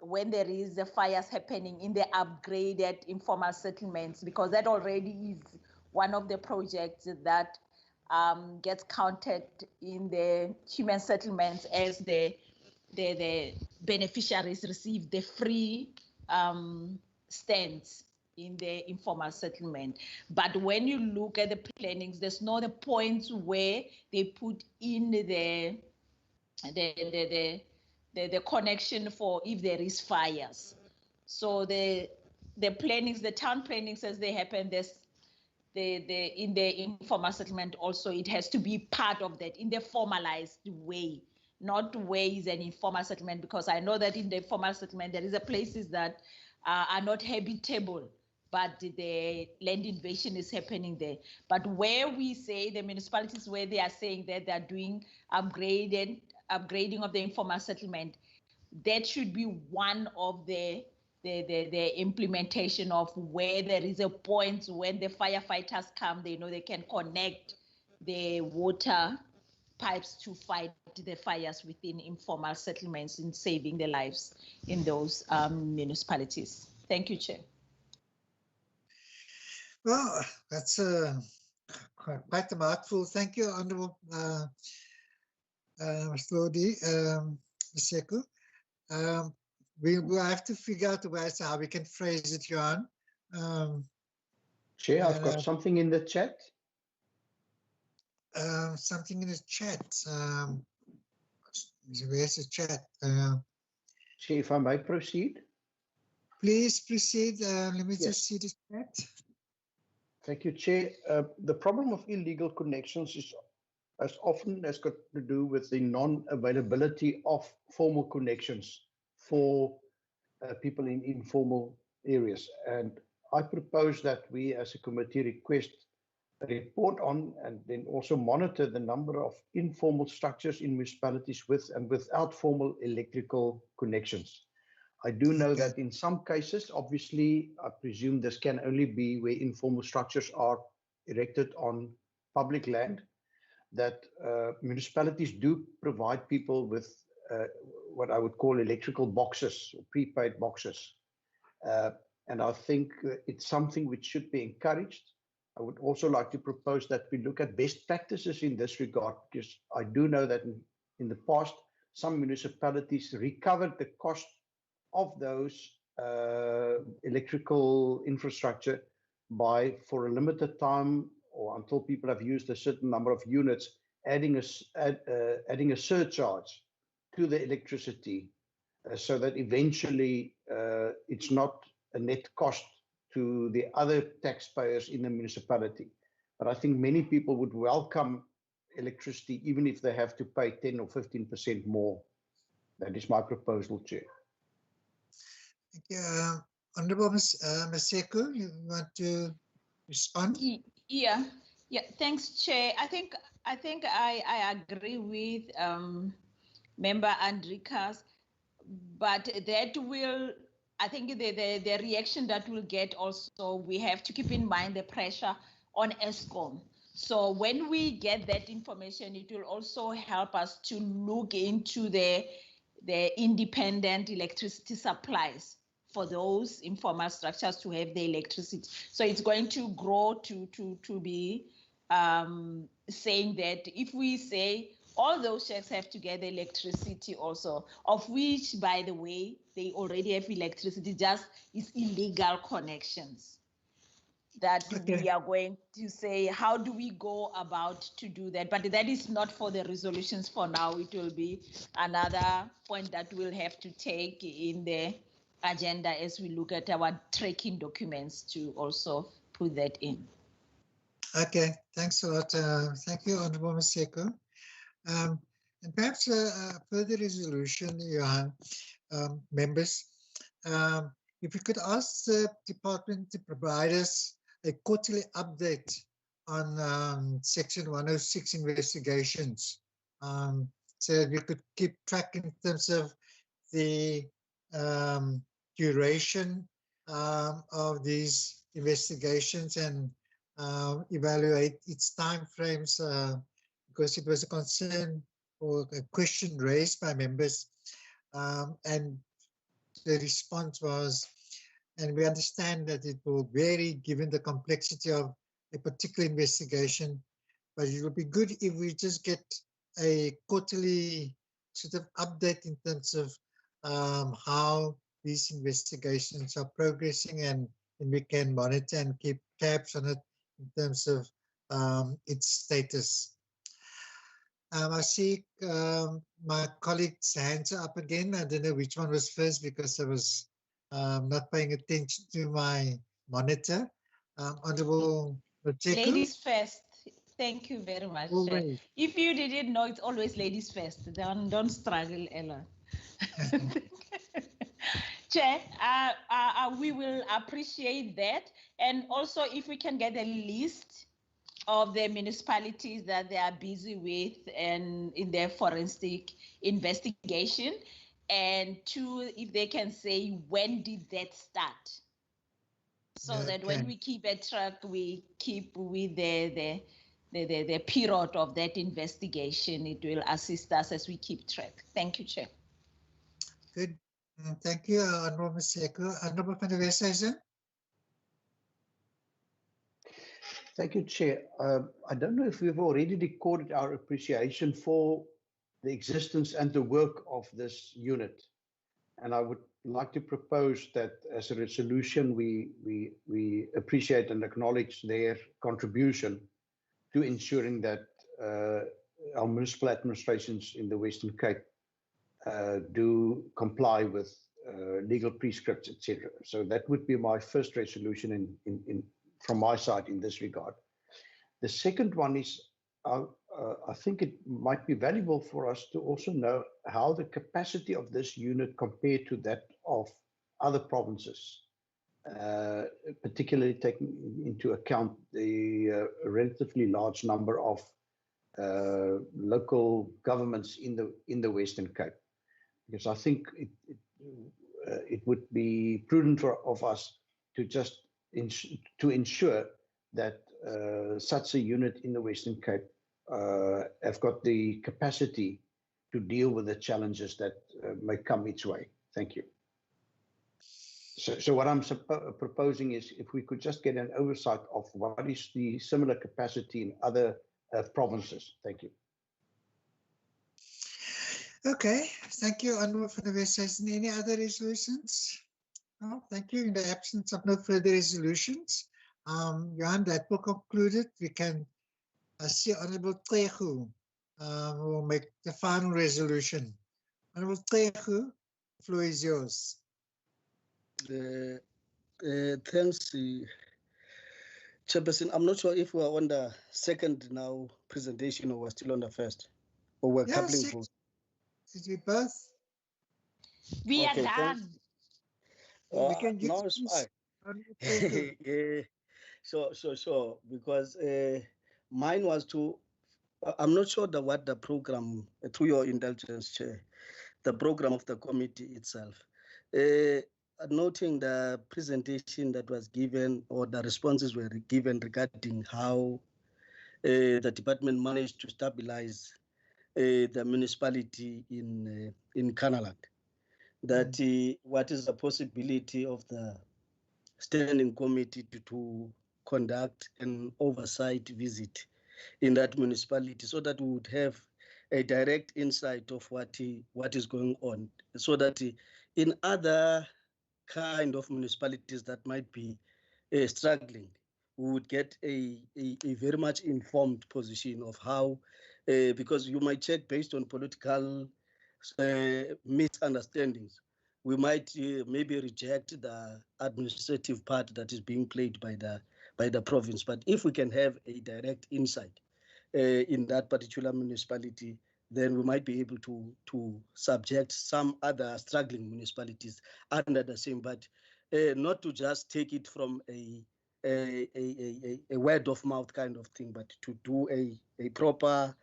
when there is the fires happening in the upgraded informal settlements, because that already is one of the projects that gets counted in the human settlements as the beneficiaries receive the free stands in the informal settlement. But when you look at the plannings, there's no the points where they put in the connection for if there is fires. So the plannings, the town planning says they happen. There's in the informal settlement also, it has to be part of that in the formalized way, not ways an informal settlement, because I know that in the informal settlement there is a places that are not habitable, but the land invasion is happening there. But where we say the municipalities where they are saying that they are doing upgrading of the informal settlement, that should be one of the implementation of where there is a point when the firefighters come, they know they can connect the water pipes to fight the fires within informal settlements in saving the lives in those municipalities. Thank you, Chair. Well, that's quite a mouthful. Thank you, Honourable Slody, Maseko. We will have to figure out ways how we can phrase it, Johan. Chair, I've got something in the chat. Something in the chat. Where's the chat? Chair, if I may proceed. Please proceed. Let me just see the chat. Thank you, Chair. The problem of illegal connections is as often has got to do with the non-availability of formal connections for people in informal areas. And I propose that we as a committee request a report on and then also monitor the number of informal structures in municipalities with and without formal electrical connections. I do know that in some cases, obviously, I presume this can only be where informal structures are erected on public land, that municipalities do provide people with what I would call electrical boxes, or prepaid boxes. And I think it's something which should be encouraged. I would also like to propose that we look at best practices in this regard, because I do know that in the past, some municipalities recovered the cost of those electrical infrastructure by, for a limited time or until people have used a certain number of units, adding a surcharge to the electricity so that eventually it's not a net cost to the other taxpayers in the municipality. But I think many people would welcome electricity even if they have to pay 10 or 15% more. That is my proposal, Chair. Thank you. Honorable Ms. Maseko, you want to respond? Yeah, thanks, Chair. I think I agree with Member Andrika's, but that will, I think the reaction that we'll get also, we have to keep in mind the pressure on ESCOM. So when we get that information, it will also help us to look into the independent electricity supplies for those informal structures to have the electricity. So it's going to grow to be saying that if we say all those shacks have to get electricity also, of which, by the way, they already have electricity, just is illegal connections. That we are going to say, how do we go about to do that? But that is not for the resolutions for now. It will be another point that we'll have to take in the agenda as we look at our tracking documents to also put that in. Okay, thanks a lot. Thank you, Honorable Maseko. And perhaps a further resolution, Johan, members, if we could ask the department to provide us a quarterly update on Section 106 investigations, so that we could keep track in terms of the duration of these investigations and evaluate its timeframes, because it was a concern or a question raised by members, and the response was, and we understand that it will vary given the complexity of a particular investigation, but it will be good if we just get a quarterly sort of update in terms of how these investigations are progressing, and we can monitor and keep tabs on it in terms of its status. I see my colleague's hands are up again. I don't know which one was first because I was not paying attention to my monitor. Honorable Pacheco. Ladies first. Thank you very much. If you didn't know, it's always ladies first. Don't struggle, Ella. Chair, we will appreciate that. And also, if we can get a list of the municipalities that they are busy with and in their forensic investigation, and two, if they can say when did that start, so that when we keep a track, we keep with the period of that investigation. It will assist us as we keep track. Thank you, Chair. Good. Thank you, Honorable Maseko. Honorable van der Westhuizen. Thank you, Chair. I don't know if we've already recorded our appreciation for the existence and the work of this unit. And I would like to propose that as a resolution, we appreciate and acknowledge their contribution to ensuring that our municipal administrations in the Western Cape do comply with legal prescripts, etc. So that would be my first resolution from my side in this regard. The second one is, I think it might be valuable for us to also know how the capacity of this unit compared to that of other provinces, particularly taking into account the relatively large number of local governments in the Western Cape. Because I think it would be prudent of us to just ensure that such a unit in the Western Cape have got the capacity to deal with the challenges that may come its way. Thank you. So what I'm proposing is if we could just get an oversight of what is the similar capacity in other provinces. Thank you. Okay, thank you, Honourable van der Westhuizen. Any other resolutions? No, thank you. In the absence of no further resolutions, Johan, that will conclude it. We can see Honourable Tegu will make the final resolution. Honourable Tegu, the floor is yours. Thanks, Chairperson. I'm not sure if we're on the second now presentation or we're still on the first, or we're coupling both. We both. We are Okay, done. We can now use it's this. yeah, sure. Because mine was to. I'm not sure what the program, through your indulgence, Chair, the program of the committee itself. Noting the presentation that was given or the responses were given regarding how the department managed to stabilize the municipality in Canaland, that what is the possibility of the standing committee to conduct an oversight visit in that municipality so that we would have a direct insight of what is going on, so that in other kind of municipalities that might be struggling, we would get a very much informed position of how, because you might check based on political misunderstandings, we might maybe reject the administrative part that is being played by the province. But if we can have a direct insight in that particular municipality, then we might be able to subject some other struggling municipalities under the same, but not to just take it from a word of mouth kind of thing, but to do a proper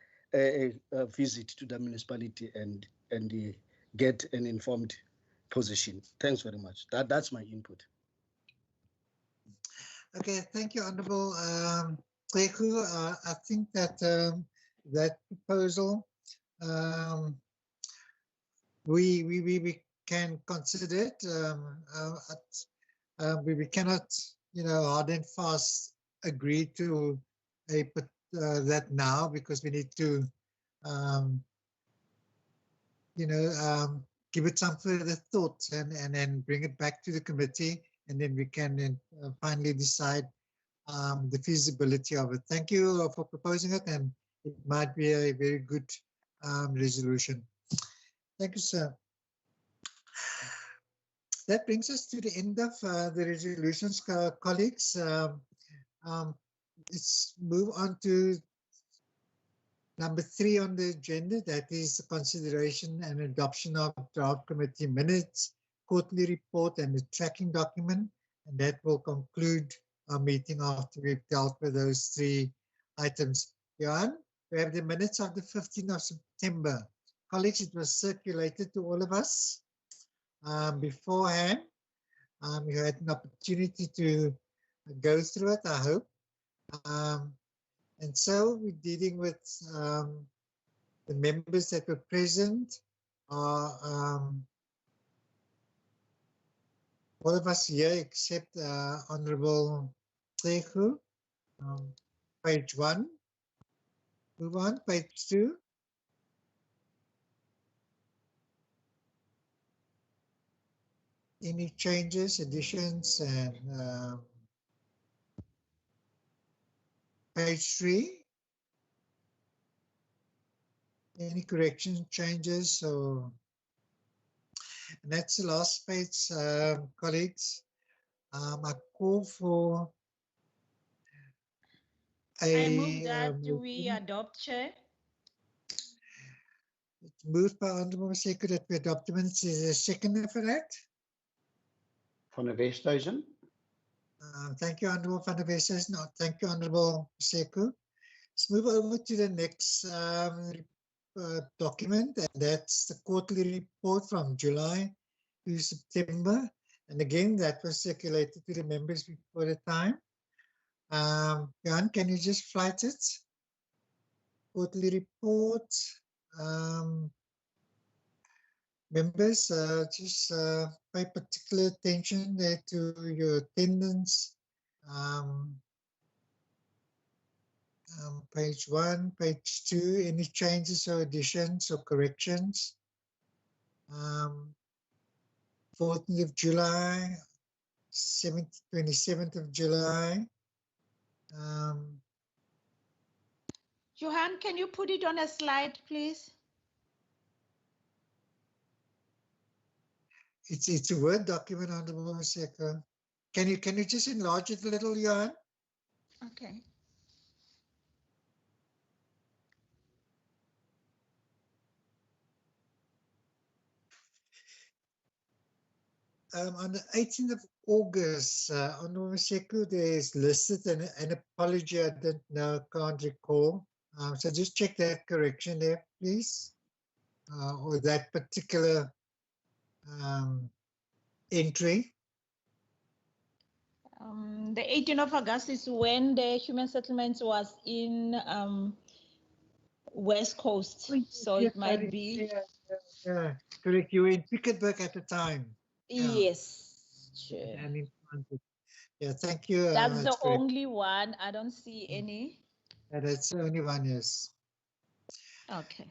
visit to the municipality and get an informed position. Thanks very much. That's my input. Okay, thank you, Honourable Tegu. I think that that proposal we can consider it. We cannot, hard and fast agree to that now, because we need to, give it some further thought and then bring it back to the committee, and then we can then finally decide the feasibility of it. Thank you for proposing it, and it might be a very good resolution. Thank you, sir. That brings us to the end of the resolutions, colleagues. Let's move on to number 3 on the agenda. That is the consideration and adoption of draft committee minutes, quarterly report, and the tracking document. And that will conclude our meeting after we've dealt with those 3 items. Johan, we have the minutes of the 15th of September. Colleagues, it was circulated to all of us beforehand. You had an opportunity to go through it, I hope. And so we're dealing with the members that were present are all of us here except Honourable Tegu. Page 1. Move on, page 2. Any changes, additions, and page 3. Any corrections, changes, and that's the last page, colleagues. I call for I move that we adopt, Chair. It's moved by Honourable Maseko that we adopt the minutes. Is there a second for that? Van der Westhuizen. Thank you, Honourable van der Westhuizen. No, thank you, Honourable Maseko. Let's move over to the next document, and that's the quarterly report from July to September. And again, that was circulated to the members before the time. Jan, can you just flight it? Quarterly report. Members, just pay particular attention there to your attendance. Page 1, page 2, any changes or additions or corrections? 14th of July, 27th of July. Johan, can you put it on a slide, please? It's a Word document, Honorable Maseko. Can you just enlarge it a little, Johan? Okay. On the 18th of August, Honorable Maseko, there's listed an apology. I don't know, can't recall. So just check that correction there, please, or that particular entry. The 18th of August is when the human settlements was in West Coast, so Yes, it might be. Yeah, correct. You were in Pickettburg at the time. Yes, sure. And in transit. Yeah, thank you. That's the correct. only one. I don't see any. Yeah, that's the only one, yes. Okay.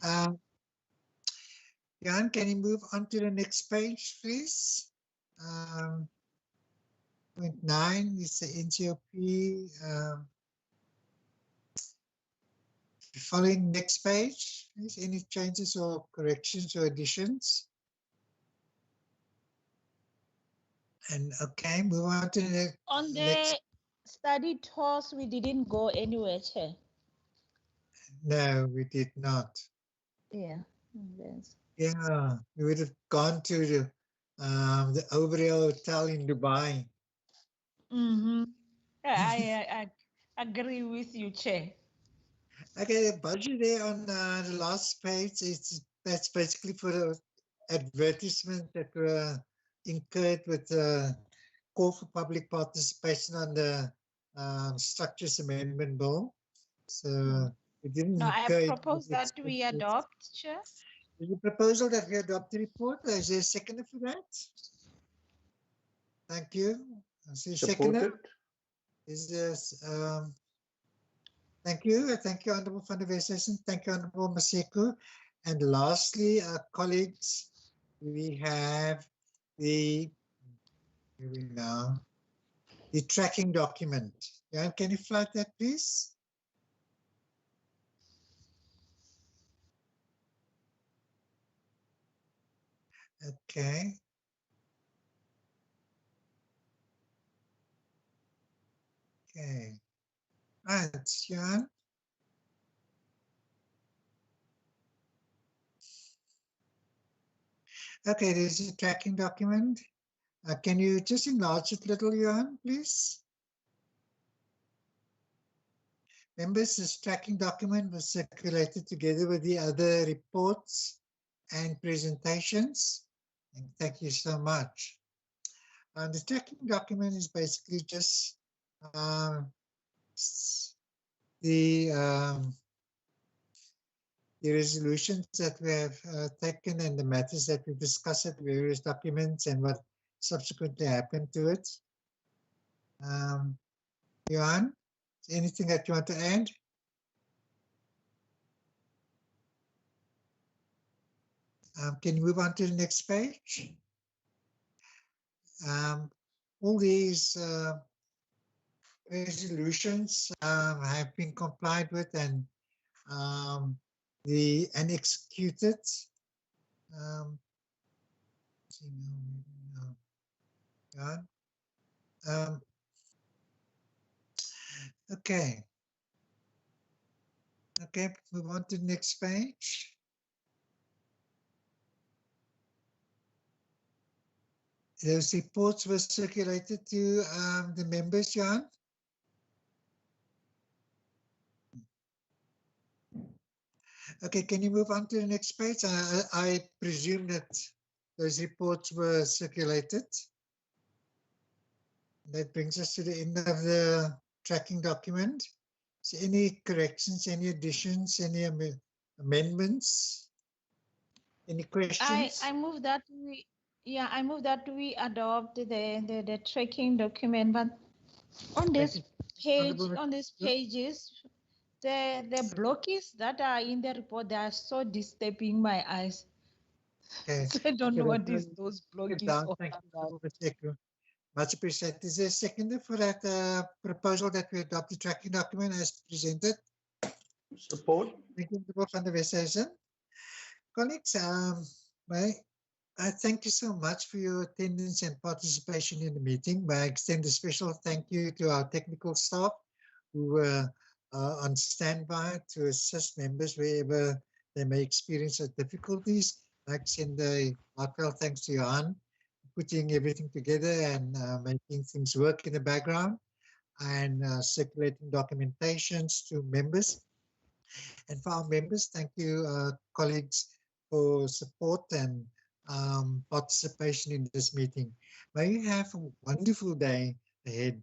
Jan, can you move on to the next page, please? Point 9 is the NCOP. Following next page, please. Any changes or corrections or additions? And okay, move on to the On the next. study tours, we didn't go anywhere, Chair. No, we did not. Yeah. Yes. Yeah, we would have gone to the Overall Hotel in Dubai. Mm-hmm. I agree with you, Chair. Okay, the budget there on the last page, that's basically for the advertisement that were incurred with the call for public participation on the Structures Amendment Bill. So we didn't No, I incur propose that we adopt, Chair. Is the proposal that we adopt the report? Is there a seconder for that? Thank you. Is there a seconder? Is this, thank you. Thank you, Honorable Van der Westhuizen. Thank you, Honorable Maseko. And lastly, colleagues, we have the, here we go, the tracking document. Yeah, can you flag that, please? Okay. Okay. Right, Jan. Okay, there's a tracking document. Can you just enlarge it a little, Johan, please? Members, this tracking document was circulated together with the other reports and presentations. And thank you so much. The tracking document is basically just the resolutions that we have taken and the matters that we discussed at various documents and what subsequently happened to it. Johan, anything that you want to add? Can you move on to the next page? All these resolutions have been complied with and executed. Okay. Okay, move on to the next page. Those reports were circulated to the members, Jan. Okay, can you move on to the next page? I presume that those reports were circulated. That brings us to the end of the tracking document. So any corrections, any additions, any amendments? Any questions? I move that we adopt the tracking document, but on this page, on these pages, the blockies that are in the report, they are so disturbing my eyes. Okay. I don't know Okay, what that's is those blogging down. all Thank you, about. Professor. Much appreciated. Is there a seconder for that proposal that we adopt the tracking document as presented? Support. Thank you, Mr. van der Westhuizen. Colleagues, I thank you so much for your attendance and participation in the meeting. I extend a special thank you to our technical staff who were on standby to assist members wherever they may experience difficulties. I extend a heartfelt thanks to Johan for putting everything together and making things work in the background and circulating documentations to members. And for our members, thank you, colleagues, for support and participation in this meeting. May you have a wonderful day ahead.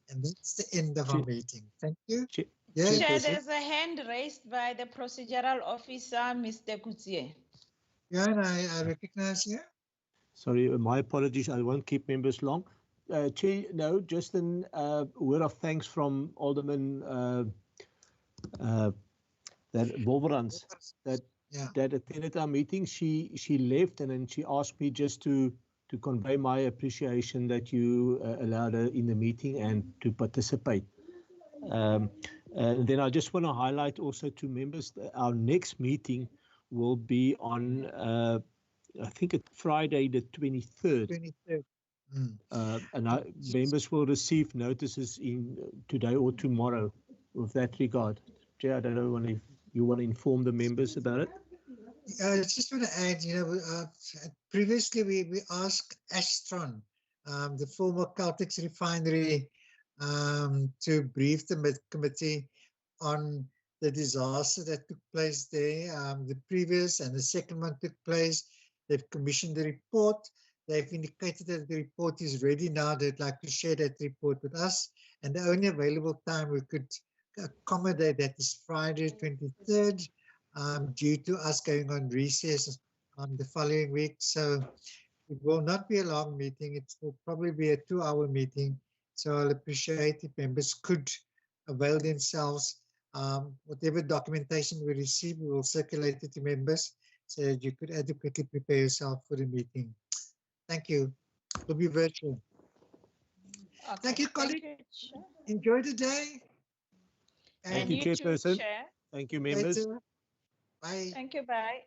And that's the end of our meeting. Thank you. Chair, there's a hand raised by the procedural officer, Mr. Coutier. Yeah, and I recognize you. Sorry, my apologies. I won't keep members long. Chair, no, just a word of thanks from Alderman that Wolverans that attended our meeting. She left and then she asked me just to convey my appreciation that you allowed her in the meeting and to participate. Then I just want to highlight also to members that our next meeting will be on I think it's Friday the 23rd. And members will receive notices in today or tomorrow with that regard. Jay, I don't know if you want to inform the members about it. I just want to add, previously we asked Astron, the former Caltex refinery, to brief the committee on the disaster that took place there. The previous and the second one took place. They've commissioned the report. They've indicated that the report is ready now. They'd like to share that report with us. And the only available time we could accommodate that is Friday 23rd, due to us going on recess on the following week. So it will not be a long meeting. It will probably be a 2-hour meeting. So I'll appreciate if members could avail themselves. Whatever documentation we receive, we will circulate it to members so that you could adequately prepare yourself for the meeting. Thank you. It will be virtual. Okay, thank you, colleague. Chair. Enjoy the day. Thank you, Chairperson. Chair. Thank you, members. Bye. Thank you, bye.